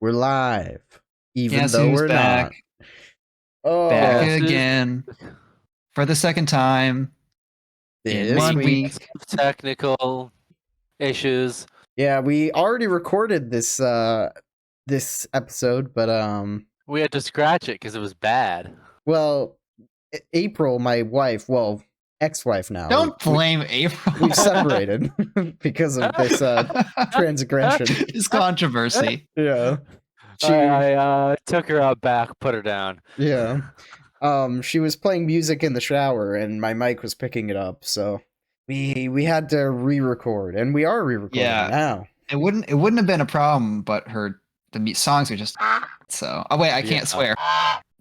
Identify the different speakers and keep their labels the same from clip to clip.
Speaker 1: We're live, even
Speaker 2: Guess
Speaker 1: though
Speaker 2: who's
Speaker 1: we're
Speaker 2: back?
Speaker 1: not. Oh,
Speaker 2: Back
Speaker 3: Guess who's
Speaker 2: again for the second time in
Speaker 1: this
Speaker 2: 1
Speaker 1: week.
Speaker 2: week.
Speaker 3: technical issues.
Speaker 1: Yeah, we already recorded this this episode, but
Speaker 3: We had to scratch it because it was bad.
Speaker 1: well, April, my wife, well, ex-wife now.
Speaker 2: Don't blame April.
Speaker 1: We've separated because of this transgression.
Speaker 2: This controversy.
Speaker 1: Yeah.
Speaker 3: I took her out back, put her down.
Speaker 1: Yeah. She was playing music in the shower and my mic was picking it up, so we had to re-record, and we are re-recording now.
Speaker 2: It wouldn't have been a problem, but the songs are just so. Oh wait, I can't swear.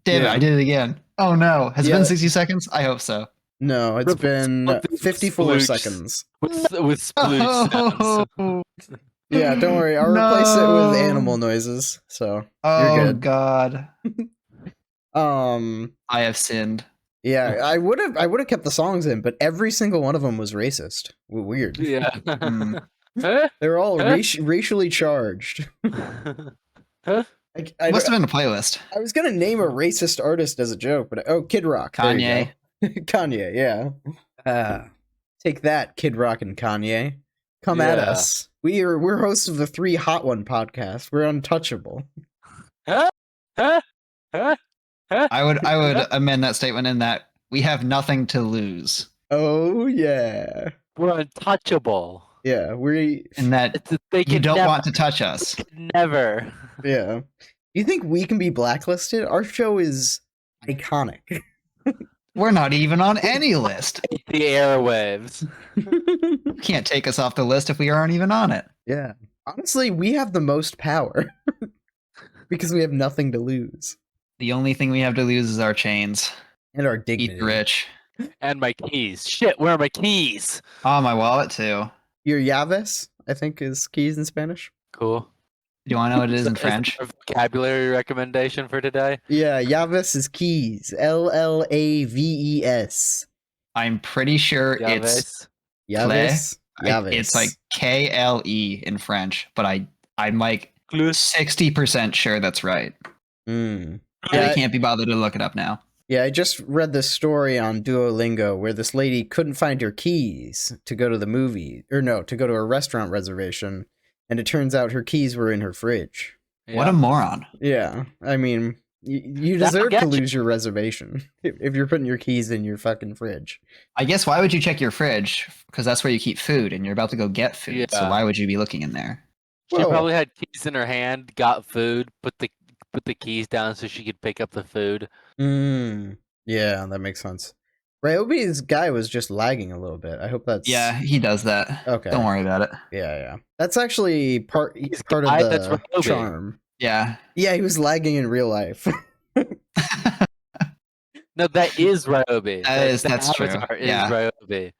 Speaker 2: Damn it, I did it again. Oh no, has it been 60 seconds? I hope so.
Speaker 1: No, it's been 54 seconds.
Speaker 3: With splooge sounds.
Speaker 1: Yeah, don't worry. I'll replace it with animal noises. So you're good.
Speaker 2: God.
Speaker 1: I
Speaker 2: have sinned.
Speaker 1: Yeah, I would have kept the songs in, but every single one of them was racist. Weird.
Speaker 3: Yeah.
Speaker 1: They're all racially charged. I
Speaker 2: must have been a playlist.
Speaker 1: I was gonna name a racist artist as a joke, but Kid Rock.
Speaker 2: Kanye.
Speaker 1: Kanye, yeah. Take that, Kid Rock and Kanye. Come at us. We're hosts of the 3HAWT1 podcast. We're untouchable.
Speaker 2: I would amend that statement in that we have nothing to lose.
Speaker 1: Oh yeah.
Speaker 3: We're untouchable.
Speaker 1: Yeah,
Speaker 2: in that you don't want to touch us.
Speaker 3: Never.
Speaker 1: Yeah. You think we can be blacklisted? Our show is iconic.
Speaker 2: We're not even on any list.
Speaker 3: The airwaves.
Speaker 2: You can't take us off the list if we aren't even on it.
Speaker 1: Yeah. Honestly, we have the most power. Because we have nothing to lose.
Speaker 2: The only thing we have to lose is our chains.
Speaker 1: And our dignity.
Speaker 2: Eat rich.
Speaker 3: And my keys. Shit, where are my keys?
Speaker 2: Oh, my wallet too.
Speaker 1: Your llaves, I think, is keys in Spanish.
Speaker 3: Cool.
Speaker 2: Do you want to know what it is in French?
Speaker 3: Is vocabulary recommendation for today?
Speaker 1: Yeah, llaves is keys. Llaves.
Speaker 2: I'm pretty sure it's
Speaker 1: llaves.
Speaker 2: It's like KLE in French, but I'm like 60% sure that's right.
Speaker 1: Mm.
Speaker 2: Yeah, I can't be bothered to look it up now.
Speaker 1: Yeah, I just read this story on Duolingo where this lady couldn't find her keys to go to the movie, or no, to go to a restaurant reservation, and it turns out her keys were in her fridge.
Speaker 2: Yeah. What a moron.
Speaker 1: Yeah, I mean, you deserve to lose your reservation if you're putting your keys in your fucking fridge.
Speaker 2: I guess why would you check your fridge? Because that's where you keep food, and you're about to go get food, so why would you be looking in there?
Speaker 3: She probably had keys in her hand, got food, put the keys down so she could pick up the food.
Speaker 1: Yeah, that makes sense. Ryobie's guy was just lagging a little bit. I hope that's...
Speaker 2: Yeah, he does that.
Speaker 1: Okay.
Speaker 2: Don't worry about it.
Speaker 1: Yeah. That's actually part of the charm.
Speaker 2: Yeah.
Speaker 1: Yeah, he was lagging in real life.
Speaker 3: No, that is Ryobii.
Speaker 2: That's true.
Speaker 3: Is Ryobii.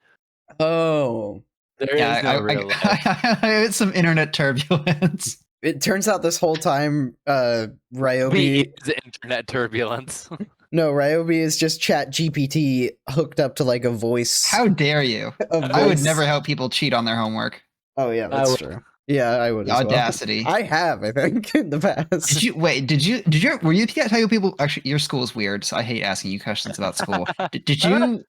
Speaker 1: Oh.
Speaker 3: There is no real life.
Speaker 2: I had some internet turbulence.
Speaker 1: It turns out this whole time, Ryobii
Speaker 3: is internet turbulence.
Speaker 1: No, Ryobii is just Chat GPT hooked up to like a voice.
Speaker 2: How dare you? I would never help people cheat on their homework.
Speaker 1: Oh yeah, that's true. Yeah, I would.
Speaker 2: Audacity.
Speaker 1: I have, I think, in the past.
Speaker 2: Did you were you tell people actually your school's weird, so I hate asking you questions about school. Did you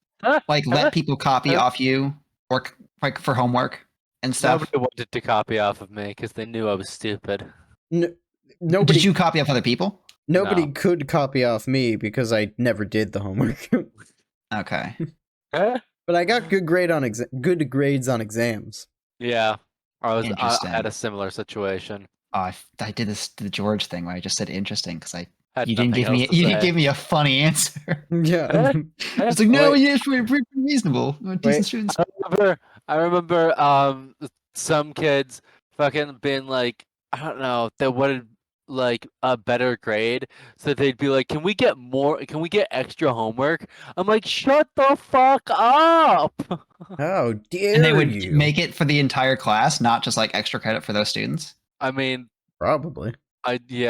Speaker 2: like let people copy off you or like for homework and stuff?
Speaker 3: Nobody wanted to copy off of me because they knew I was stupid.
Speaker 1: Nobody.
Speaker 2: Did you copy off other people?
Speaker 1: Nobody could copy off me because I never did the homework.
Speaker 2: Okay.
Speaker 1: But I got good grades on exams.
Speaker 3: Yeah. I had a similar situation.
Speaker 2: Oh, I did the George thing where I just said interesting because you didn't give me a funny answer.
Speaker 1: Yeah.
Speaker 2: It's like, no, it's pretty reasonable. Decent students.
Speaker 3: I remember some kids fucking being like, I don't know, they wanted like a better grade, so they'd be like, can we get extra homework? I'm like, shut the fuck up.
Speaker 1: How dare
Speaker 2: And they would
Speaker 1: you
Speaker 2: make it for the entire class, not just like extra credit for those students.
Speaker 3: I mean,
Speaker 1: probably.
Speaker 3: I
Speaker 1: guess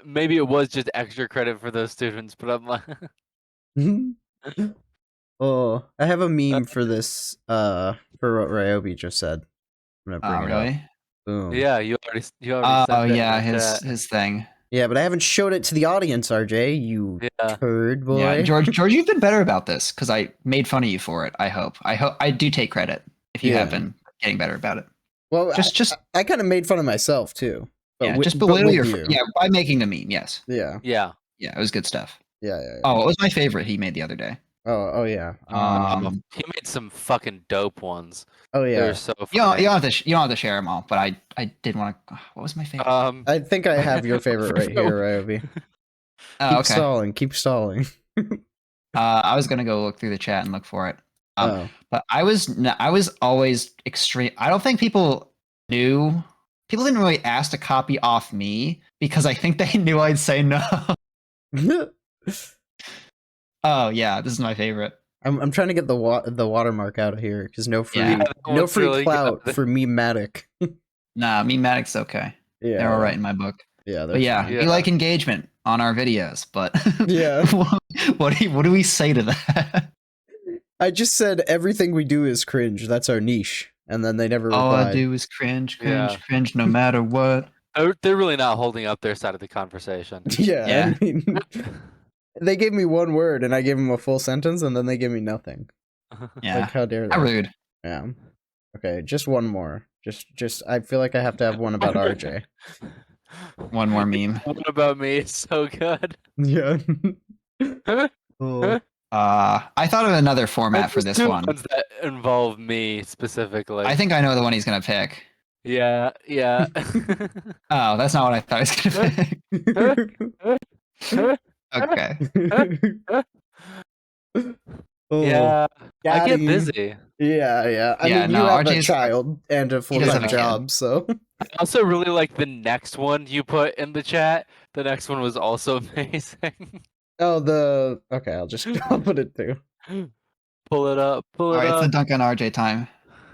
Speaker 3: maybe it was just extra credit for those students, but I'm like
Speaker 1: oh, I have a meme for this for what Ryobii just said. I'm gonna bring it
Speaker 2: really?
Speaker 1: up. Boom.
Speaker 3: Yeah, you already
Speaker 2: Oh
Speaker 3: sent it in
Speaker 2: yeah,
Speaker 3: the chat.
Speaker 2: his thing.
Speaker 1: Yeah, but I haven't showed it to the audience, RJ. You
Speaker 3: Yeah.
Speaker 1: turd boy.
Speaker 2: Yeah, George, you've been better about this because I made fun of you for it. I hope I do take credit if you have
Speaker 1: Yeah.
Speaker 2: been getting better about it.
Speaker 1: Well,
Speaker 2: Just
Speaker 1: I kind of made fun of myself too. But
Speaker 2: yeah, just
Speaker 1: but
Speaker 2: belittle
Speaker 1: with
Speaker 2: your
Speaker 1: you.
Speaker 2: yeah by making the meme. Yes,
Speaker 1: Yeah.
Speaker 3: Yeah.
Speaker 2: yeah, it was good stuff.
Speaker 1: Yeah. Yeah.
Speaker 2: Oh, it was my favorite he made the other day.
Speaker 1: Oh yeah.
Speaker 3: He made some fucking dope ones.
Speaker 1: Oh
Speaker 3: They
Speaker 1: yeah.
Speaker 3: were so
Speaker 2: You don't,
Speaker 3: funny.
Speaker 2: you don't have to share them all, but I did want to. What was my favorite?
Speaker 1: I think I have your favorite right here, Ryobii.
Speaker 2: Oh,
Speaker 1: Keep
Speaker 2: okay.
Speaker 1: stalling. Keep stalling.
Speaker 2: I was gonna go look through the chat and look for it.
Speaker 1: Oh.
Speaker 2: But I was always extreme. I don't think people knew. People didn't really ask to copy off me because I think they knew I'd say no. Oh yeah, this is my favorite.
Speaker 1: I'm trying to get the watermark out of here because no free
Speaker 2: Yeah.
Speaker 1: no free
Speaker 3: really
Speaker 1: clout
Speaker 3: good.
Speaker 1: for Meme-matic.
Speaker 2: Nah, Meme-matic's okay.
Speaker 1: Yeah.
Speaker 2: They're all right in my book.
Speaker 1: Yeah.
Speaker 2: But yeah,
Speaker 3: fine.
Speaker 2: we like engagement on our videos. But
Speaker 1: Yeah.
Speaker 2: what do we say to that?
Speaker 1: I just said everything we do is cringe. That's our niche, and then they never
Speaker 2: All I
Speaker 1: replied.
Speaker 2: do is cringe,
Speaker 3: Yeah.
Speaker 2: cringe, no matter what.
Speaker 3: They're really not holding up their side of the conversation.
Speaker 1: Yeah.
Speaker 2: Yeah.
Speaker 1: I mean, they gave me one word, and I gave them a full sentence, and then they gave me nothing.
Speaker 2: Yeah,
Speaker 1: Like, how dare they?
Speaker 2: how rude.
Speaker 1: Yeah. Okay, just one more. Just. I feel like I have to have one about RJ.
Speaker 2: One more meme.
Speaker 3: What about me? It's so good.
Speaker 1: Yeah. Oh.
Speaker 2: I thought of another format for
Speaker 3: There's
Speaker 2: this
Speaker 3: two
Speaker 2: one.
Speaker 3: ones that involve me specifically.
Speaker 2: I think I know the one he's gonna pick.
Speaker 3: Yeah.
Speaker 2: Oh, that's not what I thought he was gonna pick. Okay.
Speaker 1: Oh.
Speaker 3: Yeah. I
Speaker 1: Got
Speaker 3: get
Speaker 1: him.
Speaker 3: busy.
Speaker 1: Yeah. I
Speaker 2: Yeah,
Speaker 1: mean,
Speaker 2: no,
Speaker 1: you have a
Speaker 2: RJ's
Speaker 1: child and a
Speaker 2: doesn't
Speaker 1: full-time
Speaker 2: have a kid.
Speaker 1: job, so.
Speaker 3: I also really like the next one you put in the chat. The next one was also amazing.
Speaker 1: Oh, okay, I'll put it too.
Speaker 3: Pull it up.
Speaker 2: All right, it's the dunk on RJ time.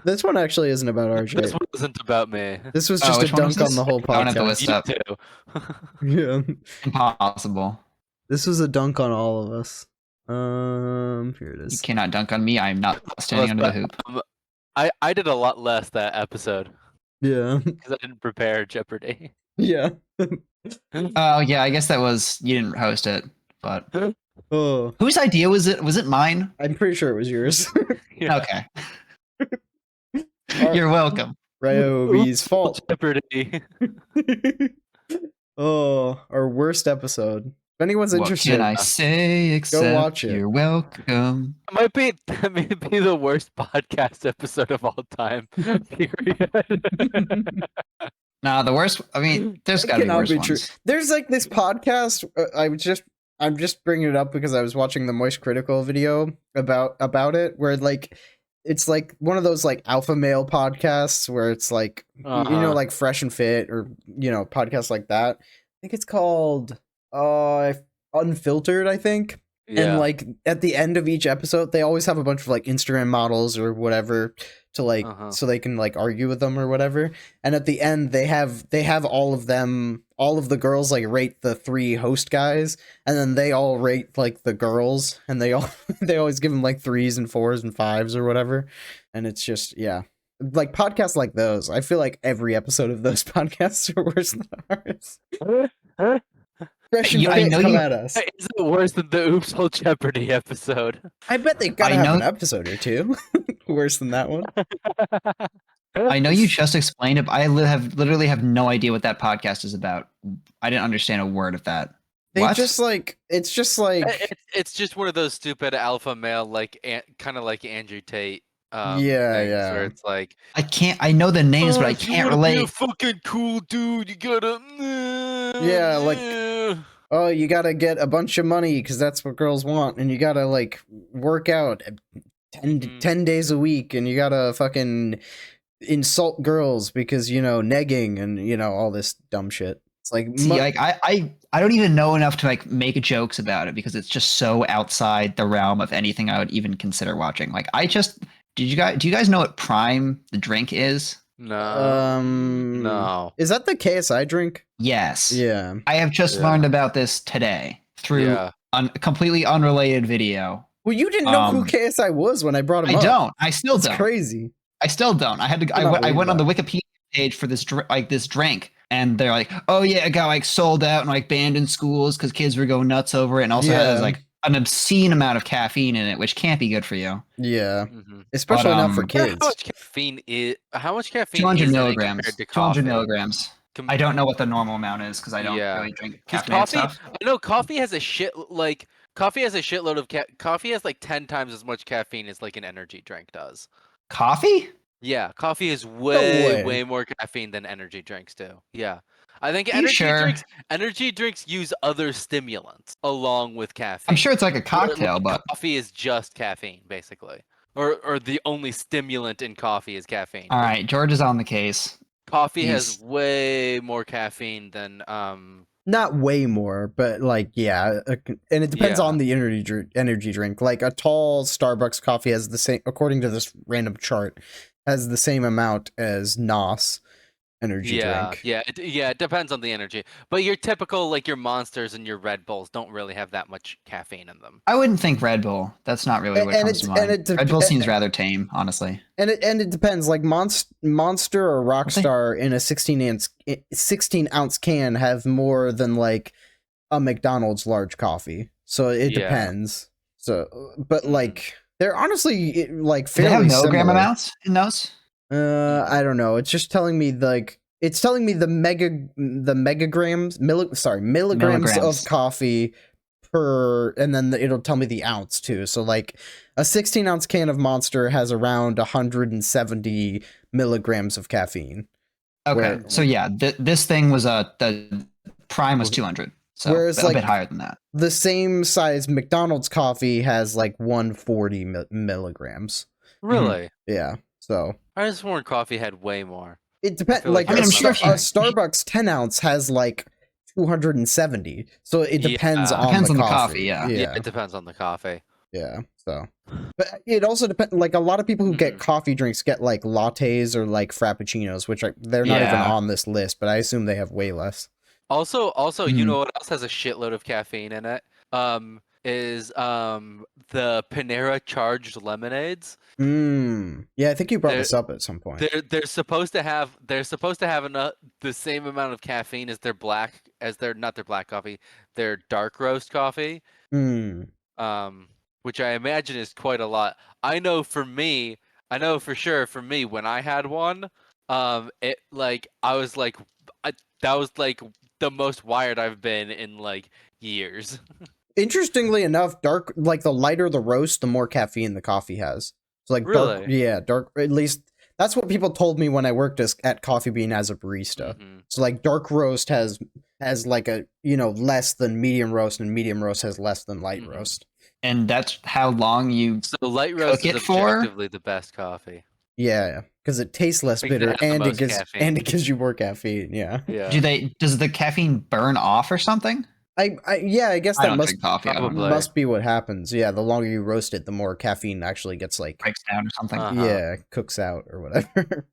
Speaker 1: This one actually isn't about RJ.
Speaker 3: This one isn't about me.
Speaker 1: This was
Speaker 2: Oh,
Speaker 1: just a
Speaker 2: which one was
Speaker 1: dunk on
Speaker 2: this?
Speaker 1: the whole
Speaker 2: I don't have the
Speaker 1: podcast.
Speaker 2: list
Speaker 3: You
Speaker 2: up.
Speaker 3: too.
Speaker 1: Yeah.
Speaker 2: Impossible.
Speaker 1: This was a dunk on all of us. Here it
Speaker 2: You
Speaker 1: is.
Speaker 2: cannot dunk on me. I'm not standing under the hoop.
Speaker 3: I did a lot less that episode
Speaker 1: Yeah.
Speaker 3: because I didn't prepare Jeopardy.
Speaker 1: Yeah.
Speaker 2: Oh yeah, I guess that was you didn't host it, but
Speaker 1: Oh,
Speaker 2: whose idea was it? Was it mine?
Speaker 1: I'm pretty sure it was yours.
Speaker 3: Yeah.
Speaker 2: Okay. You're welcome.
Speaker 1: Ryobie's fault.
Speaker 3: Jeopardy.
Speaker 1: Oh, our worst episode. If anyone's
Speaker 2: What
Speaker 1: interested,
Speaker 2: can I say except
Speaker 1: watch it.
Speaker 2: you're welcome?
Speaker 3: That may be the worst podcast episode of all time. Period.
Speaker 2: Nah, the worst. I mean, there's
Speaker 1: That
Speaker 2: got to be
Speaker 1: cannot
Speaker 2: worse
Speaker 1: be
Speaker 2: ones.
Speaker 1: true. There's like this podcast. I'm just bringing it up because I was watching the Moist Critical video about it, where like it's like one of those like alpha male podcasts where it's like you know,
Speaker 3: Uh-huh.
Speaker 1: like Fresh and Fit, or you know, podcasts like that. I think it's called Unfiltered, I think.
Speaker 3: Yeah.
Speaker 1: And like at the end of each episode, they always have a bunch of like Instagram models or whatever to like so they can like argue with them or whatever. And at the end, they have all of the girls like rate the three host guys, and then they all rate like the girls, and they always give them like 3s and 4s and 5s or whatever. And it's just like podcasts like those. I feel like every episode of those podcasts are worse than ours. Fresh and Fit, come at us.
Speaker 3: Is it worse than the Oops Whole Jeopardy episode?
Speaker 1: I bet they gotta have an episode or two worse than that one.
Speaker 2: I know you just explained it, but I literally have no idea what that podcast is about. I didn't understand a word of that.
Speaker 1: They
Speaker 2: What?
Speaker 1: just like it's just like
Speaker 3: It's just one of those stupid alpha male, like kind of like Andrew Tate.
Speaker 1: Yeah,
Speaker 3: things
Speaker 1: yeah.
Speaker 3: Where it's like,
Speaker 2: I know the names, but I
Speaker 3: if you
Speaker 2: can't
Speaker 3: wanna be
Speaker 2: relate.
Speaker 3: a fucking cool dude, you gotta.
Speaker 1: Yeah, like, oh, you gotta get a bunch of money because that's what girls want, and you gotta like work out 10 days a week, and you gotta fucking insult girls because, you know, negging and, you know, all this dumb shit. It's like,
Speaker 2: See, like I don't even know enough to like make jokes about it because it's just so outside the realm of anything I would even consider watching. Like do you guys know what Prime the drink is?
Speaker 3: No.
Speaker 1: Is that the KSI drink?
Speaker 2: Yes.
Speaker 1: Yeah.
Speaker 2: I have just learned about this today through a completely unrelated video.
Speaker 1: Well, you didn't know who KSI was when I brought him up.
Speaker 2: I don't. I still
Speaker 1: That's
Speaker 2: don't.
Speaker 1: crazy.
Speaker 2: I still don't. I had to.
Speaker 1: I'm not
Speaker 2: I went on the
Speaker 1: worried
Speaker 2: Wikipedia page for this this drink, and they're like, oh yeah, it got like sold out and like banned in schools because kids were going nuts over it, and also has like an obscene amount of caffeine in it, which can't be good for you.
Speaker 1: Yeah, especially not for kids.
Speaker 3: How much caffeine is? How much caffeine?
Speaker 2: 200
Speaker 3: is
Speaker 2: milligrams.
Speaker 3: compared to coffee?
Speaker 2: 200 milligrams. I don't know what the normal amount is because I don't really drink caffeinated stuff.
Speaker 3: I know coffee has a coffee has a shitload of coffee has like 10 times as much caffeine as like an energy drink does.
Speaker 2: Coffee?
Speaker 3: Yeah, coffee is way more caffeine than energy drinks do. Yeah. I think energy drinks use other stimulants along with caffeine.
Speaker 2: I'm sure it's like a cocktail, but
Speaker 3: coffee is just caffeine, basically. Or the only stimulant in coffee is caffeine.
Speaker 2: All right, George is on the case.
Speaker 3: Coffee has way more caffeine than
Speaker 1: not way more, but like and it depends on the energy drink. Like a tall Starbucks coffee has the same, according to this random chart, has the same amount as NOS energy drink.
Speaker 3: It depends on the energy. But your typical, like your Monsters and your Red Bulls don't really have that much caffeine in them.
Speaker 2: I wouldn't think Red Bull. That's not really what comes to mind. Red Bull seems rather tame, honestly.
Speaker 1: And it depends. Like Monster or Rockstar in a 16 ounce can have more than like a McDonald's large coffee. So it depends. So, but like they're honestly like fairly
Speaker 2: similar. Do they have milligram amounts in those?
Speaker 1: I don't know. It's just telling me it's telling me the milligrams of coffee per, and then it'll tell me the ounce too. So like a 16 ounce can of Monster has around 170 milligrams of caffeine.
Speaker 2: Okay, so yeah, this thing was the prime was 200. So whereas a bit higher than that.
Speaker 1: The same size McDonald's coffee has like 140 milligrams.
Speaker 3: Really?
Speaker 1: Yeah. So
Speaker 3: I just sworn coffee had way more.
Speaker 1: It depends. Like I'm sure a Starbucks 10 ounce has like 270. So it depends on the coffee.
Speaker 3: Yeah, it depends on the coffee.
Speaker 1: Yeah. So, but it also depends. Like a lot of people who get coffee drinks get like lattes or like frappuccinos, which they're not even on this list. But I assume they have way less.
Speaker 3: Also, you know what else has a shitload of caffeine in it? Is the Panera charged lemonades.
Speaker 1: Yeah, I think you brought this up at some point.
Speaker 3: They're supposed to have the same amount of caffeine as their not their black coffee, their dark roast coffee. Which I imagine is quite a lot. I know for sure for me when I had one, it like I was like that was like the most wired I've been in like years.
Speaker 1: Interestingly enough, like the lighter the roast, the more caffeine the coffee has. So like dark, at least that's what people told me when I worked at Coffee Bean as a barista. So like dark roast has like a less than medium roast, and medium roast has less than light roast.
Speaker 2: And that's how long you
Speaker 3: light roast is objectively the best coffie.
Speaker 1: Yeah, because it tastes less bitter and it gives you more caffeine. Yeah.
Speaker 2: Does the caffeine burn off or something?
Speaker 1: I guess that must be what happens. Yeah, the longer you roast it, the more caffeine actually gets like
Speaker 2: breaks down or something.
Speaker 1: Yeah, cooks out or whatever.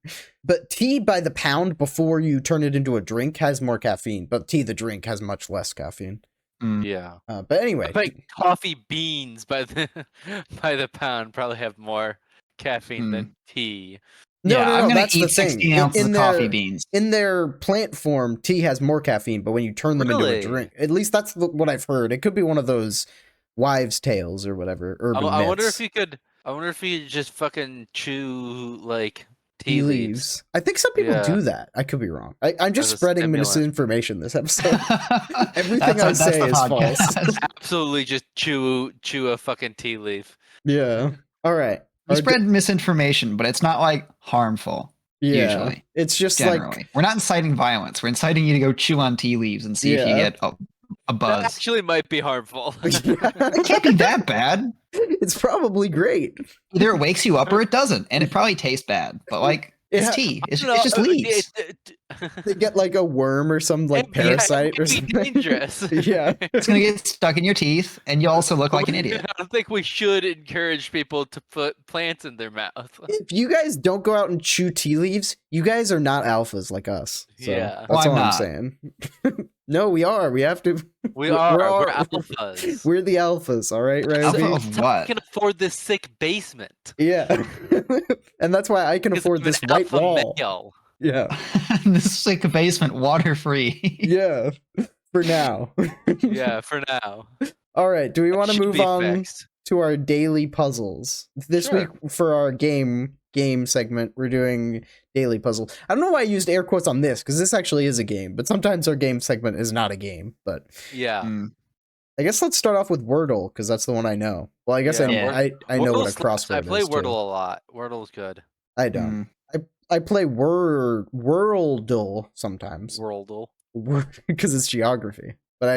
Speaker 1: But tea by the pound before you turn it into a drink has more caffeine, but tea the drink has much less caffeine.
Speaker 3: Yeah.
Speaker 1: But anyway,
Speaker 3: I bet coffee beans by the pound probably have more caffeine than tea.
Speaker 1: No,
Speaker 2: I'm gonna
Speaker 1: that's
Speaker 2: eat
Speaker 1: the thing.
Speaker 2: 16 ounces of coffee beans.
Speaker 1: In their plant form, tea has more caffeine, but when you turn them into a drink, at least that's what I've heard. It could be one of those wives' tales or whatever. Urban myths.
Speaker 3: I wonder if you could just fucking chew like tea leaves.
Speaker 1: I think some people do that. I could be wrong. I'm just spreading misinformation this episode. Everything I say is false.
Speaker 3: Absolutely, just chew a fucking tea leaf.
Speaker 1: Yeah. All right.
Speaker 2: We spread misinformation, but it's not like harmful. Usually,
Speaker 1: it's just
Speaker 2: generally. Like we're not inciting violence. We're inciting you to go chew on tea leaves and see if you get a buzz.
Speaker 3: That actually might be harmful.
Speaker 2: It can't be that bad.
Speaker 1: It's probably great.
Speaker 2: Either it wakes you up or it doesn't, and it probably tastes bad. But like it's tea. It's just leaves.
Speaker 1: They get like a worm or some like parasite or something.
Speaker 3: Dangerous.
Speaker 1: Yeah,
Speaker 2: it's gonna get stuck in your teeth, and you also look like an idiot.
Speaker 3: I don't think we should encourage people to put plants in their mouth.
Speaker 1: If you guys don't go out and chew tea leaves, you guys are not alphas like us. So that's all I'm saying. No, we are. We have to.
Speaker 3: We're alphas.
Speaker 1: We're the alphas. All right, right.
Speaker 2: Alpha of what?
Speaker 3: I can afford this sick basement.
Speaker 1: Yeah, and that's why I can afford this white wall.
Speaker 3: Male.
Speaker 1: Yeah.
Speaker 2: This is like a basement, water free.
Speaker 1: Yeah. For now.
Speaker 3: Yeah, for now.
Speaker 1: All right. Do we want to
Speaker 3: Should
Speaker 1: move
Speaker 3: be
Speaker 1: on
Speaker 3: fixed.
Speaker 1: to our daily puzzles? This
Speaker 3: Sure.
Speaker 1: week for our game segment, we're doing daily puzzle. I don't know why I used air quotes on this because this actually is a game, but sometimes our game segment is not a game. But
Speaker 3: Yeah.
Speaker 1: I guess let's start off with Wordle because that's the one I know. Well, I guess I know what a
Speaker 3: Wordle
Speaker 1: crossword is.
Speaker 3: I play Wordle
Speaker 1: too.
Speaker 3: a lot. Wordle's good.
Speaker 1: I don't. I play Worldle sometimes.
Speaker 3: Wordle.
Speaker 1: Because it's geography. But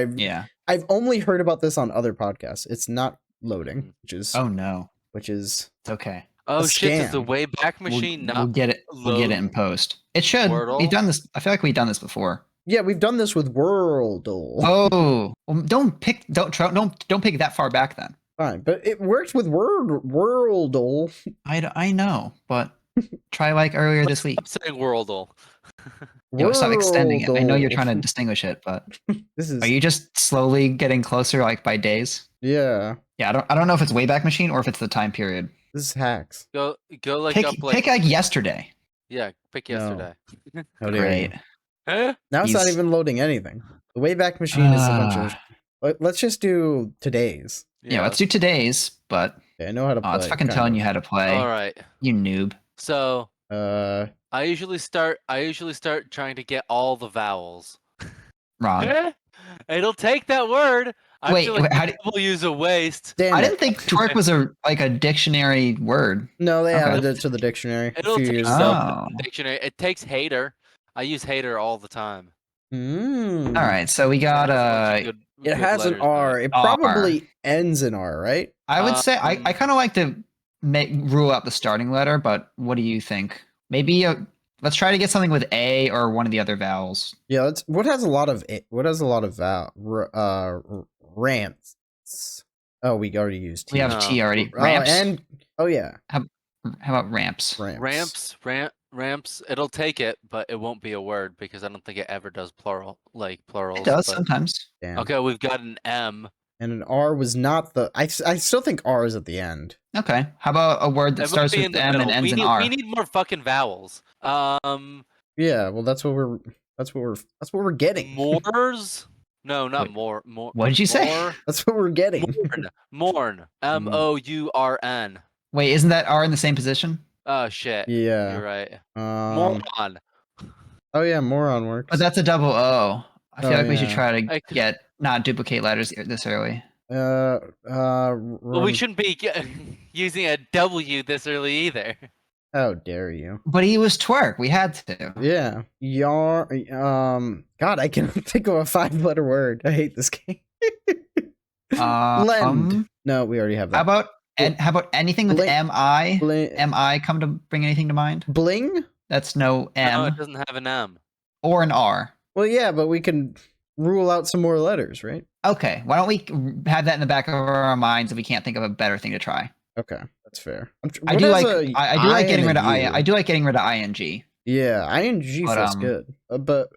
Speaker 1: I've only heard about this on other podcasts. It's not loading, which is
Speaker 2: It's okay.
Speaker 3: Oh shit! Does the
Speaker 1: scam.
Speaker 3: Wayback Machine
Speaker 2: We'll get it. We'll get it in post. It should.
Speaker 3: Wordle?
Speaker 2: We've done this. I feel like we've done this before.
Speaker 1: Yeah, we've done this with Worldle.
Speaker 2: Oh, well, don't pick that far back then.
Speaker 1: Fine, but it worked with Worldle.
Speaker 2: I know, but try like earlier this week.
Speaker 3: Stop saying Wordle.
Speaker 2: Stop extending it. I know you're trying to distinguish it, but are you just slowly getting closer, like by days?
Speaker 1: Yeah.
Speaker 2: Yeah, I don't know if it's Wayback Machine or if it's the time period.
Speaker 1: This is hacks.
Speaker 3: Go like
Speaker 2: pick,
Speaker 3: up like
Speaker 2: pick like yesterday.
Speaker 3: Yeah, pick yesterday.
Speaker 1: How dare
Speaker 2: Great.
Speaker 1: you.
Speaker 3: Huh?
Speaker 1: Now it's not even loading anything. The Wayback Machine is a bunch of. Let's just do today's.
Speaker 2: Yeah, let's do today's. But
Speaker 1: I know how to play.
Speaker 2: It's fucking telling you how to play.
Speaker 3: All right,
Speaker 2: you noob.
Speaker 3: So
Speaker 1: I
Speaker 3: usually start trying to get all the vowels.
Speaker 2: Wrong.
Speaker 3: It'll take that word. I feel like
Speaker 2: how do
Speaker 3: people use a waste.
Speaker 1: Damn
Speaker 2: I
Speaker 1: it.
Speaker 2: didn't think twerk was a dictionary word.
Speaker 1: No, they
Speaker 2: Okay.
Speaker 1: added it to the dictionary a
Speaker 3: It'll
Speaker 1: few
Speaker 3: take
Speaker 1: years
Speaker 3: some
Speaker 1: ago.
Speaker 3: dictionary. It takes hater. I use hater all the time.
Speaker 2: All right, so we got
Speaker 1: It has an R. It
Speaker 2: R.
Speaker 1: probably ends in R, right?
Speaker 2: I would say I kind of like to rule out the starting letter, but what do you think? Maybe let's try to get something with A or one of the other vowels.
Speaker 1: Yeah, what has a lot of rants? Oh, we already used T.
Speaker 2: We have T already. Ramps.
Speaker 1: And yeah.
Speaker 2: How about ramps?
Speaker 3: Ramps. It'll take it, but it won't be a word because I don't think it ever does plurals.
Speaker 2: It does sometimes.
Speaker 1: Damn.
Speaker 3: Okay, we've got an M.
Speaker 1: And an R was not the. I still think R is at the end.
Speaker 2: Okay. How about a word that
Speaker 3: It
Speaker 2: starts
Speaker 3: might be
Speaker 2: with
Speaker 3: in the
Speaker 2: M and
Speaker 3: middle.
Speaker 2: ends in R?
Speaker 3: We need more fucking vowels.
Speaker 1: Yeah, well, that's what we're getting.
Speaker 3: Moors? No, not
Speaker 2: Wait,
Speaker 3: more.
Speaker 2: what did you say?
Speaker 1: That's what we're getting.
Speaker 3: Mourn. MOURN.
Speaker 2: Wait, isn't that R in the same position?
Speaker 3: Oh shit.
Speaker 1: Yeah.
Speaker 3: You're right.
Speaker 1: Moron. Oh yeah, moron works.
Speaker 2: But that's a double O. I feel like we should
Speaker 1: yeah.
Speaker 2: try to not duplicate letters this early.
Speaker 3: Well, we shouldn't be using a W this early either.
Speaker 1: How dare you?
Speaker 2: But he was twerk. We had to.
Speaker 1: Yeah. God, I can't think of a 5-letter word. I hate this game. Lend. No, we already have that.
Speaker 2: How about anything with M-I? M-I come to bring anything to mind?
Speaker 1: Bling?
Speaker 2: That's no M.
Speaker 3: No, it doesn't have an M.
Speaker 2: Or an R.
Speaker 1: Well, yeah, but we can rule out some more letters, right?
Speaker 2: Okay. Why don't we have that in the back of our minds if we can't think of a better thing to try?
Speaker 1: Okay, that's fair.
Speaker 2: I do like getting rid of ing.
Speaker 1: Yeah, ing feels good. But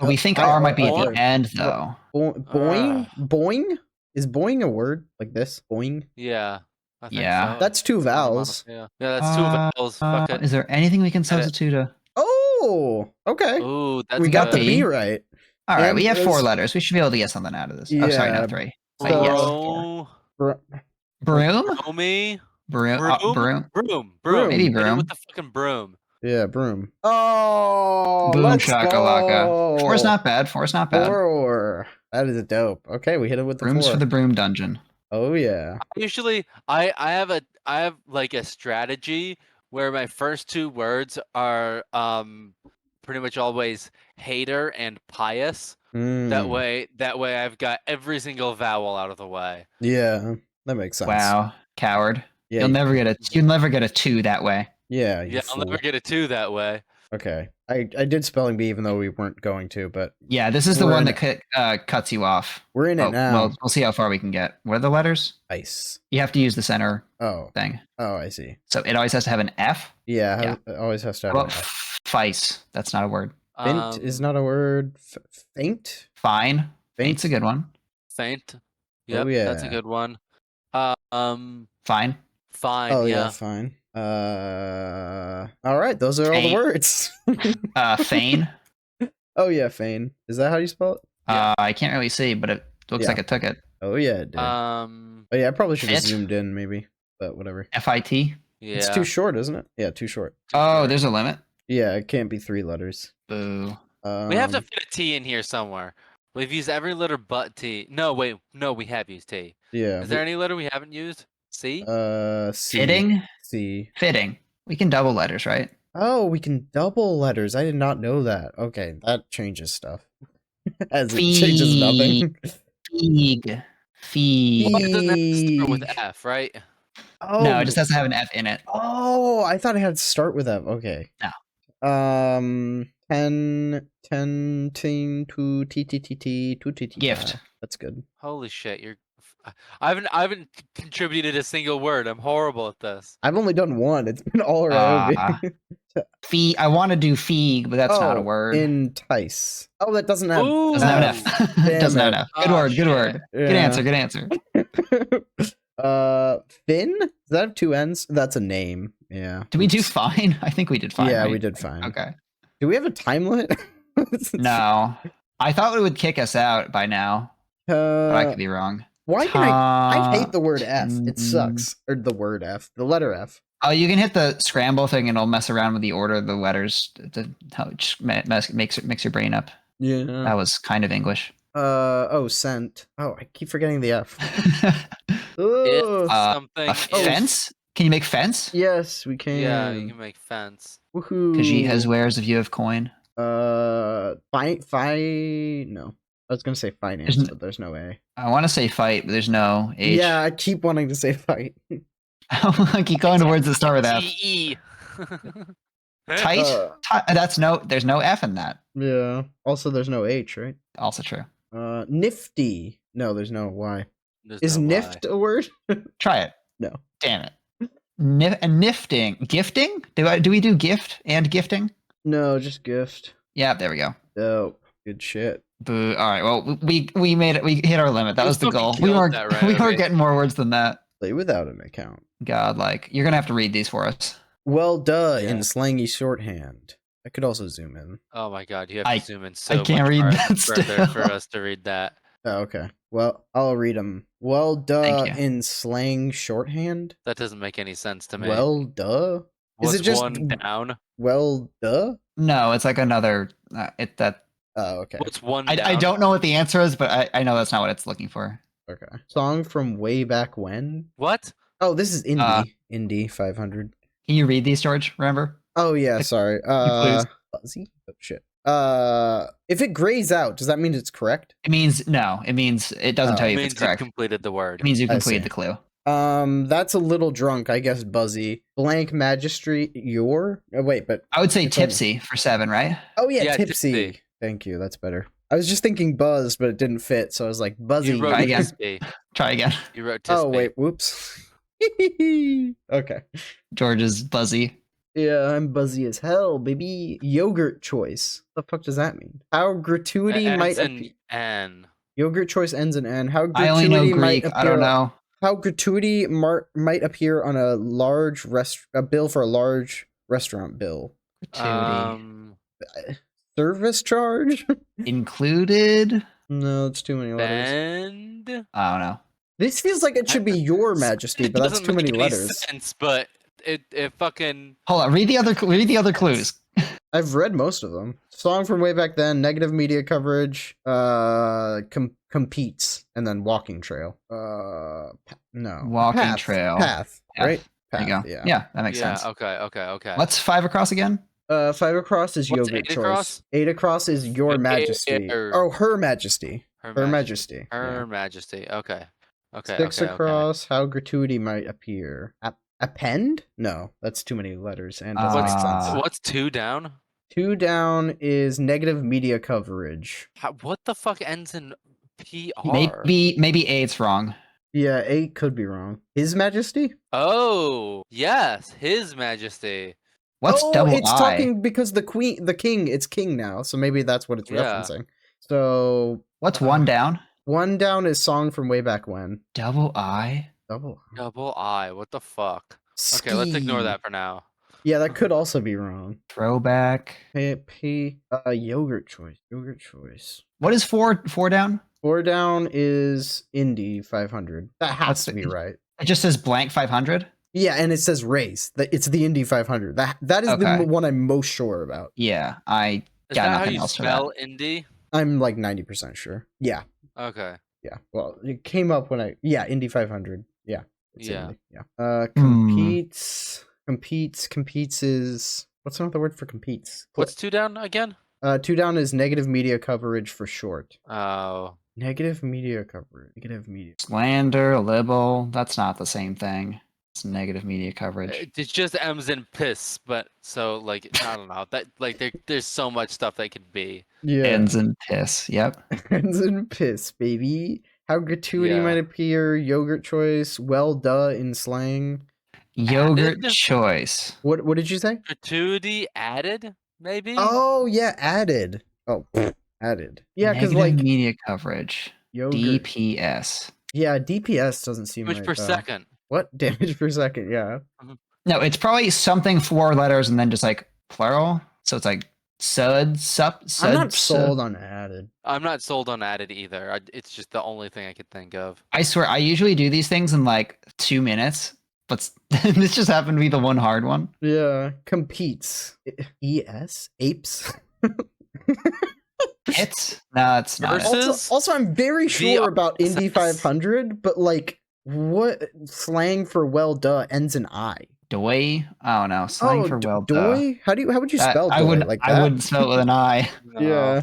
Speaker 2: we think R might be at the end though.
Speaker 1: Boing? Is boing a word like this? Boing?
Speaker 3: Yeah. I think
Speaker 2: Yeah.
Speaker 3: so.
Speaker 1: That's 2 vowels.
Speaker 3: Yeah, that's 2 vowels. Fuck it.
Speaker 2: Is there anything we can substitute?
Speaker 1: Oh, okay.
Speaker 3: Ooh, that's
Speaker 1: We got the
Speaker 3: good.
Speaker 1: B right.
Speaker 2: All right,
Speaker 1: And
Speaker 2: we have
Speaker 1: it
Speaker 2: 4
Speaker 1: was-
Speaker 2: letters. We should be able to get something out of this.
Speaker 1: Yeah.
Speaker 2: Oh, sorry, no, 3. Wait,
Speaker 1: So-
Speaker 2: yes. Broom?
Speaker 3: Broomy?
Speaker 2: Broom?
Speaker 3: Broom.
Speaker 2: Maybe
Speaker 3: Hit it
Speaker 2: broom.
Speaker 3: with the fucking broom.
Speaker 1: Yeah, broom. Oh,
Speaker 2: Boom
Speaker 1: let's
Speaker 2: shakalaka.
Speaker 1: go.
Speaker 2: 4's not bad. 4's not bad.
Speaker 1: 4. That is dope. Okay, we hit it with the
Speaker 2: Brooms
Speaker 1: 4.
Speaker 2: for the broom dungeon.
Speaker 1: Oh yeah.
Speaker 3: Usually, I have like a strategy where my first 2 words are pretty much always hater and pious. That way I've got every single vowel out of the way.
Speaker 1: Yeah, that makes sense.
Speaker 2: Wow, coward.
Speaker 1: Yeah,
Speaker 2: You'll never get a 2 that way.
Speaker 1: Yeah,
Speaker 3: Yeah, I'll never get a 2 that way.
Speaker 1: Okay, I did spelling bee even though we weren't going to, but
Speaker 2: Yeah, this is the
Speaker 1: We're
Speaker 2: one
Speaker 1: in
Speaker 2: that cuts you off.
Speaker 1: we're in it now.
Speaker 2: Well, we'll see how far we can get. What are the letters?
Speaker 1: Ice.
Speaker 2: You have to use the center
Speaker 1: Oh,
Speaker 2: thing.
Speaker 1: I see.
Speaker 2: So it always has to have an F.
Speaker 1: Yeah, it always has to
Speaker 2: How
Speaker 1: have
Speaker 2: about
Speaker 1: an F.
Speaker 2: Feis? That's not a word.
Speaker 1: Faint is not a word. Faint?
Speaker 2: Fine. Faint's a good one.
Speaker 3: Faint. Yep, that's a
Speaker 1: yeah.
Speaker 3: good one.
Speaker 2: Fine.
Speaker 3: Fine.
Speaker 1: Oh
Speaker 3: yeah.
Speaker 1: fine. All right, those are all the
Speaker 2: Feign.
Speaker 1: words.
Speaker 2: Feign.
Speaker 1: Oh yeah, feign. Is that how you spell it?
Speaker 3: Yeah.
Speaker 2: I can't really see, but it looks
Speaker 1: Yeah.
Speaker 2: like it took it.
Speaker 1: Oh yeah, it did. Oh yeah, I probably should have
Speaker 2: Fit?
Speaker 1: zoomed in maybe, but whatever.
Speaker 2: FIT.
Speaker 3: Yeah.
Speaker 1: It's too short, isn't it? Yeah, too short.
Speaker 2: Oh, there's a limit.
Speaker 1: Yeah, it can't be 3 letters.
Speaker 2: Boo.
Speaker 3: We have to fit a T in here somewhere. We've used every letter but T. No, wait. No, we have used T.
Speaker 1: Yeah.
Speaker 3: Is there any letter we haven't used? C?
Speaker 1: C.
Speaker 2: Fitting.
Speaker 1: C.
Speaker 2: Fitting. We can double letters, right?
Speaker 1: Oh, we can double letters. I did not know that. Okay, that changes stuff. As it changes nothing.
Speaker 2: Feig. Feig.
Speaker 3: Well, it doesn't have to start with
Speaker 1: Feig.
Speaker 3: F, right?
Speaker 1: Oh,
Speaker 2: No, it just doesn't have an F in it.
Speaker 1: Oh, I thought it had to start with F. Okay.
Speaker 2: No.
Speaker 1: 10, 2, T, 2, T.
Speaker 2: Gift.
Speaker 1: That's good.
Speaker 3: Holy shit, I haven't contributed a single word. I'm horrible at this.
Speaker 1: I've only done one. It's been all Ryobii.
Speaker 2: I want to do feig, but that's not a word.
Speaker 1: Entice. Oh, that doesn't have.
Speaker 3: Ooh.
Speaker 2: Doesn't have an F.
Speaker 1: Damn
Speaker 2: Doesn't have
Speaker 1: it.
Speaker 2: an F. Good word. Good
Speaker 3: shit.
Speaker 2: word. Good answer. Good answer.
Speaker 1: Fin? Does that have 2 N's? That's a name. Yeah.
Speaker 2: Did we do fine? I think we did fine.
Speaker 1: Yeah,
Speaker 2: right?
Speaker 1: we did fine.
Speaker 2: Okay.
Speaker 1: Do we have a time limit?
Speaker 2: No. I thought it would kick us out by now, but I could be wrong.
Speaker 1: Why can I hate the word F. It sucks. Or the word F. The letter F.
Speaker 2: Oh, you can hit the scramble thing and it'll mess around with the order of the letters. How it just makes your brain up.
Speaker 1: Yeah.
Speaker 2: That was kind of English.
Speaker 1: Oh, scent. Oh, I keep forgetting the F.
Speaker 3: If
Speaker 1: Ugh.
Speaker 3: something
Speaker 2: A
Speaker 3: is-
Speaker 2: fence? Can you make fence?
Speaker 1: Yes, we can.
Speaker 3: Yeah, you can make fence.
Speaker 1: Woohoo.
Speaker 2: Khajiit has wares if you have coin.
Speaker 1: No. I was gonna say finance, but there's no A.
Speaker 2: I want to say fight, but there's no H.
Speaker 1: Yeah, I keep wanting to say fight.
Speaker 2: I keep going to words that start with F.
Speaker 3: T-E.
Speaker 2: Tight? There's no F in that.
Speaker 1: Yeah. Also, there's no H, right?
Speaker 2: Also true.
Speaker 1: Nifty. No, there's no Y.
Speaker 3: There's
Speaker 1: Is
Speaker 3: no
Speaker 1: nift a word?
Speaker 2: Try it.
Speaker 1: No.
Speaker 2: Damn it. Nifting. Gifting? Do we do gift and gifting?
Speaker 1: No, just gift.
Speaker 2: Yeah, there we go.
Speaker 1: Dope. Good shit.
Speaker 2: Boo. All right. Well, we made it. We hit our limit. That
Speaker 3: You
Speaker 2: was the
Speaker 3: fucking
Speaker 2: goal. We
Speaker 3: killed
Speaker 2: weren't
Speaker 3: that, right,
Speaker 2: we weren't
Speaker 3: Ryobii?
Speaker 2: getting more words than that.
Speaker 1: Play without an account.
Speaker 2: Godlike. You're gonna have to read these for us.
Speaker 1: Well, duh,
Speaker 3: Yeah.
Speaker 1: in slangy shorthand. I could also zoom in.
Speaker 3: Oh my god, you have to
Speaker 2: I-
Speaker 3: zoom in so
Speaker 2: can't
Speaker 3: much
Speaker 2: read
Speaker 3: far-
Speaker 2: that
Speaker 3: further
Speaker 2: still.
Speaker 3: for us to read that.
Speaker 1: Oh, okay. Well, I'll read them. Well, duh,
Speaker 2: Thank you.
Speaker 1: in slang shorthand.
Speaker 3: That doesn't make any sense to me.
Speaker 1: Well, duh.
Speaker 3: was
Speaker 1: Is it just
Speaker 3: one down?
Speaker 1: well, duh?
Speaker 2: No, it's like another.
Speaker 1: Oh, okay.
Speaker 3: What's one down?
Speaker 2: I don't know what the answer is, but I know that's not what it's looking for.
Speaker 1: Okay. Song from way back when.
Speaker 3: What?
Speaker 1: Oh, this is indie. Indie 500.
Speaker 2: Can you read these, George? Remember?
Speaker 1: Oh yeah, sorry.
Speaker 2: please.
Speaker 1: Fuzzy. Oh shit. If it grays out, does that mean it's correct?
Speaker 2: It means no. It means it doesn't
Speaker 1: Oh.
Speaker 2: tell
Speaker 3: It
Speaker 2: you if
Speaker 3: means
Speaker 2: it's
Speaker 3: you
Speaker 2: correct.
Speaker 3: completed the word.
Speaker 2: It means you
Speaker 1: I
Speaker 2: completed
Speaker 1: see.
Speaker 2: the clue.
Speaker 1: That's a little drunk, I guess. Buzzy. Blank magistrate. Your. Oh, wait, but
Speaker 2: I would say
Speaker 1: It's only-
Speaker 2: tipsy for 7, right?
Speaker 1: oh yeah,
Speaker 3: Yeah,
Speaker 1: tipsy.
Speaker 3: tipsy.
Speaker 1: Thank you. That's better. I was just thinking buzz, but it didn't fit, so I was like buzzy.
Speaker 3: You wrote
Speaker 2: Try again.
Speaker 3: Tispy.
Speaker 2: Try again.
Speaker 3: You wrote Tispy.
Speaker 1: Oh wait, whoops. Okay.
Speaker 2: George is buzzy.
Speaker 1: Yeah, I'm buzzy as hell, baby. Yogurt choice. The fuck does that mean? How gratuity
Speaker 3: Ends
Speaker 1: might
Speaker 3: in N.
Speaker 1: yogurt choice ends in N. How
Speaker 2: I
Speaker 1: gratuity
Speaker 2: only know
Speaker 1: might
Speaker 2: Greek.
Speaker 1: appear.
Speaker 2: I don't know.
Speaker 1: How gratuity might appear on a large a bill for a large restaurant bill.
Speaker 2: Gratuity.
Speaker 1: Service charge?
Speaker 2: Included?
Speaker 1: No, it's too many letters.
Speaker 3: Bend.
Speaker 2: I don't know.
Speaker 1: This feels like it should be your majesty,
Speaker 3: It
Speaker 1: but that's
Speaker 3: doesn't
Speaker 1: too
Speaker 3: make
Speaker 1: many
Speaker 3: any
Speaker 1: letters.
Speaker 3: sense, but it fucking.
Speaker 2: Hold on. Read the other clues.
Speaker 1: I've read most of them. Song from way back then, negative media coverage, competes, and then walking trail. No.
Speaker 2: Walking
Speaker 1: Path.
Speaker 2: Trail.
Speaker 1: Path, right?
Speaker 2: There you
Speaker 1: Path,
Speaker 2: go.
Speaker 1: yeah.
Speaker 2: Yeah, that makes
Speaker 3: Yeah.
Speaker 2: sense.
Speaker 3: Okay.
Speaker 2: What's 5 across again?
Speaker 1: 5 across is
Speaker 3: What's
Speaker 1: yogurt
Speaker 3: 8
Speaker 1: choice.
Speaker 3: across?
Speaker 1: 8 across is your majesty. Oh, her majesty. Her majesty.
Speaker 3: Her
Speaker 1: Yeah.
Speaker 3: Majesty. Okay.
Speaker 1: 6
Speaker 3: okay.
Speaker 1: across, how gratuity might appear. Append? No, that's too many letters and doesn't make sense.
Speaker 3: What's 2 down?
Speaker 1: 2 down is negative media coverage.
Speaker 3: What the fuck ends in PR?
Speaker 2: Maybe 8's wrong.
Speaker 1: Yeah, 8 could be wrong. His Majesty?
Speaker 3: Oh, yes, His Majesty.
Speaker 2: What's
Speaker 1: oh,
Speaker 2: double
Speaker 1: it's
Speaker 2: I?
Speaker 1: talking because the king, it's king now, so maybe that's what it's
Speaker 3: Yeah.
Speaker 1: referencing. So
Speaker 2: What's 1 down?
Speaker 1: 1 down is song from way back when.
Speaker 2: Double I?
Speaker 1: Double.
Speaker 3: Double I. What the fuck? Okay, let's ignore
Speaker 1: Ski.
Speaker 3: that for now.
Speaker 1: Yeah, that could also be wrong.
Speaker 2: Throwback.
Speaker 1: Yogurt choice. Yogurt choice.
Speaker 2: What is four down?
Speaker 1: 4 down is Indy 500. That has
Speaker 2: That's
Speaker 1: to be right.
Speaker 2: It just says blank 500.
Speaker 1: Yeah, and it says race. It's the Indy 500. That is
Speaker 2: Okay.
Speaker 1: the one I'm most sure about.
Speaker 2: Yeah, I
Speaker 3: Is
Speaker 2: got
Speaker 3: that how
Speaker 2: nothing
Speaker 3: you
Speaker 2: else for
Speaker 3: spell
Speaker 2: that.
Speaker 3: indie?
Speaker 1: I'm like 90% sure. Yeah.
Speaker 3: Okay.
Speaker 1: Yeah. Well, it came up when Indy 500. Yeah. It's
Speaker 3: Yeah.
Speaker 1: Indy. Yeah. Competes is what's another word for competes?
Speaker 3: What's 2 down again?
Speaker 1: 2 down is negative media coverage for short.
Speaker 3: Oh.
Speaker 1: Negative media coverage. Negative media.
Speaker 2: Slander, libel. That's not the same thing. It's negative media coverage.
Speaker 3: It's just M's and piss, but so like I don't know that like there's so much stuff that could be.
Speaker 1: Yeah.
Speaker 2: Ends and piss. Yep.
Speaker 1: Ends and piss, baby. How gratuity
Speaker 3: Yeah.
Speaker 1: might appear. Yogurt choice. Well, duh in slang.
Speaker 2: Yogurt
Speaker 3: Added?
Speaker 2: choice.
Speaker 1: What did you say?
Speaker 3: Gratuity added, maybe?
Speaker 1: Oh yeah, added. Oh, added. Yeah, because
Speaker 2: Negative
Speaker 1: like
Speaker 2: media coverage.
Speaker 1: yogurt.
Speaker 2: DPS.
Speaker 1: Yeah, DPS doesn't seem
Speaker 3: Damage
Speaker 1: right.
Speaker 3: per second.
Speaker 1: What damage per second? Yeah.
Speaker 2: No, it's probably something 4 letters and then just like plural. So it's like sud, sup, sud.
Speaker 1: I'm not sold on added.
Speaker 3: I'm not sold on added either. It's just the only thing I could think of.
Speaker 2: I swear, I usually do these things in like 2 minutes, but this just happened to be the one hard one.
Speaker 1: Yeah, competes. ES apes.
Speaker 2: It's no, it's not.
Speaker 3: Versus-
Speaker 1: Also, I'm very sure about Indy
Speaker 3: VRSS.
Speaker 1: 500, but like, what slang for well duh ends in I?
Speaker 2: Doy? I don't know. Slang for well
Speaker 1: doy? How would you spell doy?
Speaker 2: I wouldn't.
Speaker 1: Like
Speaker 2: I
Speaker 1: that?
Speaker 2: wouldn't spell it with an I.
Speaker 3: No.
Speaker 1: Yeah.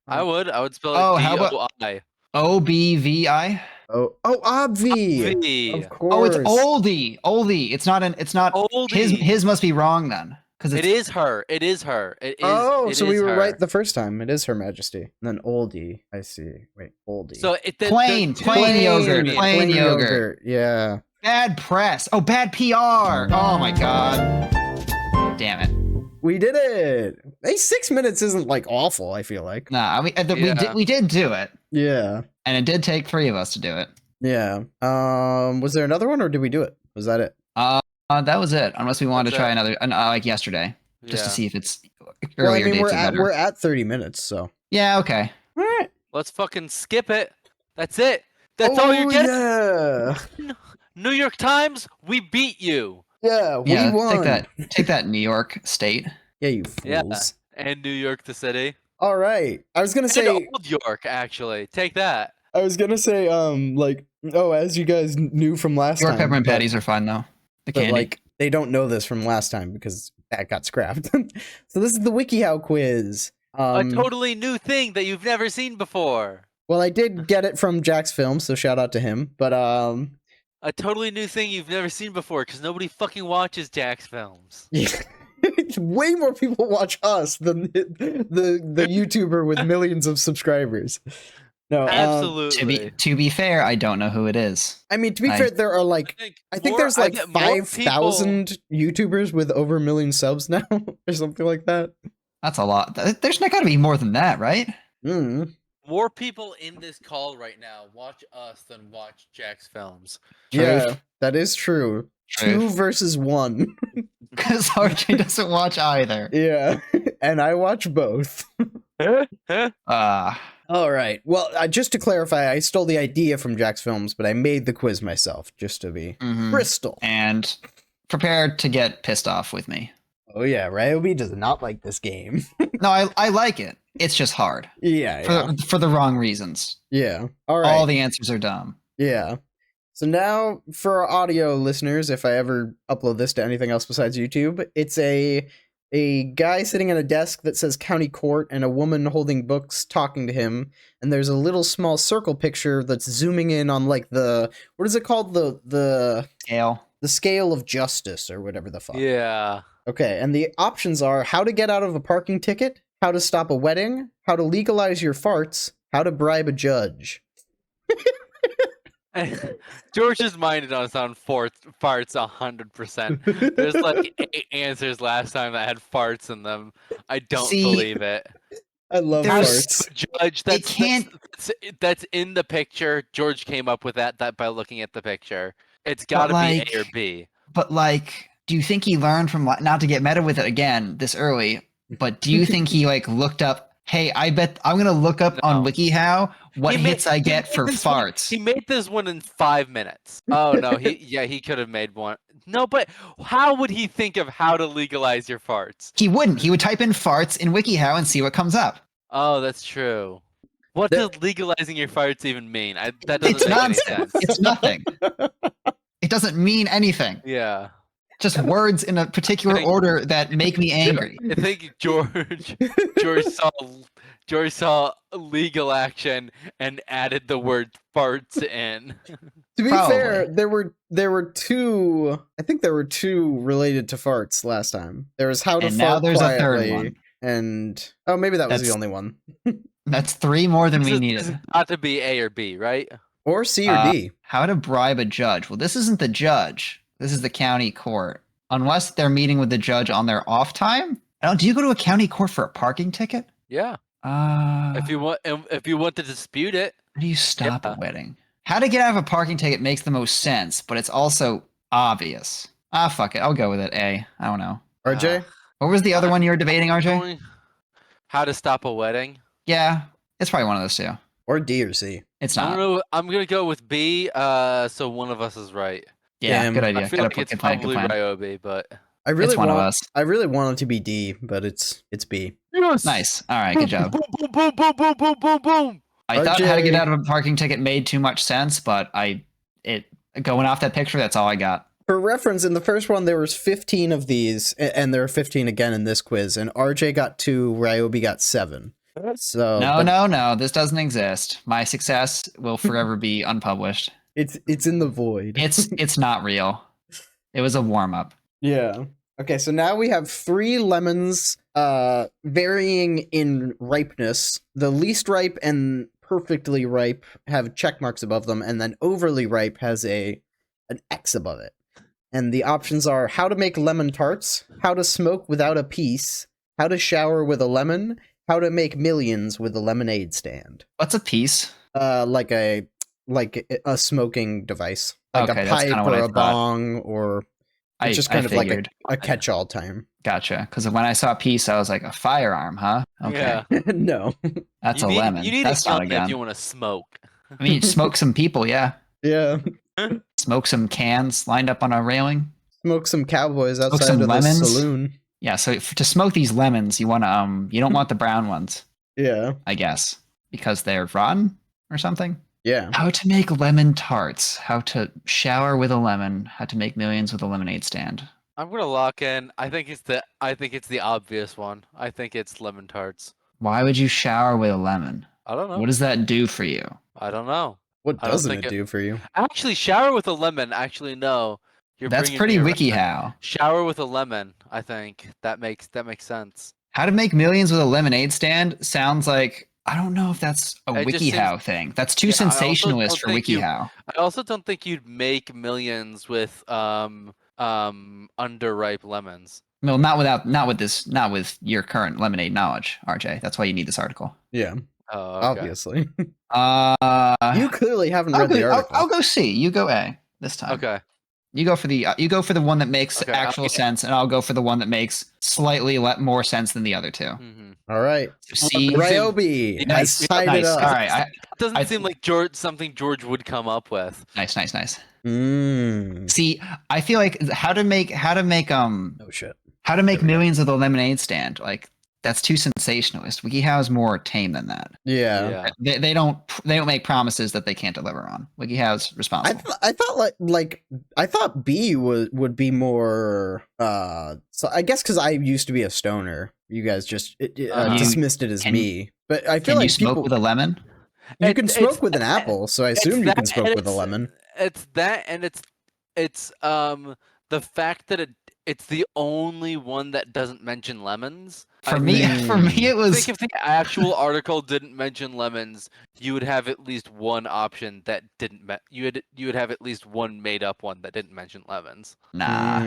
Speaker 3: I would spell it
Speaker 2: Oh, how about-
Speaker 3: DOI.
Speaker 2: OBVI.
Speaker 1: Oh, obvi.
Speaker 3: V.
Speaker 1: Of course.
Speaker 2: Oh, it's oldie. Oldie. It's not an. It's not.
Speaker 3: Oldie.
Speaker 2: His must be wrong then, because
Speaker 3: It is her. It is her. It is.
Speaker 1: Oh,
Speaker 3: it
Speaker 1: so
Speaker 3: is
Speaker 1: we were
Speaker 3: her.
Speaker 1: right the first time. It is Her Majesty. And then oldie. I see. Wait, oldie.
Speaker 3: So
Speaker 2: Plain yogurt. Plain yogurt.
Speaker 1: Yeah.
Speaker 2: Bad press. Oh, bad PR. Oh my god. Damn it.
Speaker 1: We did it. Hey, 6 minutes isn't like awful, I feel like.
Speaker 2: Nah,
Speaker 3: Yeah.
Speaker 2: we did do it,
Speaker 1: Yeah.
Speaker 2: and it did take 3 of us to do it.
Speaker 1: Yeah. Was there another one or did we do it? Was that it?
Speaker 2: That was it. Unless we wanted to
Speaker 3: That's
Speaker 2: try another, like yesterday, just to see if it's
Speaker 1: Well, I
Speaker 2: earlier
Speaker 1: mean,
Speaker 2: dates are better.
Speaker 1: we're at 30 minutes, so.
Speaker 2: Yeah. Okay.
Speaker 1: All right.
Speaker 3: Let's fucking skip it. That's it. That's all you're getting.
Speaker 1: Yeah.
Speaker 3: New York Times, we beat you.
Speaker 1: Yeah, we
Speaker 2: Yeah.
Speaker 1: won.
Speaker 2: Take that, New York State.
Speaker 1: Yeah, you
Speaker 3: Yeah.
Speaker 1: fools.
Speaker 3: And New York, the city.
Speaker 1: All right. I was gonna
Speaker 3: And
Speaker 1: say.
Speaker 3: Old York, actually. Take that.
Speaker 1: Like, oh, as you guys knew from last
Speaker 2: New York
Speaker 1: time.
Speaker 2: peppermint
Speaker 1: but-
Speaker 2: patties are fine though. The
Speaker 1: But
Speaker 2: candy.
Speaker 1: like, they don't know this from last time because that got scrapped. So this is the Wikihow quiz.
Speaker 3: A totally new thing that you've never seen before.
Speaker 1: Well, I did get it from Jack's film, so shout out to him. But
Speaker 3: A totally new thing you've never seen before because nobody fucking watches Jack's films.
Speaker 1: way more people watch us than the YouTuber with millions of subscribers. No,
Speaker 3: Absolutely.
Speaker 2: to be fair, I don't know who it is.
Speaker 1: I mean, to be fair, there are like I think there's like 5,000 YouTubers with over 1 million subs now, or something like that.
Speaker 2: That's a lot. There's not got to be more than that, right?
Speaker 3: More people in this call right now watch us than watch Jack's films.
Speaker 1: Yeah, that is true.
Speaker 2: Truth.
Speaker 1: 2 versus 1.
Speaker 2: Because RJ doesn't watch either.
Speaker 1: Yeah, and I watch both. All right. Well, just to clarify, I stole the idea from Jack's films, but I made the quiz myself, just to be crystal.
Speaker 2: And prepared to get pissed off with me.
Speaker 1: Oh yeah, Ryobii does not like this game.
Speaker 2: No, I like it. It's just hard.
Speaker 1: Yeah.
Speaker 2: For the wrong reasons.
Speaker 1: Yeah. All right.
Speaker 2: All the answers are dumb.
Speaker 1: Yeah. So now, for our audio listeners, if I ever upload this to anything else besides YouTube, it's a guy sitting at a desk that says County Court and a woman holding books talking to him, and there's a little small circle picture that's zooming in on like the what is it called the
Speaker 2: Scale.
Speaker 1: The scale of justice or whatever the fuck.
Speaker 3: Yeah.
Speaker 1: Okay, and the options are how to get out of a parking ticket, how to stop a wedding, how to legalize your farts, how to bribe a judge.
Speaker 3: George's mind is on farts 100%. There's like 8 answers last time that had farts in them. I don't believe it.
Speaker 1: I love farts.
Speaker 3: Judge, that's in the picture. George came up with that by looking at the picture. It's got to be A or B.
Speaker 2: But like, do you think he learned from not to get meta with it again this early? But do you think he like looked up? Hey, I bet I'm gonna look up on WikiHow what hits I get for farts.
Speaker 3: He made this one in 5 minutes. Oh no, he could have made one. No, but how would he think of how to legalize your farts?
Speaker 2: He wouldn't. He would type in farts in WikiHow and see what comes up.
Speaker 3: Oh, that's true. What does legalizing your farts even mean? That doesn't make any sense.
Speaker 2: It's nothing. It doesn't mean anything.
Speaker 3: Yeah.
Speaker 2: Just words in a particular order that make me angry.
Speaker 3: I think George saw legal action and added the word farts in.
Speaker 1: To be fair, there were two. I think there were two related to farts last time. There was how to
Speaker 2: and
Speaker 1: fart
Speaker 2: now there's
Speaker 1: quietly,
Speaker 2: a third one.
Speaker 1: And maybe that's the only one.
Speaker 2: That's 3 more than we needed.
Speaker 3: It's got to be A or B, right?
Speaker 1: Or C or D.
Speaker 2: How to bribe a judge. Well, this isn't the judge. This is the county court. Unless they're meeting with the judge on their off time. Do you go to a county court for a parking ticket?
Speaker 3: Yeah. If you want to dispute it.
Speaker 2: How do you stop a wedding? How to get out of a parking ticket makes the most sense, but it's also obvious. Fuck it. I'll go with it. A. I don't know.
Speaker 1: RJ?
Speaker 2: What was the other one you were debating, RJ?
Speaker 3: How to stop a wedding.
Speaker 2: Yeah, it's probably one of those two.
Speaker 1: Or D or C.
Speaker 2: It's not.
Speaker 3: I'm gonna go with B. So one of us is right.
Speaker 2: Yeah, good idea.
Speaker 3: I feel like it's probably Ryobii, but
Speaker 1: I really
Speaker 2: one of us.
Speaker 1: I really want it to be D, but it's B.
Speaker 3: Yes.
Speaker 2: Nice. All right, good job.
Speaker 3: Boom, boom, boom, boom, boom, boom, boom, boom.
Speaker 2: I thought how to get out of a parking ticket made too much sense, but going off that picture, that's all I got.
Speaker 1: For reference, in the first one, there was 15 of these, and there are 15 again in this quiz, and RJ got 2, Ryobii got 7. So
Speaker 2: No, this doesn't exist. My success will forever be unpublished.
Speaker 1: It's in the void.
Speaker 2: It's not real. It was a warm-up.
Speaker 1: Yeah. Okay, so now we have 3 lemons varying in ripeness. The least ripe and perfectly ripe have check marks above them, and then overly ripe has an X above it. And the options are how to make lemon tarts, how to smoke without a piece, how to shower with a lemon, how to make millions with a lemonade stand.
Speaker 2: What's a piece?
Speaker 1: Like a smoking device, like
Speaker 2: okay,
Speaker 1: a pipe or a bong, or it's just kind of
Speaker 2: figured.
Speaker 1: like a catch-all term.
Speaker 2: Gotcha. Because when I saw piece, I was like, a firearm, huh? Okay.
Speaker 3: Yeah.
Speaker 1: No,
Speaker 2: that's a lemon.
Speaker 3: You need
Speaker 2: that's
Speaker 3: a
Speaker 2: not a gun.
Speaker 3: if you want to smoke.
Speaker 2: I mean, smoke some people, yeah.
Speaker 1: Yeah.
Speaker 2: Smoke some cans lined up on a railing.
Speaker 1: Smoke some cowboys outside
Speaker 2: some
Speaker 1: of
Speaker 2: lemons.
Speaker 1: the saloon.
Speaker 2: Yeah, so to smoke these lemons, you want to you don't want the brown ones.
Speaker 1: Yeah.
Speaker 2: I guess because they're rotten or something.
Speaker 1: Yeah.
Speaker 2: How to make lemon tarts. How to shower with a lemon. How to make millions with a lemonade stand.
Speaker 3: I'm gonna lock in. I think it's the obvious one. I think it's lemon tarts.
Speaker 2: Why would you shower with a lemon?
Speaker 3: I don't know.
Speaker 2: What does that do for you?
Speaker 3: I don't know.
Speaker 1: What doesn't it do for you?
Speaker 3: Actually, shower with a lemon. Actually, no.
Speaker 2: That's pretty WikiHow.
Speaker 3: Shower with a lemon. I think that makes sense.
Speaker 2: How to make millions with a lemonade stand sounds like I don't know if that's a WikiHow thing. That's too sensationalist for WikiHow.
Speaker 3: I also don't think you'd make millions with underripe lemons.
Speaker 2: No, not with your current lemonade knowledge, RJ. That's why you need this article.
Speaker 1: Yeah.
Speaker 3: Oh, okay.
Speaker 1: Obviously.
Speaker 2: You
Speaker 1: clearly haven't read the article.
Speaker 2: I'll go C. You go A this time.
Speaker 3: Okay.
Speaker 2: You go for the one that makes actual sense, and I'll go for the one that makes slightly more sense than the other two.
Speaker 3: Mm-hmm.
Speaker 1: All right.
Speaker 2: C.
Speaker 1: Ryobii has tied it up.
Speaker 2: All right.
Speaker 3: It doesn't seem like something George would come up with.
Speaker 2: Nice.
Speaker 1: Mm.
Speaker 2: See, I feel like how to make
Speaker 1: oh shit.
Speaker 2: How to make millions with a lemonade stand, like that's too sensationalist. WikiHow is more tame than that.
Speaker 1: Yeah.
Speaker 2: They don't make promises that they can't deliver on. WikiHow's responsible.
Speaker 1: I thought B would be more so I guess because I used to be a stoner. You guys just dismissed it as me. But I feel like
Speaker 2: you smoke with a lemon?
Speaker 1: You can smoke with an apple, so I assume you can smoke with a lemon.
Speaker 3: It's that, and it's the fact that it's the only one that doesn't mention lemons.
Speaker 2: For me, it was.
Speaker 3: I think if the actual article didn't mention lemons, you would have at least one option that didn't. You would have at least one made up one that didn't mention lemons.
Speaker 2: Nah.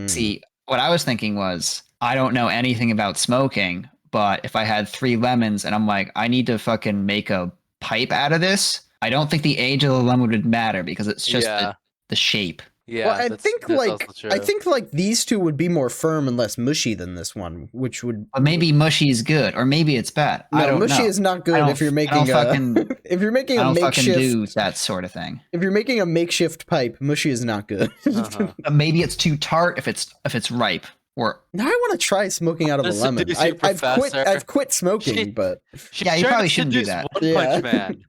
Speaker 2: See, what I was thinking was, I don't know anything about smoking, but if I had 3 lemons and I'm like, I need to fucking make a pipe out of this, I don't think the age of the lemon would matter because it's just the shape.
Speaker 3: Yeah,
Speaker 1: Well, I
Speaker 3: that's
Speaker 1: think like these two would be more firm and less mushy than this one, which would.
Speaker 2: But maybe mushy is good, or maybe it's bad.
Speaker 1: No,
Speaker 2: I don't
Speaker 1: mushy
Speaker 2: know.
Speaker 1: is not good if you're making if you're making a makeshift.
Speaker 2: Do that sort of thing.
Speaker 1: If you're making a makeshift pipe, mushy is not good.
Speaker 2: Maybe it's too tart if it's ripe. Or
Speaker 1: now I want to try smoking out of a lemon. I've quit smoking, but
Speaker 2: yeah, you probably shouldn't do that.
Speaker 3: One Punch Man.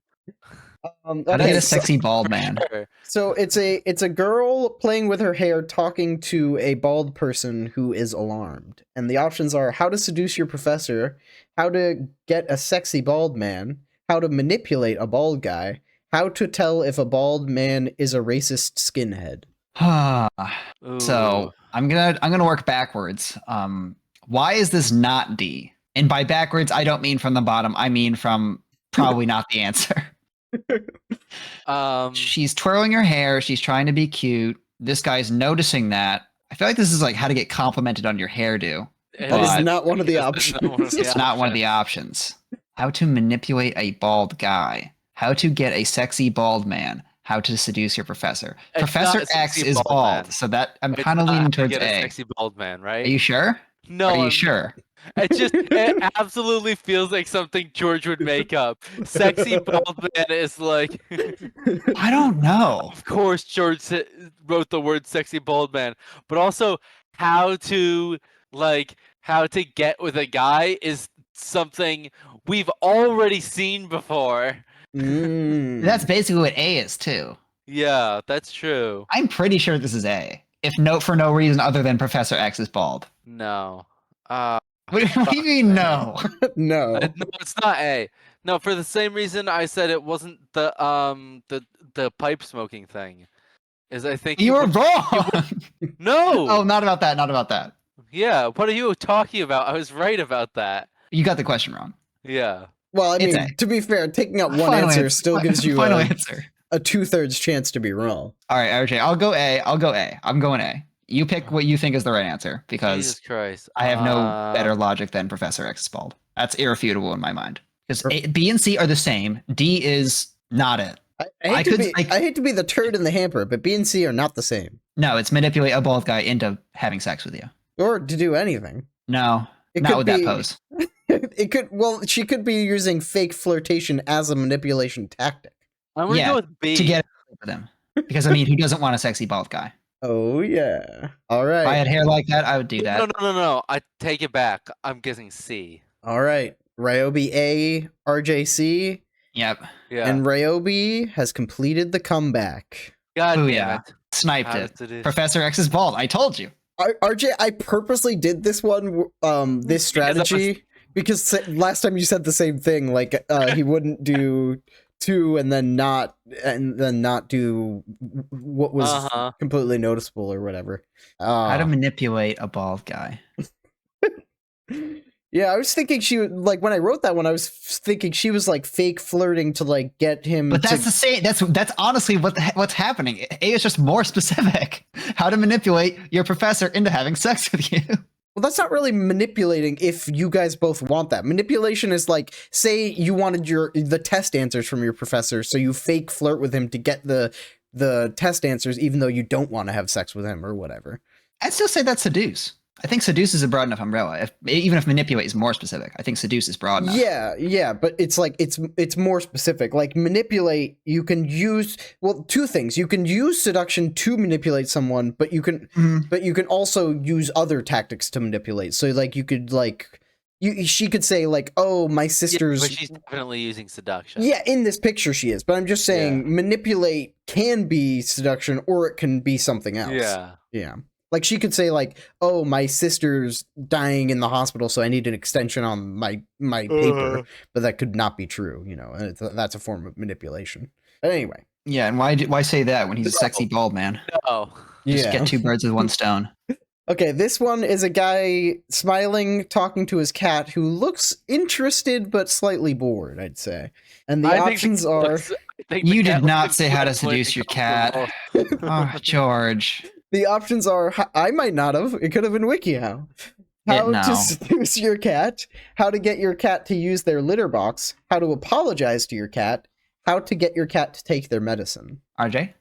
Speaker 2: How to get a sexy bald man.
Speaker 3: Sure.
Speaker 1: So it's a girl playing with her hair, talking to a bald person who is alarmed, and the options are how to seduce your professor, how to get a sexy bald man, how to manipulate a bald guy, how to tell if a bald man is a racist skinhead.
Speaker 2: So I'm gonna work backwards. Why is this not D? And by backwards, I don't mean from the bottom. I mean from probably not the answer. She's twirling her hair. She's trying to be cute. This guy's noticing that. I feel like this is like how to get complimented on your hairdo.
Speaker 1: That is not one of the options.
Speaker 2: It's not one of the options. How to manipulate a bald guy. How to get a sexy bald man. How to seduce your professor. Professor X is bald, so that I'm kind of leaning towards A.
Speaker 3: Sexy bald man, right?
Speaker 2: Are you sure?
Speaker 3: No.
Speaker 2: Are you sure?
Speaker 3: It absolutely feels like something George would make up. Sexy bald man is like.
Speaker 2: I don't know.
Speaker 3: Of course, George wrote the word "sexy bald man," but also how to get with a guy is something we've already seen before.
Speaker 2: That's basically what A is too.
Speaker 3: Yeah, that's true.
Speaker 2: I'm pretty sure this is A. If for no reason other than Professor X is bald.
Speaker 3: No.
Speaker 2: What do you mean no?
Speaker 1: No.
Speaker 3: No, it's not A. No, for the same reason I said it wasn't the pipe smoking thing. Is I think
Speaker 2: you were wrong.
Speaker 3: No.
Speaker 2: Oh, not about that. Not about that.
Speaker 3: Yeah, what are you talking about? I was right about that.
Speaker 2: You got the question wrong.
Speaker 3: Yeah.
Speaker 1: Well, I mean, to be fair, taking out one answer still gives you
Speaker 2: final answer.
Speaker 1: A 2/3 chance to be wrong.
Speaker 2: All right, RJ, I'll go A. I'm going A. You pick what you think is the right answer because
Speaker 3: Jesus Christ.
Speaker 2: I have no better logic than Professor X is bald. That's irrefutable in my mind. Because B and C are the same. D is not it.
Speaker 1: I hate to be the turd in the hamper, but B and C are not the same.
Speaker 2: No, it's manipulate a bald guy into having sex with you.
Speaker 1: Or to do anything.
Speaker 2: No, not with that pose.
Speaker 1: It could. Well, she could be using fake flirtation as a manipulation tactic.
Speaker 3: I'm gonna go with B
Speaker 2: to get with him. Because I mean, who doesn't want a sexy bald guy?
Speaker 1: Oh yeah. All right.
Speaker 2: If I had hair like that, I would do that.
Speaker 3: No. I take it back. I'm guessing C.
Speaker 1: All right. Ryobii A, RJ C.
Speaker 2: Yep.
Speaker 3: Yeah.
Speaker 1: And Ryobii has completed the comeback.
Speaker 3: God damn it.
Speaker 2: Sniped it. Professor X is bald. I told you.
Speaker 1: RJ, I purposely did this one, this strategy because last time you said the same thing. Like he wouldn't do 2 and then not do what was completely noticeable or whatever.
Speaker 2: How to manipulate a bald guy.
Speaker 1: Yeah, I was thinking she would, like, when I wrote that one, I was thinking she was like fake flirting to like get him.
Speaker 2: But that's the same. That's honestly what's happening. A is just more specific. How to manipulate your professor into having sex with you.
Speaker 1: Well, that's not really manipulating if you guys both want that. Manipulation is like, say you wanted the test answers from your professor, so you fake flirt with him to get the test answers, even though you don't want to have sex with him or whatever.
Speaker 2: I'd still say that's seduce. I think seduce is a broad enough umbrella. Even if manipulate is more specific, I think seduce is broad enough.
Speaker 1: Yeah, but it's like it's more specific. Like manipulate, you can use 2 things. You can use seduction to manipulate someone, but you can also use other tactics to manipulate. So like you could she could say like, "Oh, my sister's."
Speaker 3: Yeah, but she's definitely using seduction.
Speaker 1: Yeah, in this picture she is. But I'm just saying, manipulate can be seduction, or it can be something else. Yeah. Like she could say like, "Oh, my sister's dying in the hospital, so I need an extension on my paper," but that could not be true, you know. And that's a form of manipulation. But anyway.
Speaker 2: Yeah, and why say that when he's a sexy bald man?
Speaker 3: No.
Speaker 2: Just get 2 birds with 1 stone.
Speaker 1: Okay, this one is a guy smiling, talking to his cat, who looks interested but slightly bored, I'd say. And the options are...
Speaker 2: You did not say how to seduce your cat. Oh, George.
Speaker 1: The options are, I might not have, it could have been Wikihow. How to seduce your cat, how to get your cat to use their litter box, how to apologize to your cat, how to get your cat to take their medicine.
Speaker 2: RJ?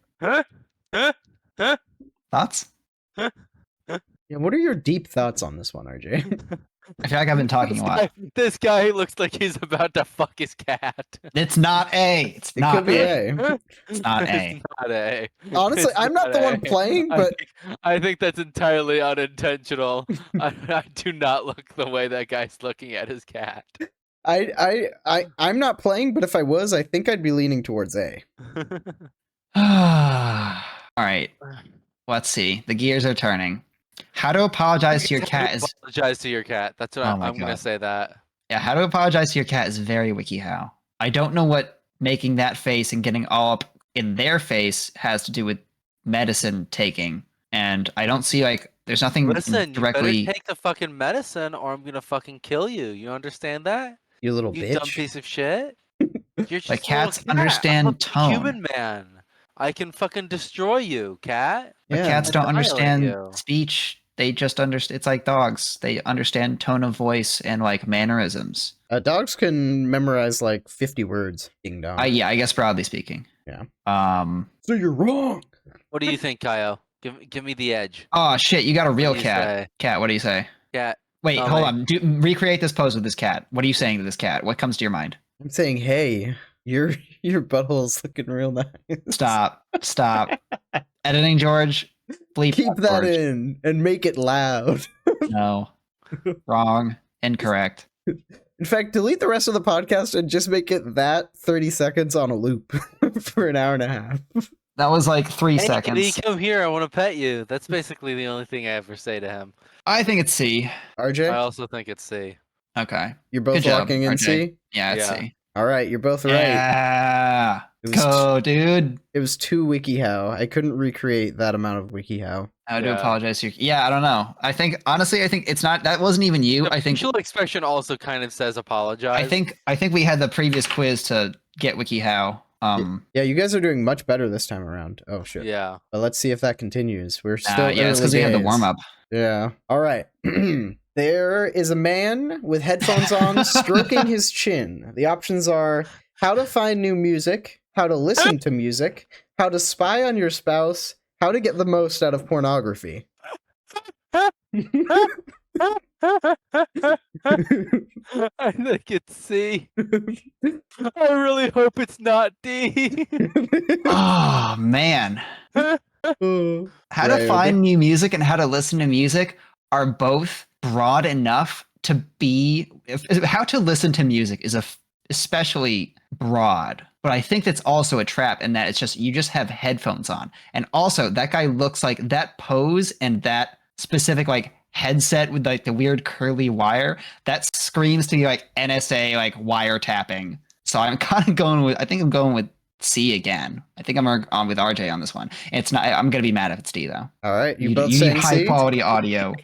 Speaker 2: Thoughts?
Speaker 1: Yeah, what are your deep thoughts on this one, RJ?
Speaker 2: I feel like I've been talking a lot.
Speaker 3: This guy looks like he's about to fuck his cat.
Speaker 2: It's not A. It's not
Speaker 1: could be
Speaker 2: A.
Speaker 1: A.
Speaker 2: It's not A.
Speaker 3: It's not A.
Speaker 1: Honestly,
Speaker 3: It's
Speaker 1: I'm not the one
Speaker 3: A.
Speaker 1: playing, but
Speaker 3: I think that's entirely unintentional. I do not look the way that guy's looking at his cat.
Speaker 1: I'm not playing, but if I was, I think I'd be leaning towards A.
Speaker 2: All right. Let's see. The gears are turning. How to apologize to your cat is...
Speaker 3: Apologize to your cat. That's what I'm going to say that.
Speaker 2: Yeah, how to apologize to your cat is very WikiHow. I don't know what making that face and getting all up in their face has to do with medicine taking. And I don't see, like, there's nothing directly...
Speaker 3: you better take the fucking medicine or I'm going to fucking kill you. You understand that?
Speaker 1: You little bitch.
Speaker 3: You dumb piece of shit. You're just
Speaker 2: like, cats
Speaker 3: cat.
Speaker 2: understand
Speaker 3: I'm a
Speaker 2: tone.
Speaker 3: Human man. I can fucking destroy you, cat.
Speaker 2: But cats don't understand speech. They just understand. It's like dogs. They understand tone of voice and like mannerisms.
Speaker 1: Dogs can memorize like 50 words. Ding dong.
Speaker 2: Yeah, I guess broadly speaking.
Speaker 1: Yeah.
Speaker 2: So
Speaker 1: you're wrong.
Speaker 3: What do you think, Kyle? Give me the edge.
Speaker 2: Oh shit! You got a real cat. Cat. What do you say?
Speaker 3: Cat.
Speaker 2: Wait, hold on. Recreate this pose with this cat. What are you saying to this cat? What comes to your mind?
Speaker 1: I'm saying, hey, your butthole's looking real nice.
Speaker 2: Stop. Editing, George. Bleep
Speaker 1: Keep that
Speaker 2: George.
Speaker 1: in and make it loud.
Speaker 2: No. Wrong. Incorrect.
Speaker 1: In fact, delete the rest of the podcast and just make it that 30 seconds on a loop for an hour and a half.
Speaker 2: That was like 3 seconds.
Speaker 3: Hey, come here. I want to pet you. That's basically the only thing I ever say to him.
Speaker 2: I think it's C.
Speaker 1: RJ?
Speaker 3: I also think it's C.
Speaker 2: Okay.
Speaker 1: You're both locking in
Speaker 2: RJ.
Speaker 1: C?
Speaker 2: Yeah, it's C.
Speaker 1: All right, you're both right.
Speaker 2: Yeah. Go, dude.
Speaker 1: It was 2 WikiHow. I couldn't recreate that amount of WikiHow.
Speaker 2: I do apologize to you. Yeah, I don't know. I think honestly, I think it's not. That wasn't even you.
Speaker 3: The
Speaker 2: I think
Speaker 3: facial expression also kind of says apologize.
Speaker 2: I think we had the previous quiz to get WikiHow.
Speaker 1: Yeah, you guys are doing much better this time around. Oh shit.
Speaker 3: Yeah.
Speaker 1: But let's see if that continues. We're still
Speaker 2: yeah, it's because we had the warm up.
Speaker 1: Yeah. All right. There is a man with headphones on stroking his chin. The options are how to find new music, how to listen to music, how to spy on your spouse, how to get the most out of pornography.
Speaker 3: I think it's C. I really hope it's not D.
Speaker 2: Oh man. How to find new music and how to listen to music are both broad enough to be... How to listen to music is especially broad, but I think that's also a trap in that it's just you just have headphones on. And also that guy looks like that pose and that specific like headset with like the weird curly wire that screams to me like NSA like wiretapping. So I'm kind of going with I'm going with C again. I think I'm on with RJ on this one. It's not. I'm gonna be mad if it's D though.
Speaker 1: All right,
Speaker 2: you need high quality audio.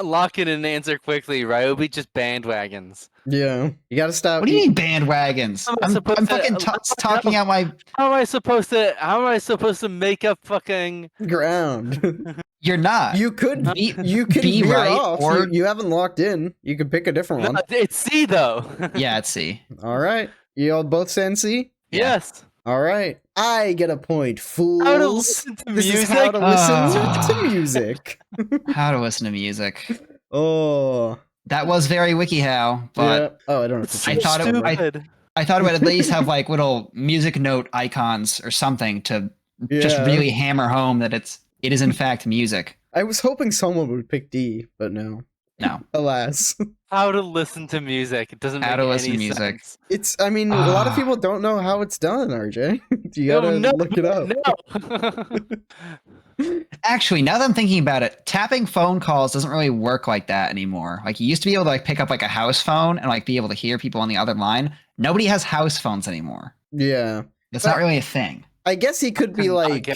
Speaker 3: Lock in and answer quickly. Ryobii just bandwagons.
Speaker 1: Yeah, you gotta stop.
Speaker 2: What do you mean bandwagons? I'm fucking talking out my.
Speaker 3: How am I supposed to make up fucking
Speaker 1: ground?
Speaker 2: You're not.
Speaker 1: You could be right off. Or you haven't locked in. You could pick a different one.
Speaker 3: It's C though.
Speaker 2: Yeah, it's C.
Speaker 1: All right, you all both saying C?
Speaker 3: Yes.
Speaker 1: All right, I get a point, fools.
Speaker 3: How to listen to
Speaker 1: this
Speaker 3: music?
Speaker 1: Is how to listen to music.
Speaker 2: How to listen to music.
Speaker 1: Oh,
Speaker 2: that was very WikiHow, but
Speaker 1: yeah. Oh, I don't know.
Speaker 2: I thought it would at least have like little music note icons or something to just really hammer home that it is in fact music.
Speaker 1: I was hoping someone would pick D, but no.
Speaker 2: No.
Speaker 1: Alas.
Speaker 3: How to listen to music. It doesn't make any sense.
Speaker 1: I mean, a lot of people don't know how it's done, RJ. You gotta look it up.
Speaker 3: No.
Speaker 2: Actually, now that I'm thinking about it, tapping phone calls doesn't really work like that anymore. Like you used to be able to like pick up like a house phone and like be able to hear people on the other line. Nobody has house phones anymore.
Speaker 1: Yeah.
Speaker 2: It's not really a thing.
Speaker 1: I guess he could be like...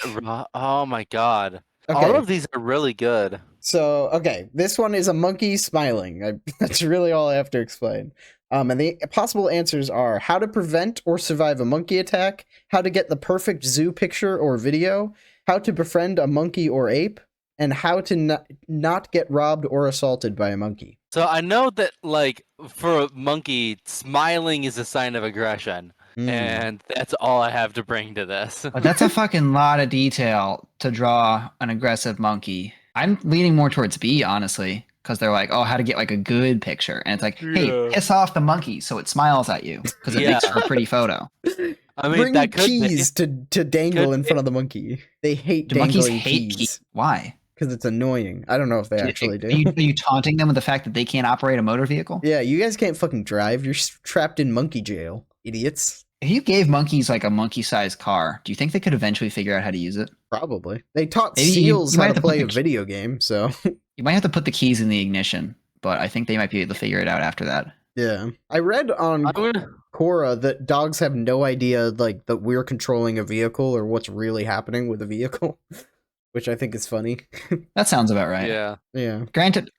Speaker 3: Oh my god.
Speaker 1: Okay.
Speaker 3: All of these are really good.
Speaker 1: So, okay, this one is a monkey smiling. That's really all I have to explain. And the possible answers are how to prevent or survive a monkey attack, how to get the perfect zoo picture or video, how to befriend a monkey or ape, and how to not get robbed or assaulted by a monkey.
Speaker 3: So I know that, like, for a monkey, smiling is a sign of aggression. And that's all I have to bring to this.
Speaker 2: But that's a fucking lot of detail to draw an aggressive monkey. I'm leaning more towards B, honestly, because they're like, oh, how to get like a good picture. And it's like, hey, piss off the monkey so it smiles at you because it makes for a pretty photo.
Speaker 3: I mean,
Speaker 1: bring
Speaker 3: that could
Speaker 1: keys to dangle in front of the monkey. They hate dangling keys.
Speaker 2: Why?
Speaker 1: Because it's annoying. I don't know if they actually do.
Speaker 2: Are you taunting them with the fact that they can't operate a motor vehicle?
Speaker 1: Yeah, you guys can't fucking drive. You're trapped in monkey jail, idiots.
Speaker 2: If you gave monkeys like a monkey-sized car, do you think they could eventually figure out how to use it?
Speaker 1: Probably. They taught seals how to play a video game, so...
Speaker 2: You might have to put the keys in the ignition, but I think they might be able to figure it out after that.
Speaker 1: Yeah. I read on Quora that dogs have no idea, like, that we're controlling a vehicle or what's really happening with a vehicle, which I think is funny.
Speaker 2: That sounds about right.
Speaker 3: Yeah.
Speaker 1: Yeah.
Speaker 2: Granted,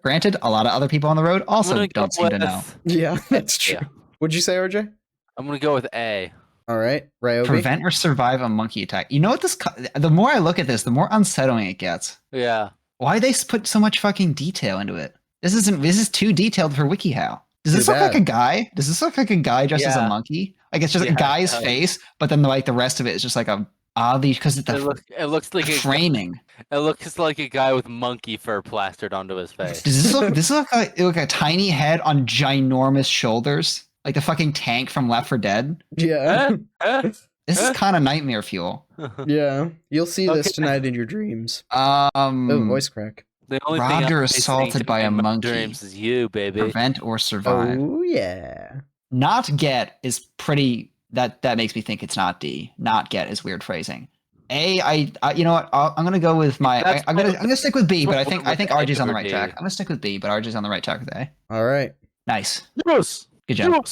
Speaker 2: a lot of other people on the road also don't seem to know.
Speaker 1: Yeah, that's true. Yeah. What'd you say, RJ?
Speaker 3: I'm gonna go with A.
Speaker 1: All right, Ryobii.
Speaker 2: Prevent or survive a monkey attack. You know what this? The more I look at this, the more unsettling it gets.
Speaker 3: Yeah.
Speaker 2: Why they put so much fucking detail into it? This is too detailed for WikiHow. Does this look like a guy? Does this look like a guy dressed as a monkey? Like it's just a guy's face, but then like the rest of it is just like a oddly because it
Speaker 3: looks like
Speaker 2: framing.
Speaker 3: It looks like a guy with monkey fur plastered onto his face.
Speaker 2: Does this look? This look like a tiny head on ginormous shoulders, like the fucking tank from Left 4 Dead.
Speaker 1: Yeah.
Speaker 2: This is kind of nightmare fuel.
Speaker 1: Yeah, you'll see this tonight in your dreams. Oh, voice crack.
Speaker 3: The only
Speaker 2: robbed
Speaker 3: thing
Speaker 2: or assaulted by a monkey.
Speaker 3: Dreams is you, baby.
Speaker 2: Prevent or survive.
Speaker 1: Oh yeah.
Speaker 2: Not get is pretty. That makes me think it's not D. Not get is weird phrasing. A, I you know what? I'm gonna go with my. I'm gonna stick with B, but I think RJ's on the right track. I'm gonna stick with B, but RJ's on the right track with A.
Speaker 1: All right.
Speaker 2: Nice.
Speaker 3: Yes.
Speaker 2: Good job.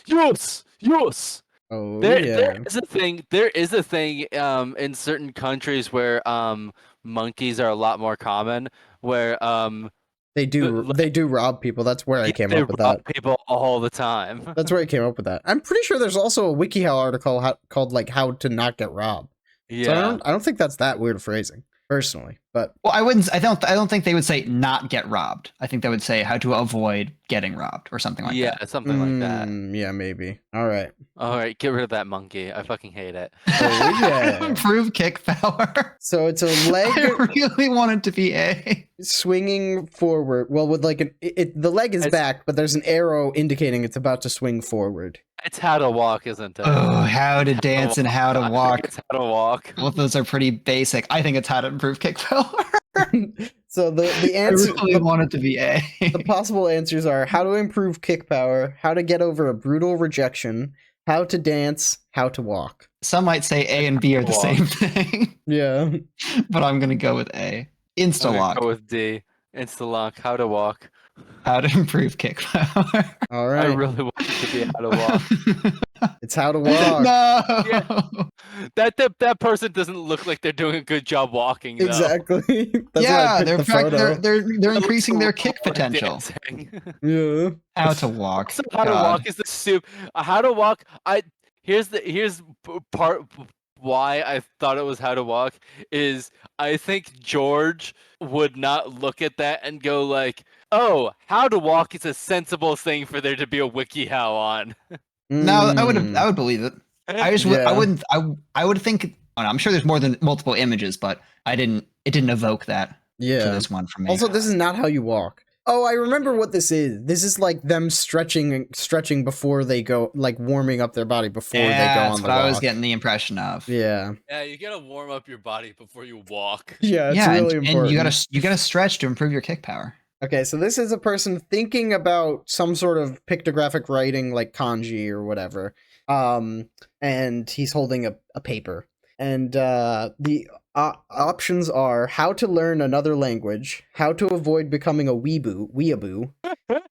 Speaker 3: Yes.
Speaker 1: Oh,
Speaker 3: there is a thing in certain countries where monkeys are a lot more common, where
Speaker 1: they do rob people. That's where I came up with that. They rob
Speaker 3: people all the time.
Speaker 1: That's where I came up with that. I'm pretty sure there's also a WikiHow article called like "How to Not Get Robbed." Yeah, so I don't think that's that weird phrasing, personally. But
Speaker 2: well, I don't think they would say not get robbed. I think they would say how to avoid getting robbed or something like that.
Speaker 3: Yeah, something like that.
Speaker 1: Yeah, maybe. All right,
Speaker 3: get rid of that monkey. I fucking hate it.
Speaker 1: Oh, yeah.
Speaker 2: Improve kick power.
Speaker 1: So it's a leg.
Speaker 2: I really want it to be A.
Speaker 1: Swinging forward. Well, with like the leg is back, but there's an arrow indicating it's about to swing forward.
Speaker 3: It's how to walk, isn't it?
Speaker 2: Oh, how to dance and how to walk.
Speaker 3: It's how to walk.
Speaker 2: Both those are pretty basic. I think it's how to improve kick power.
Speaker 1: So the answer.
Speaker 2: I really want it to be A.
Speaker 1: The possible answers are how to improve kick power, how to get over a brutal rejection, how to dance, how to walk.
Speaker 2: Some might say A and B are the same thing.
Speaker 1: Yeah.
Speaker 2: But I'm gonna go with A. Insta-lock.
Speaker 3: Go with D. Insta-lock. How to walk.
Speaker 2: How to improve kick power.
Speaker 1: All right.
Speaker 3: I really want it to be how to walk.
Speaker 1: It's how to walk.
Speaker 2: No.
Speaker 3: Yeah. That person doesn't look like they're doing a good job walking. Though.
Speaker 1: Exactly.
Speaker 2: That's they're increasing their kick potential.
Speaker 1: Yeah.
Speaker 2: How to walk.
Speaker 3: So how to walk is the soup. How to walk. Here's part why I thought it was how to walk is I think George would not look at that and go like, oh, how to walk is a sensible thing for there to be a WikiHow on.
Speaker 2: No, I would believe it. I would think. I'm sure there's more than multiple images, but it didn't evoke that.
Speaker 1: Yeah.
Speaker 2: To this one for me.
Speaker 1: Also, this is not how you walk. Oh, I remember what this is. This is like them stretching before they go, like warming up their body before they go on the walk.
Speaker 2: That's what I was getting the impression of.
Speaker 1: Yeah.
Speaker 3: Yeah, you gotta warm up your body before you walk.
Speaker 1: Yeah, it's really important.
Speaker 2: And you gotta stretch to improve your kick power.
Speaker 1: Okay, so this is a person thinking about some sort of pictographic writing like kanji or whatever. And he's holding a paper. And the options are how to learn another language, how to avoid becoming a weeaboo,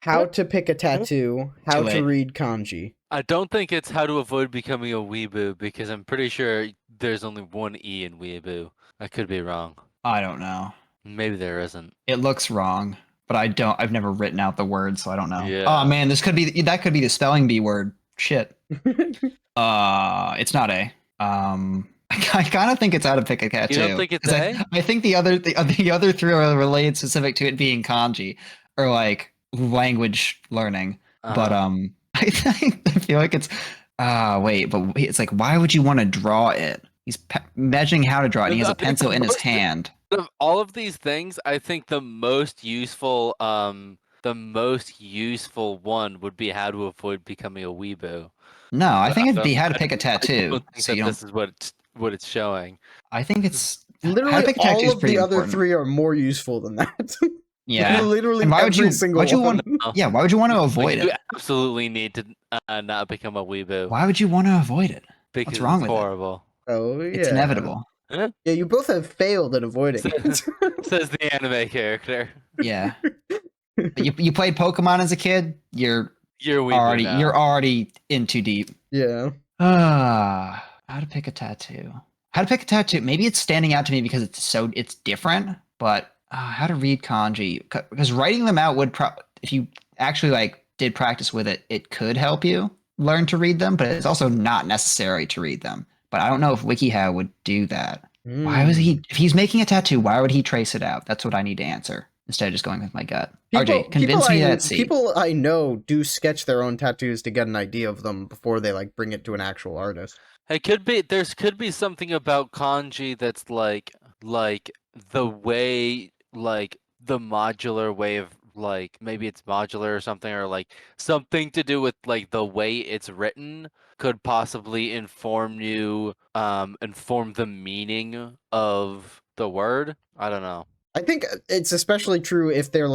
Speaker 1: how to pick a tattoo, how to read kanji.
Speaker 3: I don't think it's how to avoid becoming a weeaboo because I'm pretty sure there's only one E in weeaboo. I could be wrong.
Speaker 2: I don't know.
Speaker 3: Maybe there isn't.
Speaker 2: It looks wrong, but I've never written out the word, so I don't know.
Speaker 3: Yeah.
Speaker 2: Oh man, that could be the spelling bee word. Shit. It's not A. I kind of think it's how to pick a tattoo.
Speaker 3: You don't think it's A?
Speaker 2: I think the other three are related specific to it being kanji or like language learning. But I feel like it's Wait, but it's like, why would you want to draw it? He's imagining how to draw it. And he has a pencil in his hand.
Speaker 3: Of all of these things, I think the most useful one would be how to avoid becoming a weeboo.
Speaker 2: No, I think it'd be how to pick a tattoo.
Speaker 3: I don't think this is what it's showing.
Speaker 2: I think it's
Speaker 1: literally all of the other three are more useful than that.
Speaker 2: Yeah,
Speaker 1: literally every single one.
Speaker 2: Yeah, why would you want to avoid it?
Speaker 3: You absolutely need to not become a weeboo.
Speaker 2: Why would you want to avoid it?
Speaker 3: Because
Speaker 2: what's wrong with
Speaker 3: horrible.
Speaker 2: it?
Speaker 1: Oh yeah,
Speaker 2: it's inevitable.
Speaker 1: Yeah, you both have failed at avoiding it.
Speaker 3: Says the anime character.
Speaker 2: Yeah. You played Pokemon as a kid. You're already in too deep.
Speaker 1: Yeah.
Speaker 2: How to pick a tattoo. How to pick a tattoo. Maybe it's standing out to me because it's different. But how to read kanji, because writing them out would if you actually did practice with it, it could help you learn to read them. But it's also not necessary to read them. But I don't know if Wikihow would do that. Why was he? If he's making a tattoo, why would he trace it out? That's what I need to answer instead of just going with my gut. RJ, convince me that C.
Speaker 1: People I know do sketch their own tattoos to get an idea of them before they bring it to an actual artist.
Speaker 3: It could be could be something about kanji that's like the way the modular way of maybe it's modular or something, or something to do with the way it's written could possibly inform the meaning of the word. I don't know.
Speaker 1: I think it's especially true if they're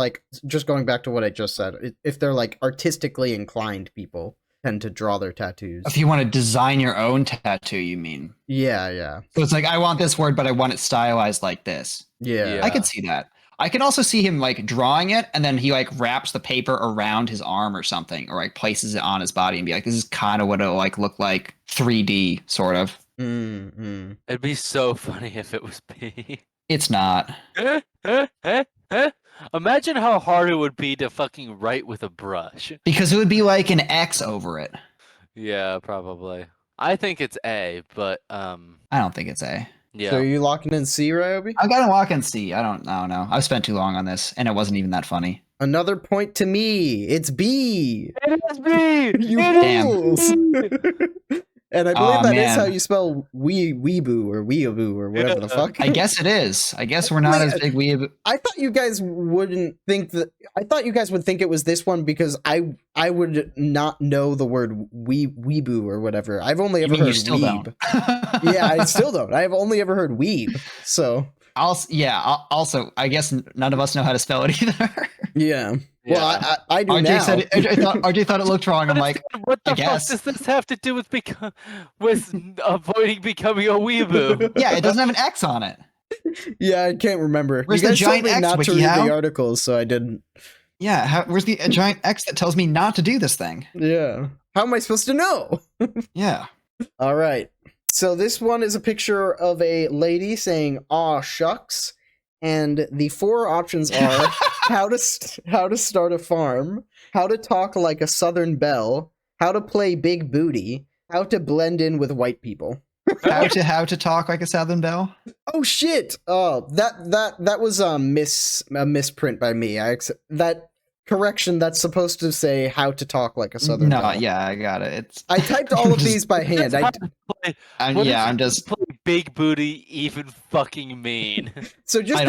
Speaker 1: just going back to what I just said, if they're artistically inclined people tend to draw their tattoos.
Speaker 2: If you want to design your own tattoo, you mean?
Speaker 1: Yeah.
Speaker 2: So it's I want this word, but I want it stylized like this.
Speaker 1: Yeah.
Speaker 2: I could see that. I could also see him drawing it, and then he wraps the paper around his arm or something, or places it on his body and be this is kind of what it'll look like 3D sort of.
Speaker 1: Mm-hmm.
Speaker 3: It'd be so funny if it was P.
Speaker 2: It's not.
Speaker 3: Imagine how hard it would be to fucking write with a brush.
Speaker 2: Because it would be an X over it.
Speaker 3: Yeah, probably. I think it's A, but
Speaker 2: I don't think it's A.
Speaker 3: Yeah.
Speaker 1: So are you locking in C, Ryobii?
Speaker 2: I gotta lock in C. I don't know. I've spent too long on this, and it wasn't even that funny.
Speaker 1: Another point to me. It's B.
Speaker 3: It is B.
Speaker 1: You fools. And I believe that is how you spell weeboo or weeaboo or whatever the fuck.
Speaker 2: I guess it is. I guess we're not as big weeaboo.
Speaker 1: I thought you guys wouldn't think that. I thought you guys would think it was this one because I would not know the word weeboo or whatever. I've only ever heard weeb. Yeah, I still don't. I've only ever heard weeb. So
Speaker 2: Also, I guess none of us know how to spell it either.
Speaker 1: Yeah. Well, I do
Speaker 2: RJ
Speaker 1: now.
Speaker 2: RJ thought it looked wrong. I'm
Speaker 3: what the fuck does this have to do with avoiding becoming a weeboo?
Speaker 2: Yeah, it doesn't have an X on it.
Speaker 1: Yeah, I can't remember.
Speaker 2: Where's
Speaker 1: you guys
Speaker 2: the giant
Speaker 1: told me
Speaker 2: X,
Speaker 1: not to
Speaker 2: Wikihow?
Speaker 1: read the articles, so I didn't.
Speaker 2: Yeah, where's the giant X that tells me not to do this thing?
Speaker 1: Yeah. How am I supposed to know?
Speaker 2: Yeah.
Speaker 1: All right. So this one is a picture of a lady saying, "Aw, shucks." And the four options are how to start a farm, how to talk like a Southern belle, how to play big booty, how to blend in with white people.
Speaker 2: how to talk like a Southern belle?
Speaker 1: Oh shit! Oh, that was a misprint by me. That correction. That's supposed to say how to talk like a Southern belle.
Speaker 2: Yeah, I got it.
Speaker 1: I typed all of these by hand.
Speaker 2: I'm just
Speaker 3: big booty even fucking mean.
Speaker 1: So just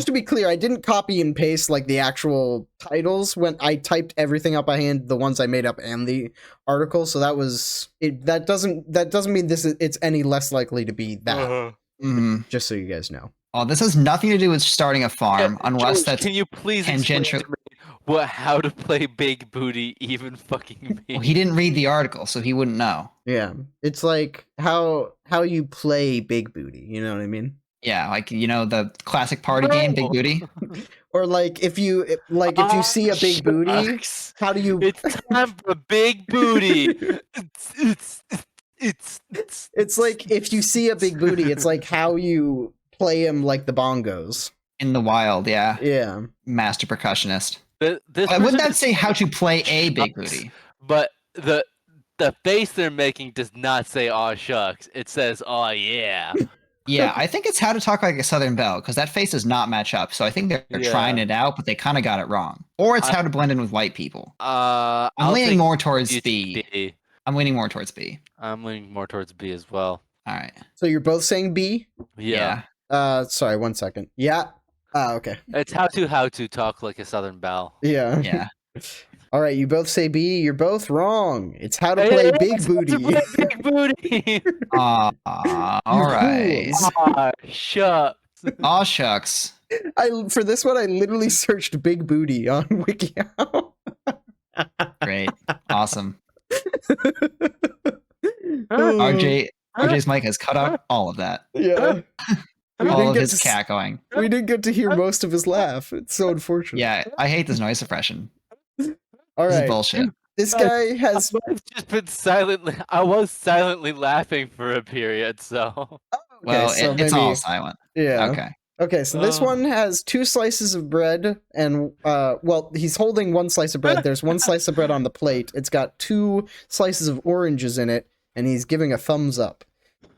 Speaker 1: to be clear, I didn't copy and paste the actual titles when I typed everything up by hand, the ones I made up and the article. So that was it. That doesn't mean it's any less likely to be that. Just so you guys know.
Speaker 2: Oh, this has nothing to do with starting a farm, unless
Speaker 3: George,
Speaker 2: that's.
Speaker 3: Can you please explain to me how to play big booty even fucking mean?
Speaker 2: Well, he didn't read the article, so he wouldn't know.
Speaker 1: Yeah, it's how you play big booty. You know what I mean?
Speaker 2: Yeah, the classic party game, Big Booty.
Speaker 1: Or if you see a big booty, how do you?
Speaker 3: It's time for big booty.
Speaker 1: It's if you see a big booty, it's how you play him like the bongos
Speaker 2: in the wild. Yeah.
Speaker 1: Yeah.
Speaker 2: Master percussionist.
Speaker 3: Wouldn't
Speaker 2: that say how to play a big booty?
Speaker 3: But the face they're making does not say "aw shucks." It says "aw yeah."
Speaker 2: Yeah, I think it's how to talk like a Southern belle, because that face does not match up. So I think they're trying it out, but they kind of got it wrong. Or it's how to blend in with white people. I'm leaning more towards B. I'm leaning more towards B.
Speaker 3: I'm leaning more towards B as well.
Speaker 2: All right.
Speaker 1: So you're both saying B?
Speaker 3: Yeah.
Speaker 1: Sorry, 1 second. Yeah. Okay.
Speaker 3: It's how to talk like a Southern belle.
Speaker 1: Yeah.
Speaker 2: Yeah.
Speaker 1: All right, you both say B. You're both wrong. It's how to play Big Booty.
Speaker 3: Big Booty.
Speaker 2: All right.
Speaker 3: Aw, shucks.
Speaker 2: Aw, shucks.
Speaker 1: For this one, I literally searched Big Booty on Wikihow.
Speaker 2: Great. Awesome. RJ's mic has cut out all of that.
Speaker 1: Yeah.
Speaker 2: All of his cackling.
Speaker 1: We didn't get to hear most of his laugh. It's so unfortunate.
Speaker 2: Yeah, I hate this noise suppression.
Speaker 1: All
Speaker 2: This is
Speaker 1: right.
Speaker 2: bullshit.
Speaker 1: This guy has.
Speaker 3: I've just been silently. I was silently laughing for a period. So.
Speaker 2: Well,
Speaker 1: so
Speaker 2: it's
Speaker 1: maybe-
Speaker 2: all silent.
Speaker 1: Yeah.
Speaker 2: Okay.
Speaker 1: Okay, so this one has 2 slices of bread, and well, he's holding 1 slice of bread. There's 1 slice of bread on the plate. It's got 2 slices of oranges in it, and he's giving a thumbs up.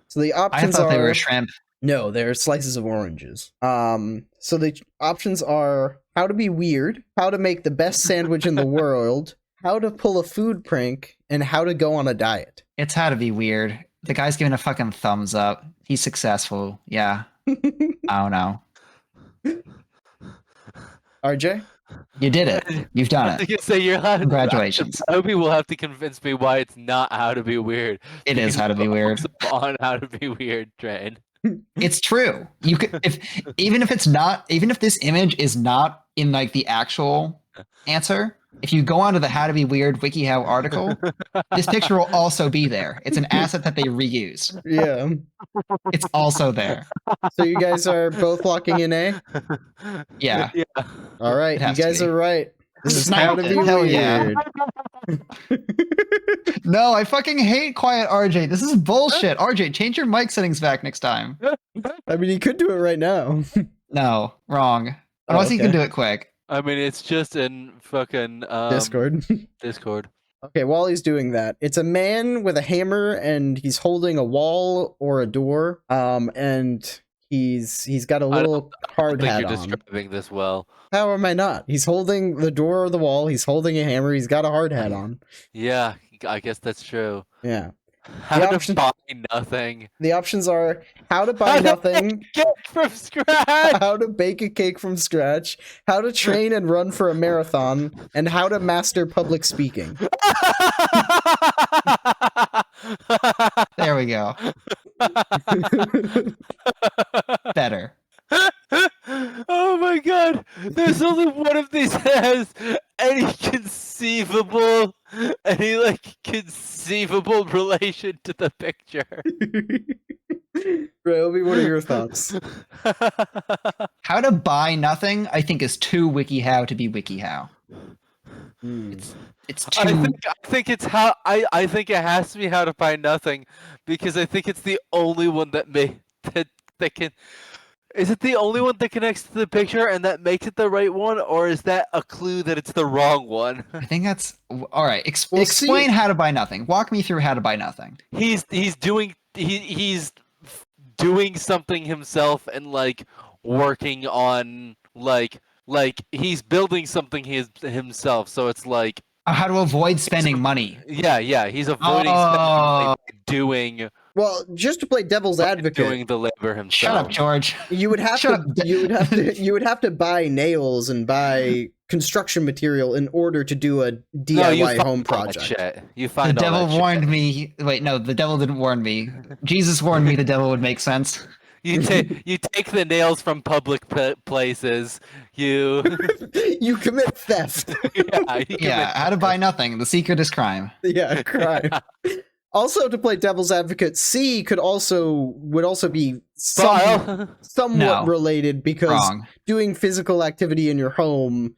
Speaker 1: So the
Speaker 2: I
Speaker 1: options
Speaker 2: thought
Speaker 1: are
Speaker 2: they were shrimp.
Speaker 1: no, they're slices of oranges. So the options are how to be weird, how to make the best sandwich in the world, how to pull a food prank, and how to go on a diet.
Speaker 2: It's how to be weird. The guy's giving a fucking thumbs up. He's successful. Yeah. I don't know.
Speaker 1: RJ?
Speaker 2: You did it. You've done
Speaker 3: I
Speaker 2: it.
Speaker 3: can say you're allowed.
Speaker 2: Congratulations.
Speaker 3: Ryobii will have to convince me why it's not how to be weird.
Speaker 2: It is how to be weird.
Speaker 3: On how to be weird train.
Speaker 2: It's true. You could even if this image is not in like the actual answer, if you go onto the How to Be Weird WikiHow article, this picture will also be there. It's an asset that they reuse.
Speaker 1: Yeah.
Speaker 2: It's also there.
Speaker 1: So you guys are both locking in A?
Speaker 2: Yeah.
Speaker 3: Yeah.
Speaker 1: All right,
Speaker 2: It
Speaker 1: you
Speaker 2: has to
Speaker 1: guys
Speaker 2: be.
Speaker 1: are right. This is
Speaker 2: Sniped
Speaker 1: how to be
Speaker 2: it. Hell yeah.
Speaker 1: weird.
Speaker 2: No, I fucking hate quiet RJ. This is bullshit. RJ, change your mic settings back next time.
Speaker 1: I mean, you could do it right now.
Speaker 2: No, wrong. Unless you can
Speaker 1: okay.
Speaker 2: do it quick.
Speaker 3: I mean, it's just in fucking
Speaker 1: Discord.
Speaker 3: Discord.
Speaker 1: Okay, while he's doing that, it's a man with a hammer and he's holding a wall or a door. And he's got a little hard
Speaker 3: I
Speaker 1: hat
Speaker 3: think you're
Speaker 1: on.
Speaker 3: describing this well.
Speaker 1: How am I not? He's holding the door or the wall. He's holding a hammer. He's got a hard hat on.
Speaker 3: Yeah, I guess that's true.
Speaker 1: Yeah.
Speaker 3: How to
Speaker 1: option-
Speaker 3: buy nothing.
Speaker 1: The options are how to buy nothing,
Speaker 3: Get from scratch.
Speaker 1: how to bake a cake from scratch, how to train and run for a marathon, and how to master public speaking.
Speaker 2: There we go. Better.
Speaker 3: Oh my god! There's only one of these that has any conceivable relation to the picture.
Speaker 1: Ryobii, what are your thoughts?
Speaker 2: How to buy nothing, I think, is too WikiHow to be WikiHow. It's too.
Speaker 3: I think it's how I think it has to be how to buy nothing, because I think it's the only one that can. Is it the only one that connects to the picture and that makes it the right one, or is that a clue that it's the wrong one?
Speaker 2: I think that's all right.
Speaker 1: We'll
Speaker 2: Explain
Speaker 1: see.
Speaker 2: how to buy nothing. Walk me through how to buy nothing.
Speaker 3: He's doing something himself and like working on like he's building something himself. So it's like
Speaker 2: How to avoid spending money.
Speaker 3: yeah, he's avoiding spending money by doing
Speaker 1: Well, just to play devil's advocate,
Speaker 3: doing the labor himself.
Speaker 2: Shut up, George.
Speaker 1: you would have
Speaker 2: Shut
Speaker 1: to
Speaker 2: up.
Speaker 1: you would have to buy nails and buy construction material in order to do a
Speaker 3: No, you
Speaker 1: DIY
Speaker 3: find
Speaker 1: home
Speaker 3: all that
Speaker 1: project.
Speaker 3: shit. You
Speaker 2: The
Speaker 3: find all
Speaker 2: devil
Speaker 3: that shit.
Speaker 2: warned me. Wait, no, the devil didn't warn me. Jesus warned me the devil would make sense.
Speaker 3: You take the nails from public places. You
Speaker 1: You commit theft.
Speaker 2: Yeah, how to buy nothing. The secret is crime.
Speaker 1: Yeah, crime. Also, to play devil's advocate, C would also be somewhat
Speaker 2: No.
Speaker 1: related because
Speaker 2: Wrong.
Speaker 1: doing physical activity in your home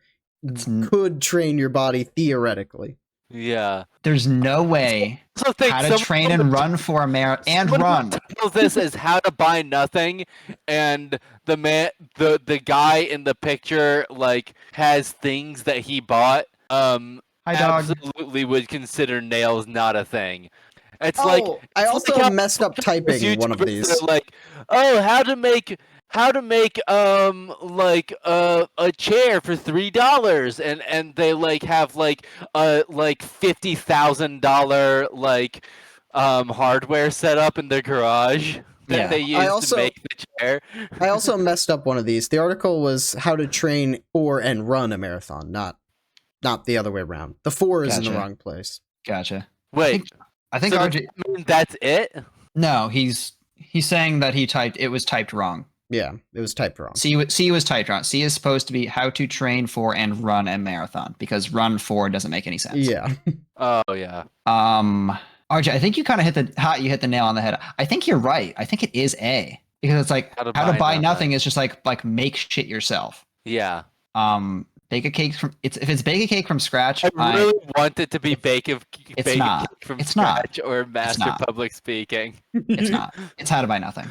Speaker 1: could train your body theoretically.
Speaker 3: Yeah.
Speaker 2: There's no way
Speaker 3: So think
Speaker 2: how to train and run for a marathon and run.
Speaker 3: Tells this as how to buy nothing, and the guy in the picture like has things that he bought.
Speaker 2: Hi, dog.
Speaker 3: Absolutely would consider nails not a thing. It's
Speaker 1: Oh,
Speaker 3: like
Speaker 1: I
Speaker 3: it's
Speaker 1: also
Speaker 3: like how
Speaker 1: messed up typing one of
Speaker 3: YouTubers
Speaker 1: these.
Speaker 3: are like, oh, how how to make like a chair for $3, and they like have like $50,000 like hardware set up in their garage that they use to make the chair.
Speaker 1: I also messed up one of these. The article was how to train for and run a marathon, not the other way around. The 4 is in the wrong place.
Speaker 2: Gotcha.
Speaker 3: Wait,
Speaker 2: I think
Speaker 3: so
Speaker 2: RJ.
Speaker 3: That's it?
Speaker 2: No, he's saying that it was typed wrong.
Speaker 1: Yeah, it was typed wrong.
Speaker 2: C was typed wrong. C is supposed to be how to train for and run a marathon, because run for doesn't make any sense.
Speaker 1: Yeah.
Speaker 3: Oh yeah.
Speaker 2: RJ, I think you kind of hit the nail on the head. I think you're right. I think it is A, because it's like how to buy nothing is just like make shit yourself.
Speaker 3: Yeah.
Speaker 2: Bake a cake if it's bake a cake from scratch.
Speaker 3: I really want it to be bake a cake from scratch or master public speaking.
Speaker 2: It's not. It's how to buy nothing.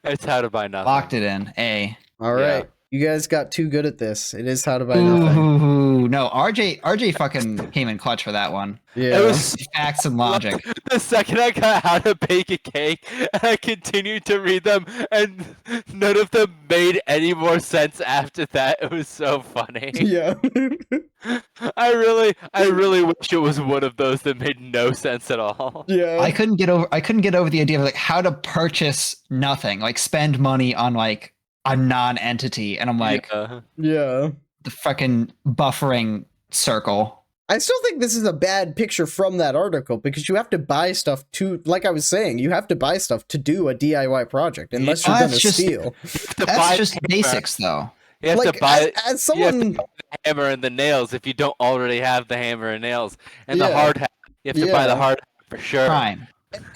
Speaker 3: It's how to buy nothing.
Speaker 2: Locked it in. A.
Speaker 1: All right. Yeah. You guys got too good at this. It is how to buy nothing.
Speaker 2: Ooh, no, RJ fucking came in clutch for that one.
Speaker 1: Yeah.
Speaker 2: It was facts and logic.
Speaker 3: The second I got how to bake a cake, I continued to read them, and none of them made any more sense after that. It was so funny.
Speaker 1: Yeah.
Speaker 3: I really wish it was one of those that made no sense at all.
Speaker 1: Yeah.
Speaker 2: I couldn't get over the idea of like how to purchase nothing, like spend money on like a non-entity, and I'm like,
Speaker 1: yeah,
Speaker 2: the fucking buffering circle.
Speaker 1: I still think this is a bad picture from that article, because you have to buy stuff to, like I was saying, you have to buy stuff to do a DIY project, unless you're going to steal.
Speaker 2: That's just basics, though.
Speaker 3: You have
Speaker 1: like,
Speaker 3: to buy
Speaker 1: as someone,
Speaker 3: you have to buy the hammer and the nails if you don't already have the hammer and nails, and the hard hat. You have to buy the hard hat for sure.
Speaker 2: Fine.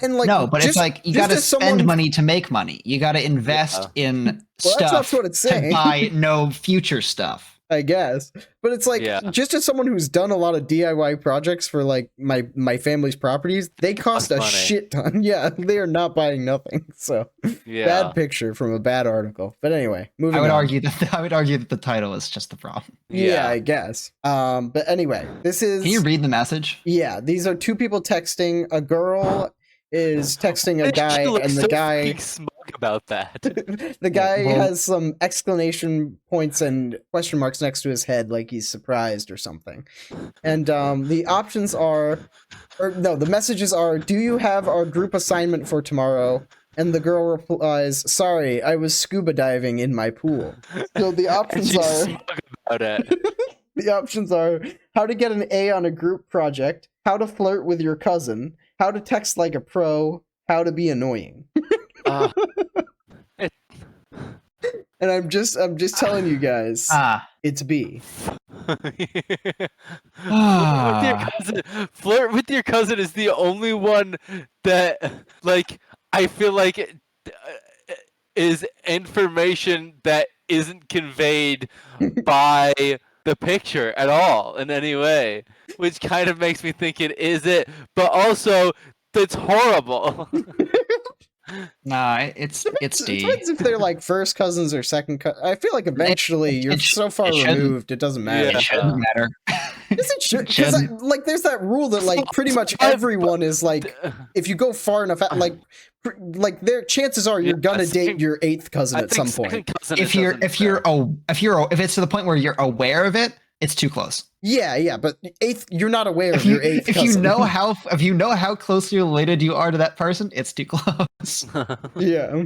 Speaker 1: And like,
Speaker 2: no, but it's like you got to spend money to make money. You got to invest in stuff
Speaker 1: that's what it's saying.
Speaker 2: To buy no future stuff.
Speaker 1: I guess, but it's like just as someone who's done a lot of DIY projects for like my family's properties, they cost a shit ton. Yeah, they are not buying nothing. So bad picture from a bad article. But anyway, moving on.
Speaker 2: I would argue that the title is just the problem.
Speaker 1: Yeah, I guess. But anyway, this is.
Speaker 2: Can you read the message?
Speaker 1: Yeah, these are two people texting. A girl is texting a guy, and the guy
Speaker 3: smug about that.
Speaker 1: The guy has some exclamation points and question marks next to his head, like he's surprised or something. And the options are, the messages are: do you have our group assignment for tomorrow? And the girl replies, "Sorry, I was scuba diving in my pool." So the options are
Speaker 3: smug about it.
Speaker 1: The options are how to get an A on a group project, how to flirt with your cousin, how to text like a pro, how to be annoying. And I'm just telling you guys, it's B.
Speaker 3: Flirt with your cousin is the only one that, like, I feel like it is information that isn't conveyed by the picture at all in any way, which kind of makes me think it is it, but also that's horrible.
Speaker 2: Nah, it's D.
Speaker 1: It depends if they're like first cousins or second cousins. I feel like eventually you're so far removed, it doesn't matter.
Speaker 2: It shouldn't matter.
Speaker 1: Yes, it should. Because like, there's that rule that like pretty much everyone is like, if you go far enough, like their chances are you're gonna date your eighth cousin at some point.
Speaker 2: If it's to the point where you're aware of it, it's too close.
Speaker 1: Yeah, but you're not aware of your eighth cousin.
Speaker 2: If you know how closely related you are to that person, it's too close.
Speaker 1: Yeah.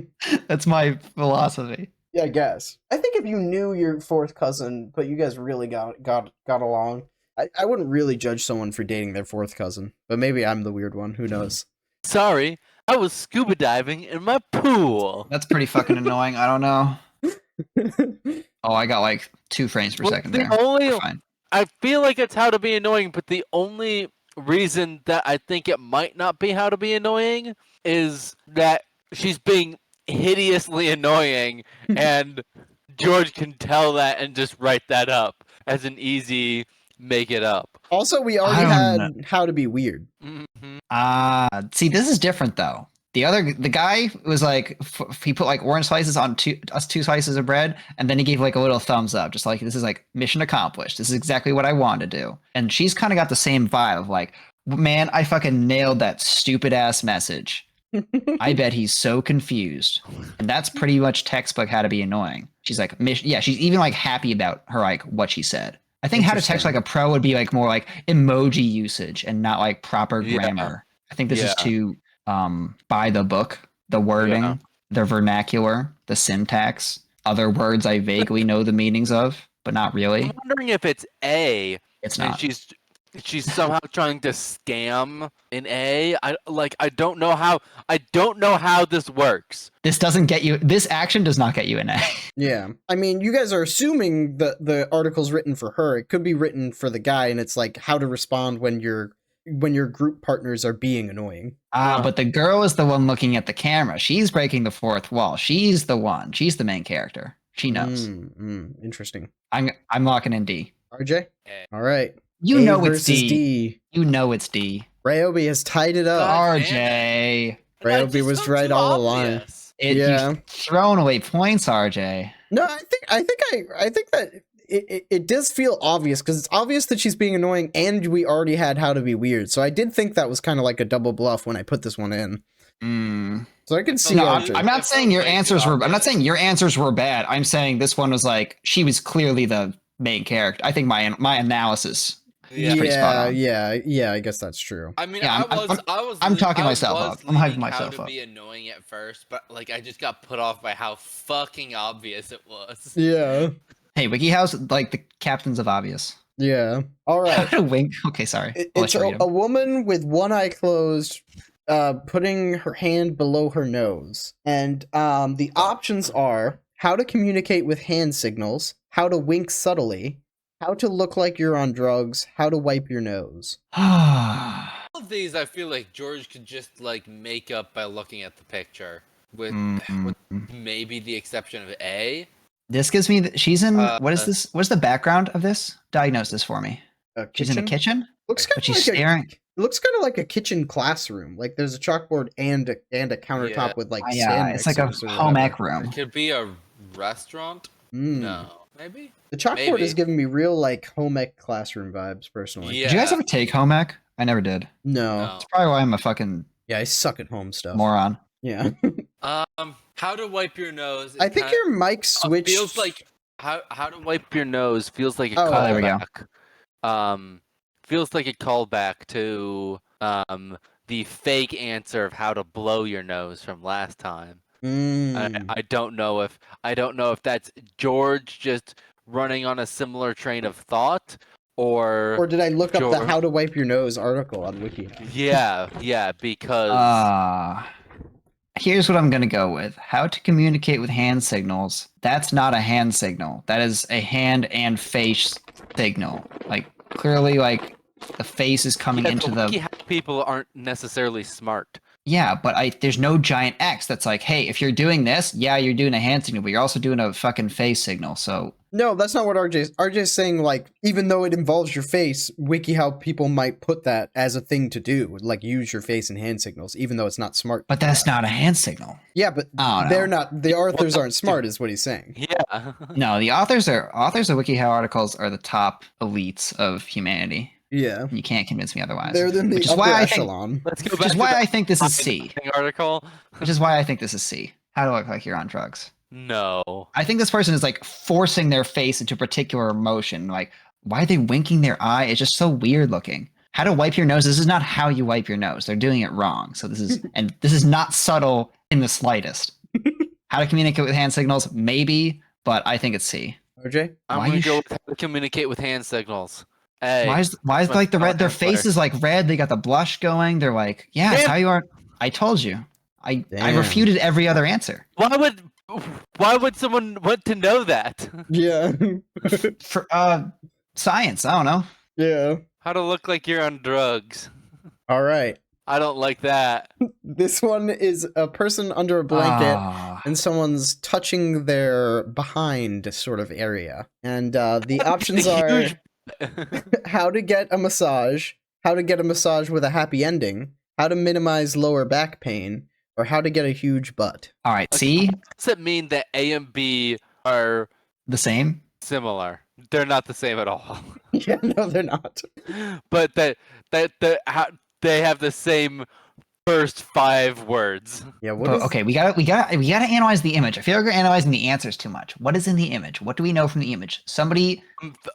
Speaker 2: That's my philosophy.
Speaker 1: Yeah, I guess. I think if you knew your fourth cousin, but you guys really got along, I wouldn't really judge someone for dating their fourth cousin. But maybe I'm the weird one. Who knows?
Speaker 3: Sorry, I was scuba diving in my pool.
Speaker 2: That's pretty fucking annoying. I don't know. Oh, I got like 2 frames per second there.
Speaker 3: I feel like it's how to be annoying, but the only reason that I think it might not be how to be annoying is that she's being hideously annoying, and George can tell that and just write that up as an easy make it up.
Speaker 1: Also, we already had how to be weird.
Speaker 3: Mm-hmm.
Speaker 2: See, this is different though. The guy was like, he put like orange slices on 2 slices of bread, and then he gave like a little thumbs up, just like, this is like mission accomplished. This is exactly what I wanted to do. And she's kind of got the same vibe of like, man, I fucking nailed that stupid ass message. I bet he's so confused. And that's pretty much textbook how to be annoying. She's like, yeah, she's even like happy about her, like what she said. I think how to text like a pro would be like more like emoji usage and not like proper grammar. I think this is too by the book, the wording, the vernacular, the syntax, other words I vaguely know the meanings of, but not really.
Speaker 3: I'm wondering if it's A.
Speaker 2: It's not.
Speaker 3: She's somehow trying to scam an A. I don't know how this works.
Speaker 2: This action does not get you an A.
Speaker 1: Yeah. I mean, you guys are assuming that the article's written for her. It could be written for the guy, and it's like how to respond when your group partners are being annoying.
Speaker 2: But the girl is the one looking at the camera. She's breaking the fourth wall. She's the one. She's the main character. She knows.
Speaker 1: Interesting.
Speaker 2: I'm locking in D.
Speaker 1: RJ?
Speaker 3: A.
Speaker 1: All right.
Speaker 2: You know it's D. You know it's D.
Speaker 1: Ryobii has tied it up.
Speaker 2: RJ.
Speaker 1: Ryobii was right all along.
Speaker 2: You've thrown away points, RJ.
Speaker 1: No, I think that it does feel obvious because it's obvious that she's being annoying, and we already had how to be weird. So I did think that was kind of like a double bluff when I put this one in. So I can see.
Speaker 2: No, I'm not saying your answers were. I'm not saying your answers were bad. I'm saying this one was like she was clearly the main character. I think my analysis.
Speaker 1: Yeah, I guess that's true.
Speaker 4: I mean,
Speaker 2: Yeah, I'm talking myself up. I'm hyping myself
Speaker 4: how to
Speaker 2: up.
Speaker 4: be annoying at first, but like I just got put off by how fucking obvious it was.
Speaker 1: Yeah.
Speaker 2: Hey, Wikihow's like the captains of obvious.
Speaker 1: Yeah. All right.
Speaker 2: Wink. Okay, sorry.
Speaker 1: It's a woman with one eye closed, putting her hand below her nose, and the options are how to communicate with hand signals, how to wink subtly, how to look like you're on drugs, how to wipe your nose.
Speaker 4: All of these, I feel like George could just like make up by looking at the picture, with maybe the exception of A.
Speaker 2: This gives me. She's in. What is this? What's the background of this? Diagnose this for me. She's in a kitchen.
Speaker 1: Looks kind of like
Speaker 2: staring.
Speaker 1: It looks kind of like a kitchen classroom. Like there's a chalkboard and a countertop with like sand.
Speaker 2: It's like a home ec room.
Speaker 4: It could be a restaurant. No, maybe.
Speaker 1: The chalkboard is giving me real like home ec classroom vibes, personally.
Speaker 4: Yeah.
Speaker 2: Did you guys ever take home ec? I never did.
Speaker 1: No.
Speaker 2: That's probably why I'm a fucking
Speaker 1: I suck at home stuff.
Speaker 2: moron.
Speaker 1: Yeah.
Speaker 4: How to wipe your nose.
Speaker 1: I think your mic switched.
Speaker 4: Feels like
Speaker 3: how to wipe your nose feels like a
Speaker 1: Oh,
Speaker 2: there we go.
Speaker 3: callback. Feels like a callback to the fake answer of how to blow your nose from last time. I don't know if that's George just running on a similar train of thought, or
Speaker 1: did I look up the how to wipe your nose article on Wikihow?
Speaker 3: Yeah, because
Speaker 2: here's what I'm gonna go with: how to communicate with hand signals. That's not a hand signal. That is a hand and face signal. Like clearly, like the face is coming into the.
Speaker 3: Wikihow people aren't necessarily smart.
Speaker 2: Yeah, but there's no giant X that's like, hey, if you're doing this, yeah, you're doing a hand signal, but you're also doing a fucking face signal. So
Speaker 1: no, that's not what RJ's saying. Like, even though it involves your face, WikiHow people might put that as a thing to do, like use your face in hand signals, even though it's not smart.
Speaker 2: But that's not a hand signal.
Speaker 1: Yeah, but they're not. The authors aren't smart, is what he's saying.
Speaker 3: Yeah.
Speaker 2: No, the authors of WikiHow articles are the top elites of humanity.
Speaker 1: Yeah,
Speaker 2: you can't convince me otherwise.
Speaker 1: They're in the upper echelon.
Speaker 2: Which is why I think this is C.
Speaker 3: Article.
Speaker 2: Which is why I think this is C. How to look like you're on drugs.
Speaker 3: No.
Speaker 2: I think this person is like forcing their face into a particular emotion. Like, why are they winking their eye? It's just so weird looking. How to wipe your nose. This is not how you wipe your nose. They're doing it wrong. So this is not subtle in the slightest. How to communicate with hand signals? Maybe, but I think it's C.
Speaker 1: RJ?
Speaker 3: I'm going to go with how to communicate with hand signals. Hey,
Speaker 2: why is like the red? Their face is like red. They got the blush going. They're like, yeah, it's how you are. I told you. I refuted every other answer.
Speaker 3: Why would someone want to know that?
Speaker 1: Yeah.
Speaker 2: For science, I don't know.
Speaker 1: Yeah.
Speaker 3: How to look like you're on drugs.
Speaker 1: All right.
Speaker 3: I don't like that.
Speaker 1: This one is a person under a blanket and someone's touching their behind sort of area. And the options are how to get a massage, how to get a massage with a happy ending, how to minimize lower back pain, or how to get a huge butt.
Speaker 2: All right, see?
Speaker 3: Does it mean that A and B are
Speaker 2: the same?
Speaker 3: Similar. They're not the same at all.
Speaker 1: Yeah, no, they're not.
Speaker 3: But they have the same first 5 words.
Speaker 1: Yeah.
Speaker 2: Okay, we gotta analyze the image. I feel like we're analyzing the answers too much. What is in the image? What do we know from the image? Somebody.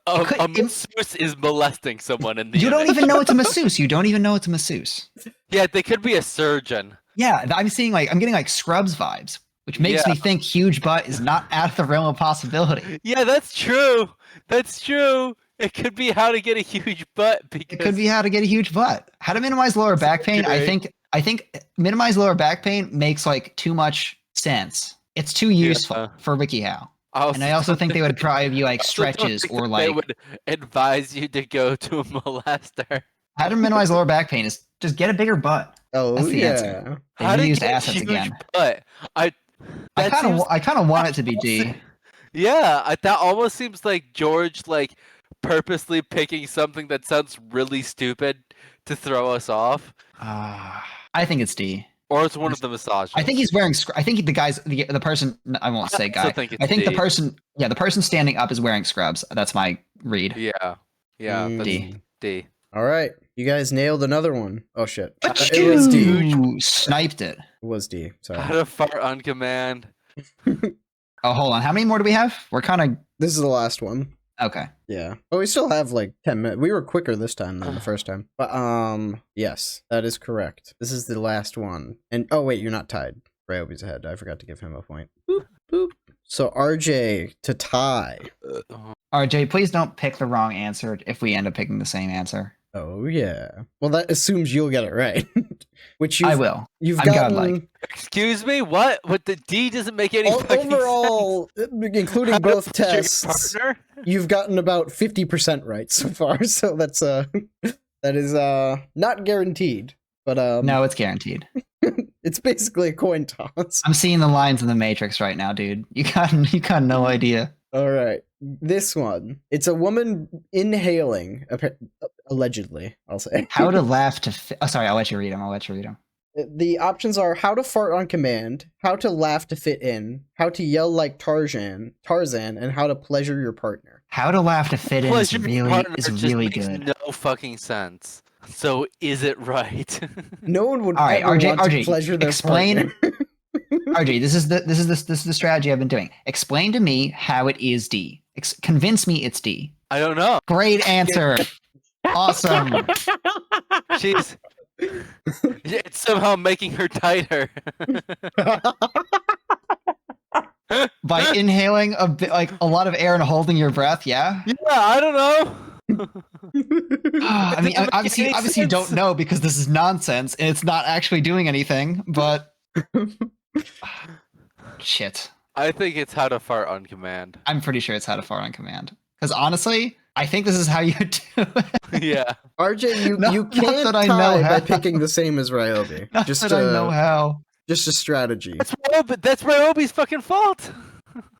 Speaker 3: A masseuse is molesting someone in the
Speaker 2: You
Speaker 3: image.
Speaker 2: don't even know it's a masseuse. You don't even know it's a masseuse.
Speaker 3: Yeah, they could be a surgeon.
Speaker 2: Yeah, I'm getting like Scrubs vibes, which makes me think huge butt is not out of the realm of possibility.
Speaker 3: Yeah, that's true. That's true. It could be how to get a huge butt.
Speaker 2: It could be how to get a huge butt. How to minimize lower back pain. I think minimize lower back pain makes like too much sense. It's too useful for WikiHow. And I also think they would probably be like stretches or like. They
Speaker 3: would advise you to go to a molester.
Speaker 2: How to minimize lower back pain is just get a bigger butt.
Speaker 1: Oh,
Speaker 2: that's the answer.
Speaker 3: How to
Speaker 2: use
Speaker 3: get
Speaker 2: assets
Speaker 3: a huge
Speaker 2: again.
Speaker 3: Butt?
Speaker 2: I kind of want it to be D.
Speaker 3: Yeah, that almost seems like George like purposely picking something that sounds really stupid to throw us off.
Speaker 2: I think it's D.
Speaker 3: Or it's one of the massages.
Speaker 2: I think he's wearing. I think the person. I won't say guy. I think the person. Yeah, the person standing up is wearing scrubs. That's my read.
Speaker 3: Yeah. D.
Speaker 2: All
Speaker 1: right, you guys nailed another one. Oh shit!
Speaker 2: It was D. Sniped it.
Speaker 1: It was D. Sorry.
Speaker 3: How to fart on command.
Speaker 2: Oh, hold on. How many more do we have? We're kind of.
Speaker 1: This is the last one.
Speaker 2: Okay.
Speaker 1: Yeah. Oh, we still have like 10 minutes. We were quicker this time than the first time. But yes, that is correct. This is the last one. And oh wait, you're not tied. Ryobie's ahead. I forgot to give him a point. Boop, boop. So RJ to tie.
Speaker 2: RJ, please don't pick the wrong answer if we end up picking the same answer.
Speaker 1: Oh yeah. Well, that assumes you'll get it right. Which
Speaker 2: I will.
Speaker 1: You've
Speaker 2: I'm
Speaker 1: gotten.
Speaker 2: godlike.
Speaker 3: Excuse me. What? What the D doesn't make any fucking
Speaker 1: overall,
Speaker 3: sense.
Speaker 1: including both tests, you've gotten about 50% right so far. So that's that is not guaranteed, but
Speaker 2: no, it's guaranteed.
Speaker 1: It's basically a coin toss.
Speaker 2: I'm seeing the lines in the Matrix right now, dude. You got no idea.
Speaker 1: All right, this one. It's a woman inhaling, allegedly. I'll say.
Speaker 2: How to laugh to. Oh, sorry, I'll let you read them.
Speaker 1: The options are how to fart on command, how to laugh to fit in, how to yell like Tarzan, and how to pleasure your partner.
Speaker 2: How to laugh to fit in is really good.
Speaker 3: No fucking sense. So is it right?
Speaker 1: No one would ever want to pleasure their partner.
Speaker 2: RJ, this is the strategy I've been doing. Explain to me how it is D. Convince me it's D.
Speaker 3: I don't know.
Speaker 2: Great answer. Awesome.
Speaker 3: Jeez. It's somehow making her tighter.
Speaker 2: By inhaling a lot of air and holding your breath, yeah?
Speaker 3: Yeah, I don't know.
Speaker 2: I mean, obviously you don't know because this is nonsense and it's not actually doing anything, but shit.
Speaker 3: I think it's how to fart on command.
Speaker 2: I'm pretty sure it's how to fart on command. Because honestly, I think this is how you do it.
Speaker 3: Yeah.
Speaker 1: RJ, you can't tie by picking the same as Ryobii.
Speaker 2: I know how.
Speaker 1: Just a strategy.
Speaker 3: That's Ryobie's fucking fault.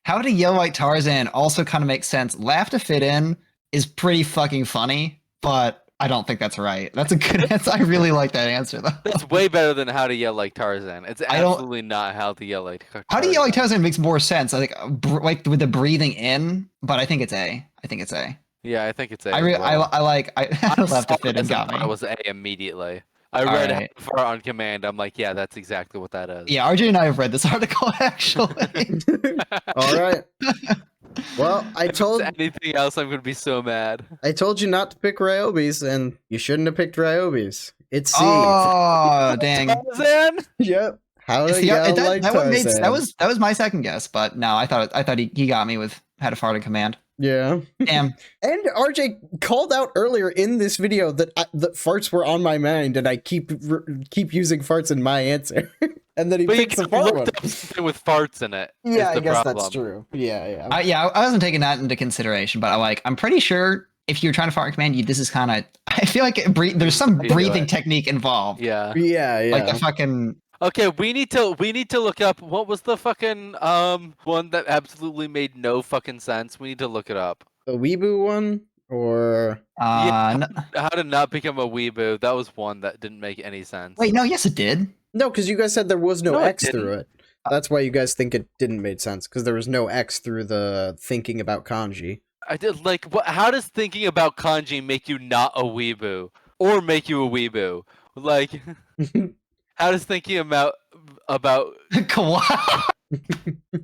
Speaker 2: How to yell like Tarzan also kind of makes sense. Laugh to fit in is pretty fucking funny, but I don't think that's right. That's a good answer. I really like that answer, though.
Speaker 3: That's way better than how to yell like Tarzan. It's absolutely not how to yell like Tarzan.
Speaker 2: How to yell like Tarzan makes more sense. I think like with the breathing in, but I think it's A.
Speaker 3: Yeah, I think it's A.
Speaker 2: I love to fit in. Got me.
Speaker 3: I was A immediately. I read it fart on command. I'm like, yeah, that's exactly what that is.
Speaker 2: Yeah, RJ and I have read this article actually.
Speaker 1: All right. Well,
Speaker 3: anything else, I'm gonna be so mad.
Speaker 1: I told you not to pick Ryobie's, and you shouldn't have picked Ryobie's. It's C.
Speaker 2: Oh, dang.
Speaker 3: Tarzan?
Speaker 1: Yep. How to yell like Tarzan.
Speaker 2: That was my second guess, but no, I thought he got me with how to fart on command.
Speaker 1: Yeah.
Speaker 2: Damn.
Speaker 1: And RJ called out earlier in this video that farts were on my mind, and I keep using farts in my answer. And then he picked the fart one.
Speaker 3: Something with farts in it.
Speaker 1: Yeah, I guess that's true. Yeah.
Speaker 2: I wasn't taking that into consideration, but I'm pretty sure if you're trying to fart on command, this is kind of. I feel like there's some breathing technique involved.
Speaker 3: Yeah.
Speaker 1: Like
Speaker 2: the fucking.
Speaker 3: Okay, we need to look up what was the fucking one that absolutely made no fucking sense. We need to look it up.
Speaker 1: The weeboo one, or
Speaker 3: how to not become a weeboo. That was one that didn't make any sense.
Speaker 2: Wait, no, yes it did.
Speaker 1: No, because you guys said there was no X through it. That's why you guys think it didn't make sense, because there was no X through the thinking about kanji.
Speaker 3: I did how does thinking about kanji make you not a weeboo or make you a weeboo? Like. How does thinking about
Speaker 2: Kawaii.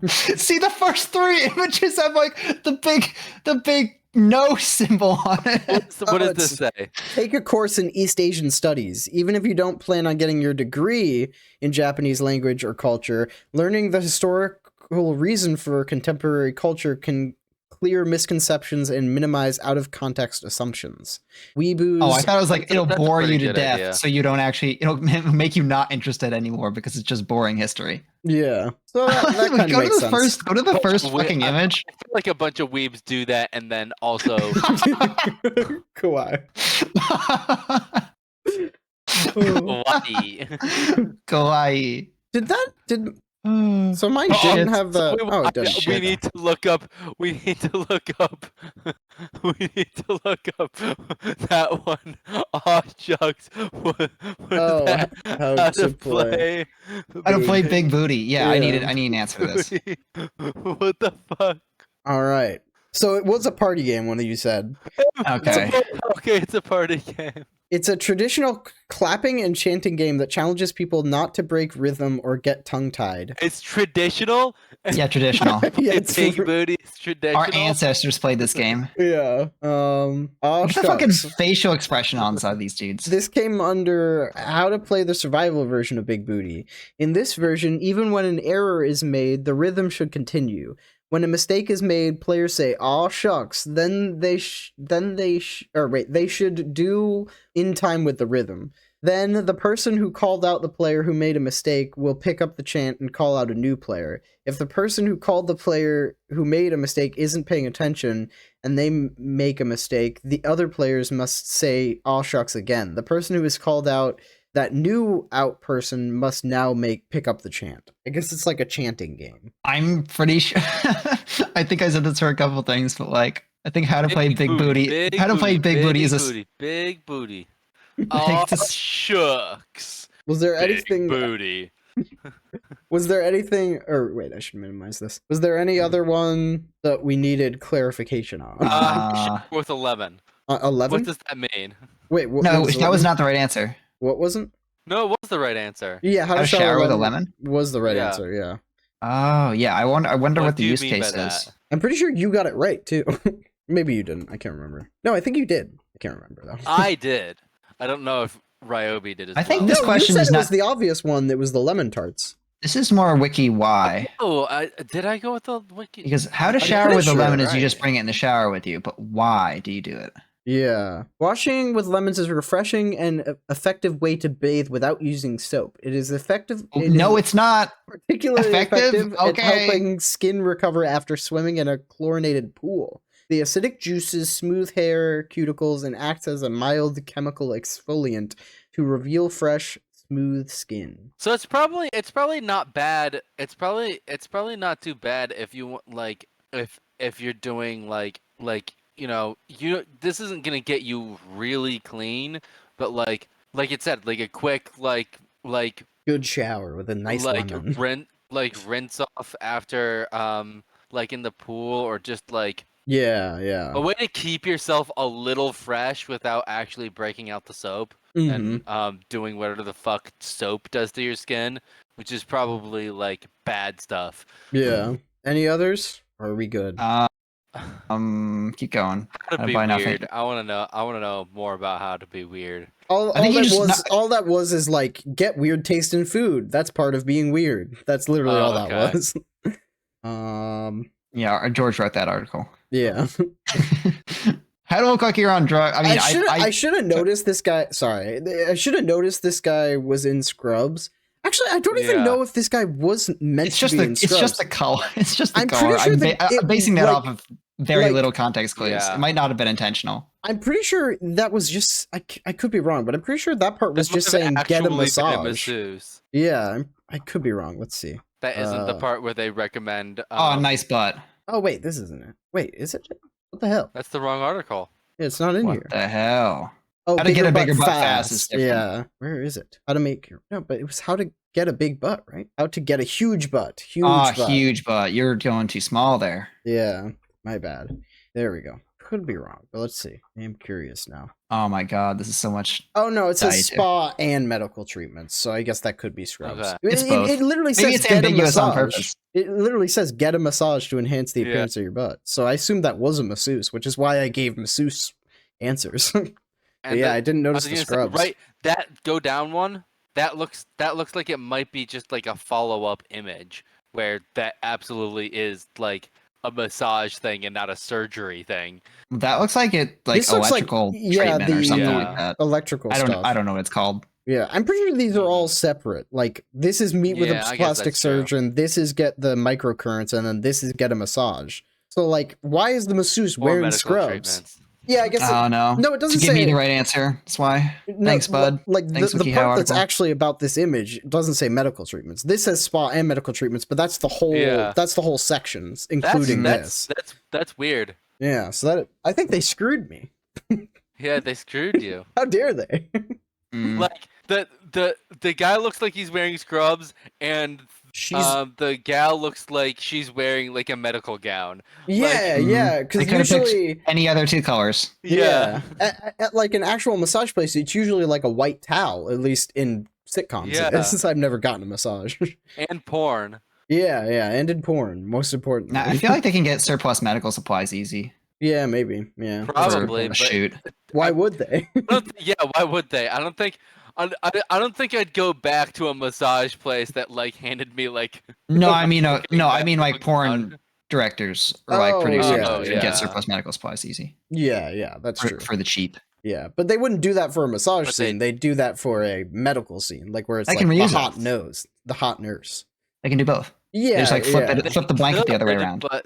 Speaker 2: See, the first 3 images have like the big no symbol on it.
Speaker 3: what does this say?
Speaker 1: Take a course in East Asian studies. Even if you don't plan on getting your degree in Japanese language or culture, learning the historical reason for contemporary culture can clear misconceptions and minimize out-of-context assumptions. Weeboos...
Speaker 2: Oh, I thought it was like, it'll bore you to death,
Speaker 3: idea.
Speaker 2: so you don't actually... It'll make you not interested anymore because it's just boring history.
Speaker 1: Yeah. So that kind of makes sense.
Speaker 2: Go to the first fucking image.
Speaker 3: I feel like a bunch of weebs do that and then also...
Speaker 1: Kawaii.
Speaker 2: Kawaii.
Speaker 1: So mine didn't have the... Oh, it doesn't.
Speaker 3: We need to look up that one. Oh, shucks.
Speaker 1: How to play.
Speaker 2: How to play Big Booty. Yeah, I need an answer to this.
Speaker 3: What the fuck?
Speaker 1: All right. So it was a party game, one of you said.
Speaker 2: Okay.
Speaker 3: It's a party game.
Speaker 1: It's a traditional clapping and chanting game that challenges people not to break rhythm or get tongue-tied.
Speaker 3: It's traditional?
Speaker 2: Yeah, traditional.
Speaker 1: Yeah,
Speaker 3: it's Big Booty. It's traditional.
Speaker 2: Our ancestors played this game.
Speaker 1: Yeah.
Speaker 2: What's the fucking facial expression on these dudes?
Speaker 1: This came under how to play the survival version of Big Booty. In this version, even when an error is made, the rhythm should continue. When a mistake is made, players say, "Aw shucks," then they should do in time with the rhythm. Then the person who called out the player who made a mistake will pick up the chant and call out a new player. If the person who called the player who made a mistake isn't paying attention and they make a mistake, the other players must say, "Aw shucks" again. The person who is called out, that new out person must now pick up the chant. I guess it's like a chanting game.
Speaker 2: I'm pretty sure. I think I said this for a couple things, but like, I think how to play Big Booty. How to play Big Booty is a
Speaker 3: Big Booty. Oh, shucks.
Speaker 1: Was there anything...
Speaker 3: Booty.
Speaker 1: Was there anything... Or wait, I should minimize this. Was there any other one that we needed clarification on?
Speaker 3: With 11.
Speaker 1: 11?
Speaker 3: What does that mean?
Speaker 1: Wait,
Speaker 2: no, that was not the right answer.
Speaker 1: What wasn't?
Speaker 3: No, it was the right answer.
Speaker 1: Yeah, how to
Speaker 2: shower with a lemon
Speaker 1: was the right answer. Yeah.
Speaker 2: Oh yeah, I wonder what the use case is.
Speaker 1: I'm pretty sure you got it right too. Maybe you didn't. I can't remember. No, I think you did. I can't remember though.
Speaker 3: I did. I don't know if Ryobii did as well.
Speaker 2: I think this question
Speaker 1: you said
Speaker 2: is
Speaker 1: it
Speaker 2: not
Speaker 1: was the obvious one. That was the lemon tarts.
Speaker 2: This is more wiki why.
Speaker 3: Oh, did I go with the wiki?
Speaker 2: Because how to shower with a lemon is you just bring it in the shower with you, but why do you do it?
Speaker 1: Yeah. Washing with lemons is a refreshing and effective way to bathe without using soap. It is effective.
Speaker 2: It's not.
Speaker 1: Particularly effective at
Speaker 2: Okay.
Speaker 1: helping skin recover after swimming in a chlorinated pool. The acidic juices smooth hair, cuticles, and acts as a mild chemical exfoliant to reveal fresh, smooth skin.
Speaker 3: So it's probably not bad. It's probably not too bad if you want, like, if you're doing like this isn't gonna get you really clean, but like it said, like a quick like
Speaker 1: good shower with a nice lemon.
Speaker 3: rinse off after like in the pool, or just like
Speaker 1: yeah
Speaker 3: a way to keep yourself a little fresh without actually breaking out the soap and doing whatever the fuck soap does to your skin, which is probably like bad stuff.
Speaker 1: Yeah. Any others? Or are we good?
Speaker 2: Keep going.
Speaker 3: How to be weird. I want to know more about how to be weird.
Speaker 1: All that was is like, get weird taste in food. That's part of being weird. That's literally all that was.
Speaker 2: Yeah, George wrote that article.
Speaker 1: Yeah.
Speaker 2: How to look like you're on drugs? I mean,
Speaker 1: I should have noticed this guy. Sorry, I should have noticed this guy was in Scrubs. Actually, I don't even know if this guy was meant to be in Scrubs.
Speaker 2: It's just the color. It's just the
Speaker 1: I'm
Speaker 2: color.
Speaker 1: Pretty sure
Speaker 2: I'm basing that off of very little context clues.
Speaker 3: Yeah.
Speaker 2: It might not have been intentional.
Speaker 1: I'm pretty sure that was just... I could be wrong, but I'm pretty sure that part was just saying get a massage. Yeah, I could be wrong. Let's see.
Speaker 3: That isn't the part where they recommend...
Speaker 2: oh, nice butt.
Speaker 1: Oh, wait, this isn't it. Wait, is it? What the hell?
Speaker 3: That's the wrong article.
Speaker 1: Yeah, it's not in here.
Speaker 2: What the hell?
Speaker 1: Oh,
Speaker 2: how to get a bigger butt fast is different.
Speaker 1: Yeah, where is it? How to make your... No, but it was how to get a big butt, right? How to get a huge butt. Huge butt.
Speaker 2: Huge butt. You're going too small there.
Speaker 1: Yeah, my bad. There we go. could be wrong, but let's see. I am curious now.
Speaker 2: Oh my god, this is so much.
Speaker 1: Oh no, it says
Speaker 2: Dietary.
Speaker 1: spa and medical treatments, so I guess that could be scrubs.
Speaker 3: Okay.
Speaker 2: It's both.
Speaker 1: It literally
Speaker 2: Maybe
Speaker 1: says
Speaker 2: it's
Speaker 1: get a
Speaker 2: ambiguous on
Speaker 1: massage.
Speaker 2: purpose.
Speaker 1: It literally says get a massage to enhance the appearance of your butt. So I assumed that was a masseuse, which is why I gave masseuse answers. But yeah, I didn't notice the scrubs.
Speaker 3: Right, that go down one. That looks like it might be just like a follow-up image where that absolutely is like a massage thing and not a surgery thing.
Speaker 2: That looks like it, like
Speaker 1: This looks like-
Speaker 2: electrical
Speaker 1: yeah,
Speaker 2: treatment or something
Speaker 3: the,
Speaker 2: like that.
Speaker 1: Electrical stuff.
Speaker 2: I don't know what it's called.
Speaker 1: Yeah, I'm pretty sure these are all separate. Like, this is meet with
Speaker 3: Yeah,
Speaker 1: a
Speaker 3: I guess
Speaker 1: plastic
Speaker 3: that's true.
Speaker 1: surgeon, this is get the microcurrents, and then this is get a massage. So, like, why is the masseuse
Speaker 3: Or
Speaker 1: wearing
Speaker 3: medical
Speaker 1: scrubs?
Speaker 3: treatments.
Speaker 1: Yeah, I guess.
Speaker 2: Oh no.
Speaker 1: No, it doesn't
Speaker 2: To give me
Speaker 1: say-
Speaker 2: the right answer. That's why.
Speaker 1: No,
Speaker 2: Thanks, bud.
Speaker 1: Like,
Speaker 2: Thanks,
Speaker 1: the
Speaker 2: Wikihow
Speaker 1: part that's
Speaker 2: article.
Speaker 1: actually about this image doesn't say medical treatments. This says spa and medical treatments, but that's the whole.
Speaker 3: Yeah.
Speaker 1: That's the whole sections, including this.
Speaker 3: That's weird.
Speaker 1: Yeah, so that I think they screwed me.
Speaker 3: Yeah, they screwed you.
Speaker 1: How dare they?
Speaker 2: Mm.
Speaker 3: Like the guy looks like he's wearing scrubs, and
Speaker 1: She's
Speaker 3: the gal looks like she's wearing like a medical gown.
Speaker 1: yeah,
Speaker 2: Mm.
Speaker 1: yeah.
Speaker 2: They
Speaker 1: Because
Speaker 2: could've picked
Speaker 1: usually,
Speaker 2: any other two colors.
Speaker 1: yeah, at like an actual massage place, it's usually like a white towel. At least in sitcoms,
Speaker 3: Yeah.
Speaker 1: since I've never gotten a massage.
Speaker 3: And porn.
Speaker 1: yeah, and in porn, most importantly.
Speaker 2: Now, I feel like they can get surplus medical supplies easy.
Speaker 1: yeah, maybe. Yeah,
Speaker 3: Probably,
Speaker 2: For a
Speaker 3: but
Speaker 2: shoot.
Speaker 1: Why would they?
Speaker 3: yeah, why would they? I don't think I'd go back to a massage place that like handed me like
Speaker 2: No, I mean, like
Speaker 3: medical
Speaker 2: porn
Speaker 3: gown.
Speaker 2: directors or like
Speaker 1: Oh,
Speaker 2: producers
Speaker 1: yeah,
Speaker 2: can
Speaker 3: yeah.
Speaker 2: get surplus medical supplies easy
Speaker 1: yeah, that's true.
Speaker 2: for the cheap.
Speaker 1: Yeah, but they wouldn't do that for a massage
Speaker 3: But they-
Speaker 1: scene. They'd do that for a medical scene, like where it's
Speaker 2: I
Speaker 1: like
Speaker 2: can
Speaker 1: the
Speaker 2: reuse
Speaker 1: hot
Speaker 2: it.
Speaker 1: nose, the hot nurse.
Speaker 2: They can do both.
Speaker 1: Yeah,
Speaker 2: They just like
Speaker 1: yeah.
Speaker 2: flip the blanket the other way
Speaker 3: Could,
Speaker 2: around.
Speaker 3: But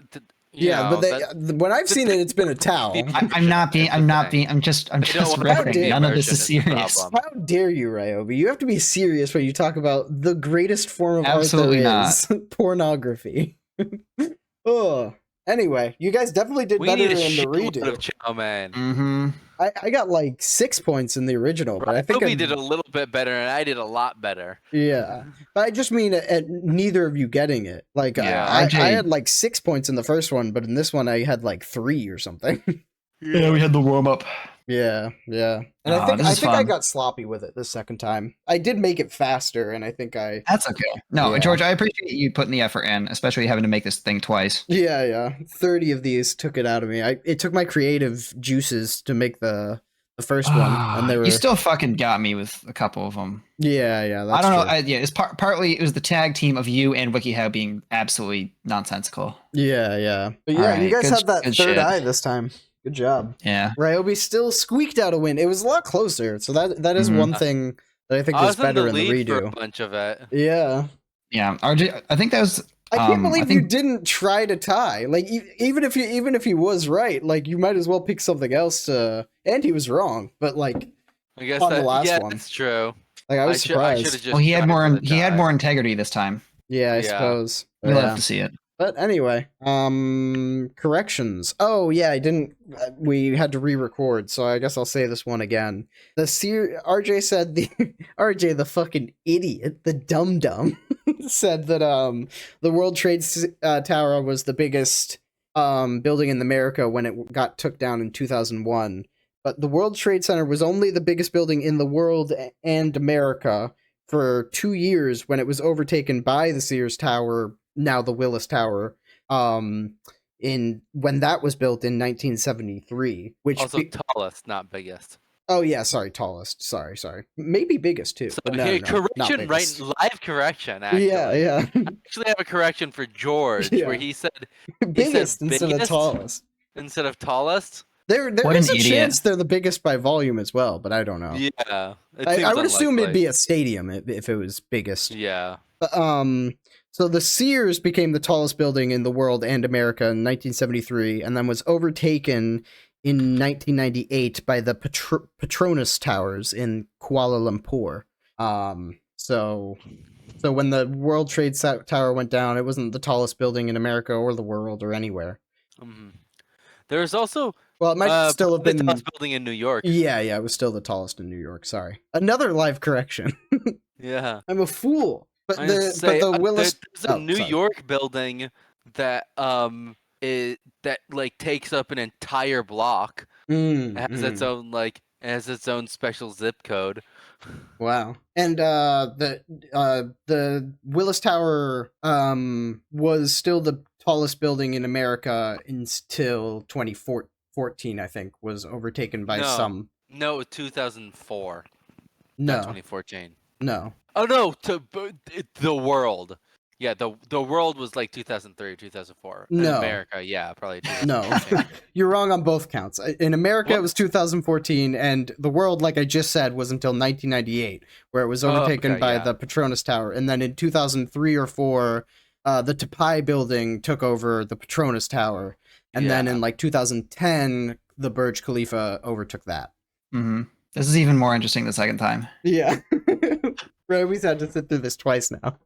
Speaker 3: you
Speaker 1: Yeah,
Speaker 3: know,
Speaker 1: but they,
Speaker 3: that-
Speaker 1: when I've seen it, it's been a towel.
Speaker 2: I'm not being. I'm just
Speaker 3: don't want
Speaker 2: riffing.
Speaker 1: the
Speaker 2: None of this is
Speaker 3: version is the
Speaker 2: serious.
Speaker 3: problem.
Speaker 1: How dare you, Ryobii? You have to be serious when you talk about the greatest form of
Speaker 2: Absolutely
Speaker 1: art there is, pornography. Oh, anyway, you guys definitely did
Speaker 3: we
Speaker 1: better
Speaker 3: need
Speaker 1: in
Speaker 3: a
Speaker 1: the
Speaker 3: shitload of
Speaker 1: redo.
Speaker 3: Chow Man.
Speaker 2: Mm-hmm.
Speaker 1: I got like 6 points in the original, but I think
Speaker 3: we did a little bit better, and I did a lot better.
Speaker 1: yeah. But I just mean at neither of you getting it. Like
Speaker 3: Yeah,
Speaker 1: I
Speaker 2: RJ
Speaker 1: had like 6 points in the first one, but in this one I had like 3 or something.
Speaker 2: Yeah, we had the warm up.
Speaker 1: Yeah. And
Speaker 2: Aw,
Speaker 1: I think
Speaker 2: this is
Speaker 1: I
Speaker 2: fun.
Speaker 1: got sloppy with it the second time. I did make it faster, and I think I
Speaker 2: That's okay. No,
Speaker 1: Yeah.
Speaker 2: George, I appreciate you putting the effort in, especially having to make this thing twice.
Speaker 1: yeah. 30 of these took it out of me. It took my creative juices to make the first one, and they were
Speaker 2: You still fucking got me with a couple of them.
Speaker 1: yeah. That's
Speaker 2: I don't know.
Speaker 1: true.
Speaker 2: It's partly it was the tag team of you and WikiHow being absolutely nonsensical.
Speaker 1: Yeah. But
Speaker 2: All
Speaker 1: yeah,
Speaker 2: right,
Speaker 1: you guys
Speaker 2: good-
Speaker 1: had that
Speaker 2: good
Speaker 1: third
Speaker 2: shit.
Speaker 1: eye this time. Good job.
Speaker 2: Yeah.
Speaker 1: Ryobii still squeaked out a win. It was a lot closer, so that is
Speaker 2: Mhm.
Speaker 1: one thing that I think
Speaker 3: I
Speaker 1: was
Speaker 3: was in
Speaker 1: better
Speaker 3: the
Speaker 1: in the
Speaker 3: lead for a
Speaker 1: redo.
Speaker 3: bunch of it.
Speaker 1: Yeah.
Speaker 2: Yeah. RJ, I think that was.
Speaker 1: I can't
Speaker 2: I
Speaker 1: believe you
Speaker 2: think-
Speaker 1: didn't try to tie. Like even if he was right, like you might as well pick something else to. And he was wrong, but like
Speaker 3: I guess
Speaker 1: On the
Speaker 3: that,
Speaker 1: last
Speaker 3: yeah,
Speaker 1: one.
Speaker 3: that's true.
Speaker 1: I was
Speaker 3: I
Speaker 1: surprised.
Speaker 3: should've just
Speaker 2: Well, he had
Speaker 3: tried
Speaker 2: more.
Speaker 3: for the
Speaker 2: He had
Speaker 3: tie.
Speaker 2: more integrity this time.
Speaker 1: Yeah, I
Speaker 3: Yeah.
Speaker 1: suppose.
Speaker 2: You'll
Speaker 1: Yeah.
Speaker 2: have to see it.
Speaker 1: But anyway, corrections. Oh yeah, I didn't. We had to re-record, so I guess I'll say this one again. RJ said the RJ, the fucking idiot, the dum dum, said that the World Trade Tower was the biggest building in America when it got took down in 2001. But the World Trade Center was only the biggest building in the world and America for 2 years when it was overtaken by the Sears Tower, now the Willis Tower, in when that was built in 1973, which
Speaker 3: Also tallest, not biggest.
Speaker 1: tallest. Sorry. Maybe biggest too.
Speaker 3: So
Speaker 1: but no,
Speaker 3: here,
Speaker 1: no, not
Speaker 3: correction, right?
Speaker 1: biggest.
Speaker 3: Live correction. Actually.
Speaker 1: Yeah.
Speaker 3: I actually have a correction for George
Speaker 1: Yeah.
Speaker 3: where he said
Speaker 1: Biggest instead of
Speaker 3: biggest?
Speaker 1: tallest.
Speaker 3: instead of tallest.
Speaker 1: There
Speaker 2: What
Speaker 1: is
Speaker 2: an
Speaker 1: a
Speaker 2: idiot.
Speaker 1: chance they're the biggest by volume as well, but I don't know.
Speaker 3: Yeah, it
Speaker 1: I
Speaker 3: seems
Speaker 1: would assume it'd
Speaker 3: unlikely.
Speaker 1: be a stadium if it was biggest.
Speaker 3: Yeah.
Speaker 1: So the Sears became the tallest building in the world and America in 1973, and then was overtaken in 1998 by the Petronas Towers in Kuala Lumpur. So when the World Trade Tower went down, it wasn't the tallest building in America or the world or anywhere.
Speaker 3: Mhm. There's also
Speaker 1: Well, it might still have
Speaker 3: the
Speaker 1: been.
Speaker 3: tallest building in New York.
Speaker 1: Yeah, it was still the tallest in New York. Sorry, another live correction.
Speaker 3: Yeah.
Speaker 1: I'm a fool. But
Speaker 3: I was gonna
Speaker 1: the
Speaker 3: say,
Speaker 1: Willis.
Speaker 3: there's a
Speaker 1: oh,
Speaker 3: New
Speaker 1: sorry.
Speaker 3: York building that that like takes up an entire block. Has its own has its own special zip code.
Speaker 1: Wow. And the Willis Tower was still the tallest building in America until 2014, I think, was overtaken by some.
Speaker 3: No, 2004.
Speaker 1: No.
Speaker 3: Not 2014.
Speaker 1: No.
Speaker 3: Oh no, the world. Yeah, the world was like 2003 or 2004. In America, yeah, probably 2014.
Speaker 1: No. You're wrong on both counts. In America, It was 2014, and the world, like I just said, was until 1998, where it was overtaken by the Petronas Tower. And then in 2003 or 4, the Tapai building took over the Petronas Tower. And then in like 2010, the Burj Khalifa overtook that.
Speaker 2: Mm-hmm. This is even more interesting the second time.
Speaker 1: Yeah. We've had to sit through this twice now.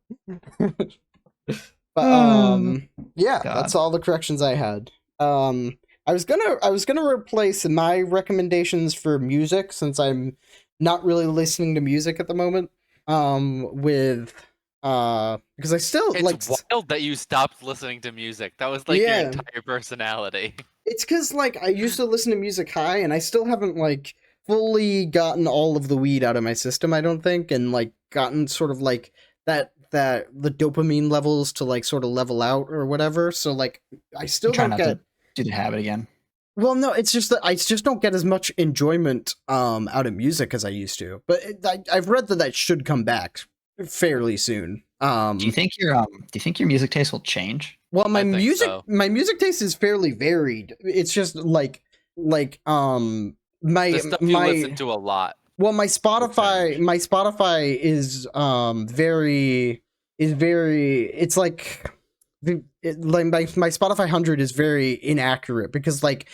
Speaker 1: But yeah, God. That's all the corrections I had. I was gonna replace my recommendations for music, since I'm not really listening to music at the moment. With because I still
Speaker 3: it's wild that you stopped listening to music. That was like your entire personality.
Speaker 1: It's because like I used to listen to music high, and I still haven't like fully gotten all of the weed out of my system, I don't think, and like gotten sort of like that the dopamine levels to like sort of level out or whatever. So like I still don't get to
Speaker 2: do the habit again.
Speaker 1: Well, no, it's just that I just don't get as much enjoyment out of music as I used to. But I've read that should come back fairly soon.
Speaker 2: Do you think your music taste will change?
Speaker 1: Well, my music taste is fairly varied. It's just like
Speaker 3: the stuff you listen to a lot.
Speaker 1: Well, my Spotify is it's like my Spotify 100 is very inaccurate, because like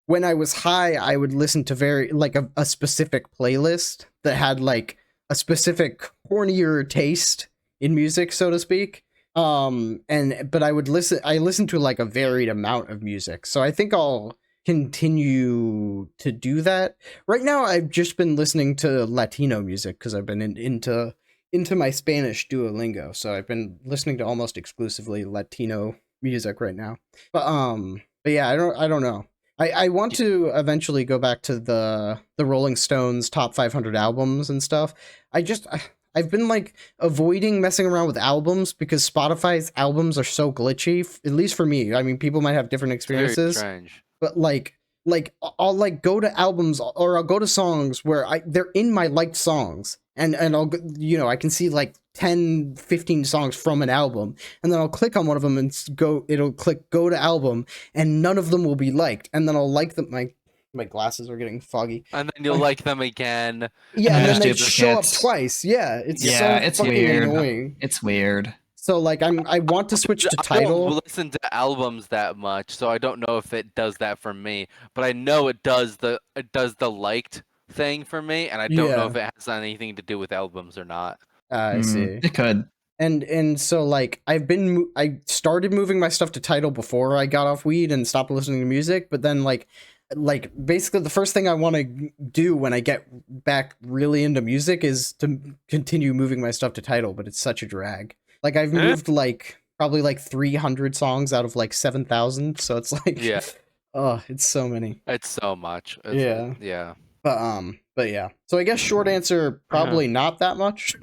Speaker 1: when I was high, I would listen to very like a specific playlist that had like a specific hornier taste in music, so to speak. But I listen to like a varied amount of music. So I think I'll continue to do that. Right now, I've just been listening to Latino music because I've been into my Spanish Duolingo. So I've been listening to almost exclusively Latino music right now. But yeah, I don't know. I want to eventually go back to the Rolling Stones top 500 albums and stuff. I've been like avoiding messing around with albums because Spotify's albums are so glitchy, at least for me. I mean, people might have different experiences.
Speaker 3: Very strange.
Speaker 1: But like I'll like go to albums, or I'll go to songs where they're in my liked songs, and I'll, you know, I can see like 10, 15 songs from an album, and then I'll click on one of them and it'll click go to album, and none of them will be liked, and then I'll like them. My glasses are getting foggy.
Speaker 3: And then you'll like them again.
Speaker 1: Yeah, and then they show up twice. Yeah, it's fucking
Speaker 2: weird.
Speaker 1: Annoying.
Speaker 2: It's weird.
Speaker 1: So like I want to switch to Tidal.
Speaker 3: I don't listen to albums that much, so I don't know if it does that for me. But I know it does the liked thing for me, and I don't know if it has anything to do with albums or not.
Speaker 1: I see.
Speaker 2: It could.
Speaker 1: And so like I started moving my stuff to Tidal before I got off weed and stopped listening to music, but then like basically the first thing I want to do when I get back really into music is to continue moving my stuff to Tidal, but it's such a drag. Like I've moved like probably like 300 songs out of like 7,000, so it's like oh, it's so many.
Speaker 3: It's so much.
Speaker 1: Yeah. But yeah. So I guess short answer, probably not that much.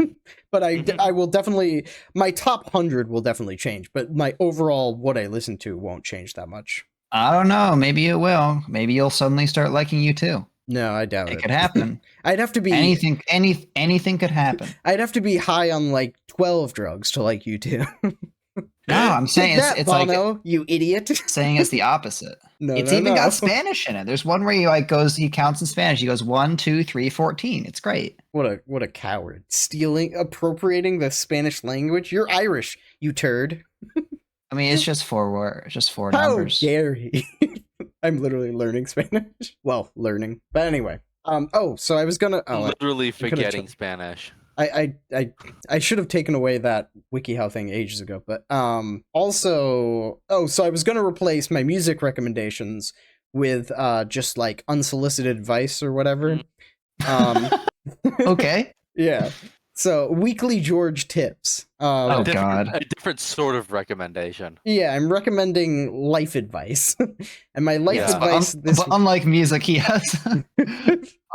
Speaker 1: But I will definitely, my top 100 will definitely change, but my overall what I listen to won't change that much.
Speaker 2: I don't know. Maybe it will. Maybe you'll suddenly start liking you too.
Speaker 1: No, I doubt it.
Speaker 2: It could happen.
Speaker 1: I'd have to be
Speaker 2: anything could happen.
Speaker 1: I'd have to be high on like 12 drugs to like you too.
Speaker 2: No, I'm saying it's
Speaker 1: Bono,
Speaker 2: like
Speaker 1: you idiot.
Speaker 2: Saying it's the opposite.
Speaker 1: No,
Speaker 2: it's even got Spanish in it. There's one where he counts in Spanish. He goes 1, 2, 3, 14. It's great.
Speaker 1: What a coward. Appropriating the Spanish language. You're Irish, you turd.
Speaker 2: I mean, it's just four numbers.
Speaker 1: How dare he? I'm literally learning Spanish. Well, learning. But anyway. So I was gonna
Speaker 3: literally forgetting Spanish.
Speaker 1: I should have taken away that WikiHow thing ages ago, but so I was gonna replace my music recommendations with just like unsolicited advice or whatever.
Speaker 2: Okay.
Speaker 1: Yeah. So weekly George tips.
Speaker 2: Oh God,
Speaker 3: a different sort of recommendation.
Speaker 1: Yeah, I'm recommending life advice, and my life advice
Speaker 2: but unlike music, he has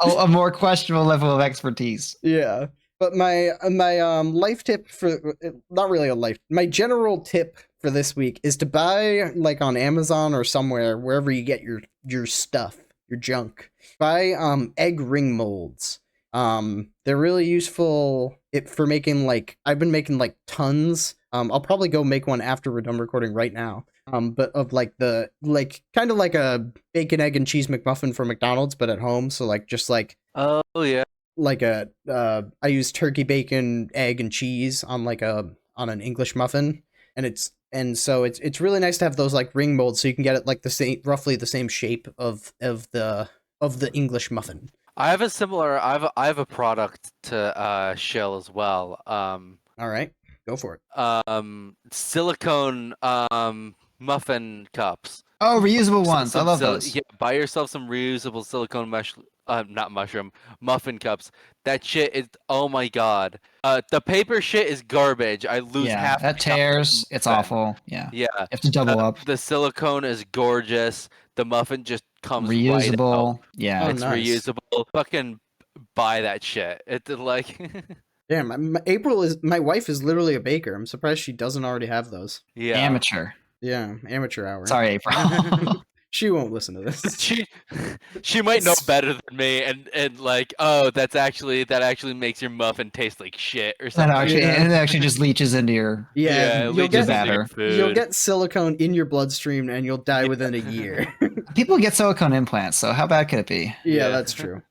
Speaker 2: a more questionable level of expertise.
Speaker 1: Yeah, but my life tip for not really a life. My general tip for this week is to buy like on Amazon or somewhere wherever you get your stuff, your junk. Buy egg ring molds. They're really useful for making like I've been making like tons. I'll probably go make one after we're done recording right now. But of like the kind of like a bacon, egg, and cheese McMuffin from McDonald's, but at home. So like just like
Speaker 3: oh yeah,
Speaker 1: like a I use turkey, bacon, egg, and cheese on like on an English muffin, and so it's really nice to have those like ring molds so you can get it like roughly the same shape of the English muffin.
Speaker 3: I have a similar. I have a product to shell as well.
Speaker 1: All right, go for it.
Speaker 3: Silicone muffin cups.
Speaker 2: Oh, reusable ones. I love those.
Speaker 3: Yeah, buy yourself some reusable silicone muffin cups. That shit is, oh my god. The paper shit is garbage. I lose half.
Speaker 2: That tears. It's awful. Yeah.
Speaker 3: Yeah.
Speaker 2: You have to double up.
Speaker 3: The silicone is gorgeous. The muffin just comes
Speaker 2: reusable.
Speaker 3: Right
Speaker 2: yeah,
Speaker 3: it's nice. Reusable. Fucking buy that shit. It's like.
Speaker 1: Yeah, my wife is literally a baker. I'm surprised she doesn't already have those.
Speaker 3: Yeah.
Speaker 2: Amateur.
Speaker 1: Yeah, amateur hour.
Speaker 2: Sorry, April.
Speaker 1: She won't listen to this.
Speaker 3: She might know better than me, and like, oh, that actually makes your muffin taste like shit or something.
Speaker 2: It actually just leaches into your
Speaker 1: you'll get
Speaker 2: batter.
Speaker 1: You'll get silicone in your bloodstream and you'll die within a year.
Speaker 2: People get silicone implants, so how bad could it be?
Speaker 1: Yeah, that's true.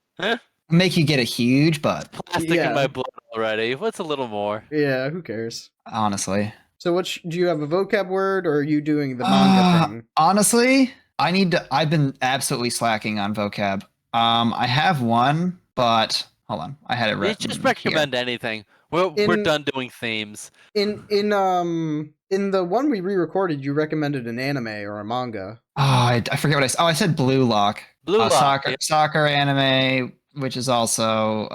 Speaker 2: Make you get a huge butt.
Speaker 3: Plastic in my blood already. What's a little more?
Speaker 1: Yeah, who cares?
Speaker 2: Honestly.
Speaker 1: So do you have a vocab word, or are you doing the manga thing?
Speaker 2: Honestly, I've been absolutely slacking on vocab. I have one, but hold on. I had it written.
Speaker 3: Just recommend anything. We're done doing themes.
Speaker 1: In the one we re-recorded, you recommended an anime or a manga.
Speaker 2: Oh, I forget what I said. Oh, I said Blue Lock.
Speaker 3: Blue Lock.
Speaker 2: Soccer anime, which is also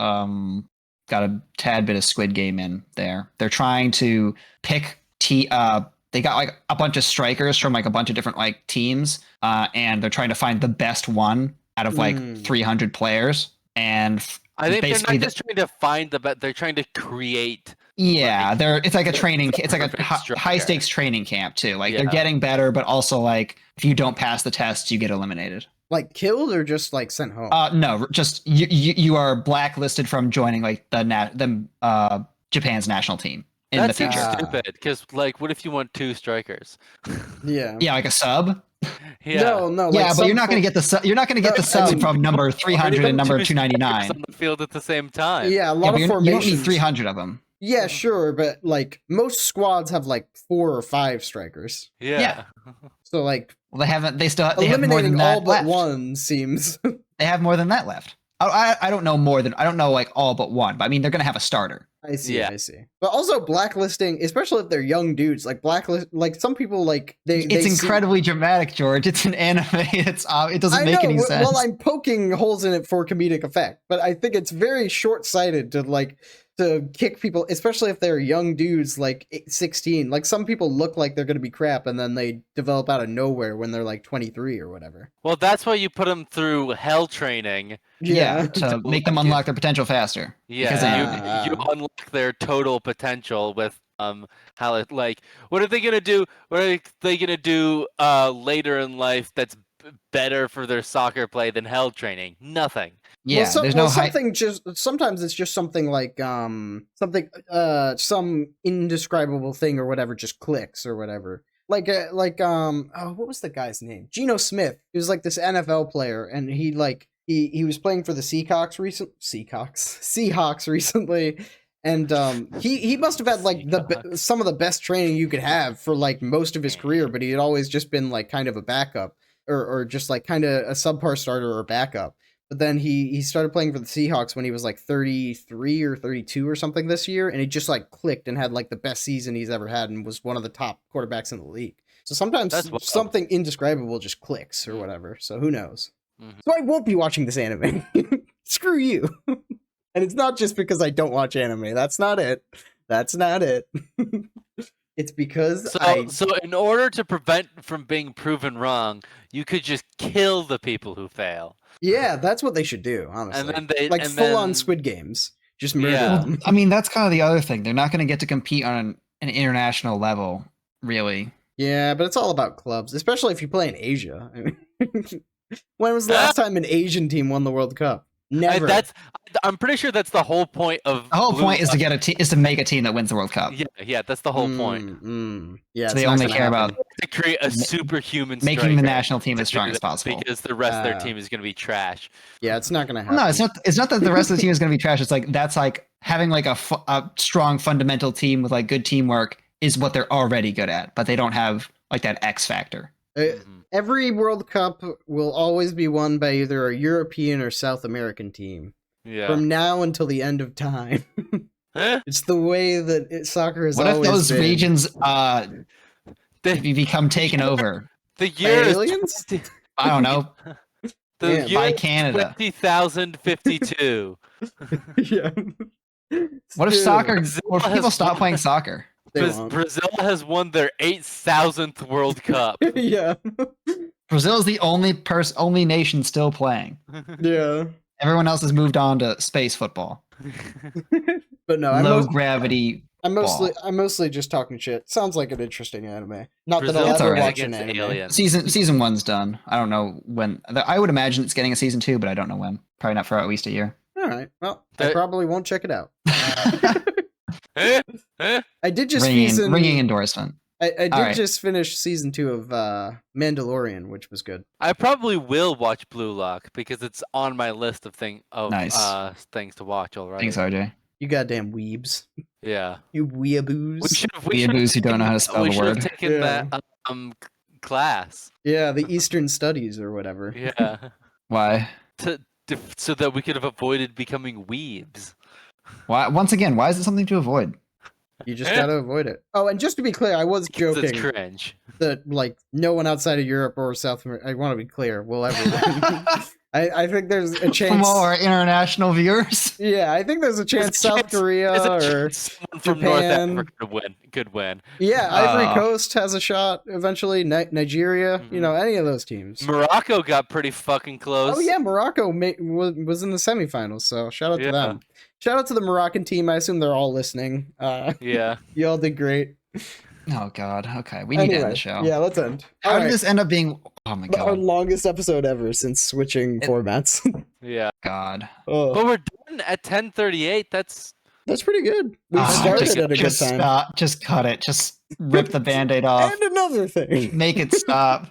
Speaker 2: got a tad bit of Squid Game in there. They're trying to pick they got like a bunch of strikers from like a bunch of different like teams, and they're trying to find the best one out of like 300 players. And
Speaker 3: I think they're not just trying to find the best; they're trying to create.
Speaker 2: Yeah, it's like a training. It's like a high stakes training camp too. Like they're getting better, but also like if you don't pass the tests, you get eliminated.
Speaker 1: Like killed or just like sent home?
Speaker 2: No, just you are blacklisted from joining like the Japan's national team.
Speaker 3: That seems stupid, because like, what if you want 2 strikers?
Speaker 1: Yeah,
Speaker 2: like a sub.
Speaker 1: No. Like
Speaker 2: yeah, but you're not going to get the sub. You're not going to get the sub from number 300 and number 299
Speaker 3: on the field at the same time.
Speaker 1: Yeah, a lot of formations.
Speaker 2: You don't need 300 of them.
Speaker 1: Yeah, sure, but like most squads have like 4 or 5 strikers.
Speaker 3: Yeah.
Speaker 1: So like,
Speaker 2: they have more than
Speaker 1: all
Speaker 2: that
Speaker 1: but
Speaker 2: left.
Speaker 1: one seems.
Speaker 2: They have more than that left. I don't know I don't know like all but one, but I mean they're gonna have a starter.
Speaker 1: I see. But also blacklisting, especially if they're young dudes, like like some people like
Speaker 2: It's incredibly dramatic, George. It's an anime. It doesn't make any sense.
Speaker 1: Well, I'm poking holes in it for comedic effect, but I think it's very short-sighted to kick people, especially if they're young dudes like 16. Like some people look like they're going to be crap and then they develop out of nowhere when they're like 23 or whatever.
Speaker 3: Well, that's why you put them through hell training.
Speaker 2: Yeah, to make them unlock their potential faster.
Speaker 3: Yeah, you unlock their total potential with how it like what are they going to do? What are they going to do later in life that's better for their soccer play than hell training? Nothing.
Speaker 2: Yeah,
Speaker 1: sometimes it's just something like some indescribable thing or whatever just clicks or whatever. Like what was the guy's name? Geno Smith. He was like this NFL player, and he he was playing for the Seahawks recently, and he must have had like some of the best training you could have for like most of his career, but he had always just been like kind of a backup or just like kind of a subpar starter or backup. But then he started playing for the Seahawks when he was like 33 or 32 or something this year, and he just like clicked and had like the best season he's ever had and was one of the top quarterbacks in the league. So sometimes something indescribable just clicks or whatever. So who knows? Mm-hmm. So I won't be watching this anime. Screw you. And it's not just because I don't watch anime. That's not it. That's not it. It's because
Speaker 3: So in order to prevent from being proven wrong, you could just kill the people who fail.
Speaker 1: Yeah, that's what they should do, honestly.
Speaker 3: And then
Speaker 1: like full-on Squid Games. Just murder them.
Speaker 2: I mean, that's kind of the other thing. They're not going to get to compete on an international level, really.
Speaker 1: Yeah, but it's all about clubs, especially if you play in Asia. I mean, when was the last time an Asian team won the World Cup? Never.
Speaker 3: I'm pretty sure that's the whole point of.
Speaker 2: The whole point is to get is to make a team that wins the World Cup.
Speaker 3: Yeah, that's the whole point.
Speaker 1: Yeah,
Speaker 2: so they only care about
Speaker 3: to create a superhuman
Speaker 2: making the national team as strong as possible.
Speaker 3: Because the rest of their team is going to be trash.
Speaker 1: Yeah, it's not going to happen.
Speaker 2: No, it's not that the rest of the team is going to be trash. It's like that's like having like a strong fundamental team with like good teamwork is what they're already good at, but they don't have like that X factor.
Speaker 1: Every World Cup will always be won by either a European or South American team.
Speaker 3: Yeah.
Speaker 1: From now until the end of time. It's the way that soccer has always been.
Speaker 2: What if those regions become taken over?
Speaker 3: The year
Speaker 1: aliens?
Speaker 2: I don't know.
Speaker 3: The year
Speaker 2: by Canada.
Speaker 3: 20,052.
Speaker 1: Yeah.
Speaker 2: What if what if people stop playing soccer?
Speaker 3: Brazil has won their 8,000th World Cup.
Speaker 1: Yeah.
Speaker 2: Brazil is the only nation still playing.
Speaker 1: Yeah.
Speaker 2: Everyone else has moved on to space football.
Speaker 1: But no,
Speaker 2: low gravity.
Speaker 1: I'm mostly just talking shit. Sounds like an interesting anime. Not
Speaker 3: Brazil
Speaker 1: that I'll ever
Speaker 3: right.
Speaker 1: watch an anime.
Speaker 3: Aliens.
Speaker 2: Season 1's done. I don't know when. I would imagine it's getting a season 2, but I don't know when. Probably not for at least a year.
Speaker 1: All right. Well, I probably won't check it out. I did just
Speaker 2: ringing endorsement.
Speaker 1: I did just finish season 2 of Mandalorian, which was good.
Speaker 3: I probably will watch Blue Lock because it's on my list of things to watch already.
Speaker 2: Thanks, RJ.
Speaker 1: You goddamn weebs.
Speaker 3: Yeah.
Speaker 1: You weeaboos.
Speaker 2: Weeaboos who don't know how to spell the word.
Speaker 3: We should have taken that class.
Speaker 1: Yeah, the Eastern Studies or whatever.
Speaker 3: Yeah.
Speaker 2: Why?
Speaker 3: So that we could have avoided becoming weebs.
Speaker 2: Why? Once again, why is it something to avoid?
Speaker 1: You just gotta avoid it. Oh, and just to be clear, I was joking.
Speaker 3: It's cringe.
Speaker 1: That like no one outside of Europe or South America. I want to be clear. Will ever win. I think there's a chance.
Speaker 2: From all our international viewers.
Speaker 1: Yeah, I think there's a chance South Korea or
Speaker 3: from
Speaker 1: Japan
Speaker 3: North Africa could win.
Speaker 1: Yeah, Ivory Coast has a shot eventually. Nigeria, any of those teams.
Speaker 3: Morocco got pretty fucking close.
Speaker 1: Oh yeah, Morocco was in the semifinals. So shout out to them. Shout out to the Moroccan team. I assume they're all listening.
Speaker 3: Yeah,
Speaker 1: you all did great.
Speaker 2: Oh God. Okay, we need to end the show.
Speaker 1: Yeah, let's end.
Speaker 2: How did this end up being? Oh my God.
Speaker 1: Our longest episode ever since switching formats.
Speaker 3: Yeah.
Speaker 2: God.
Speaker 1: Oh.
Speaker 3: But we're done at 10:38. That's
Speaker 1: pretty good. We started at a good time.
Speaker 2: Stop. Just cut it. Just rip the Band-Aid off.
Speaker 1: And another thing.
Speaker 2: Make it stop.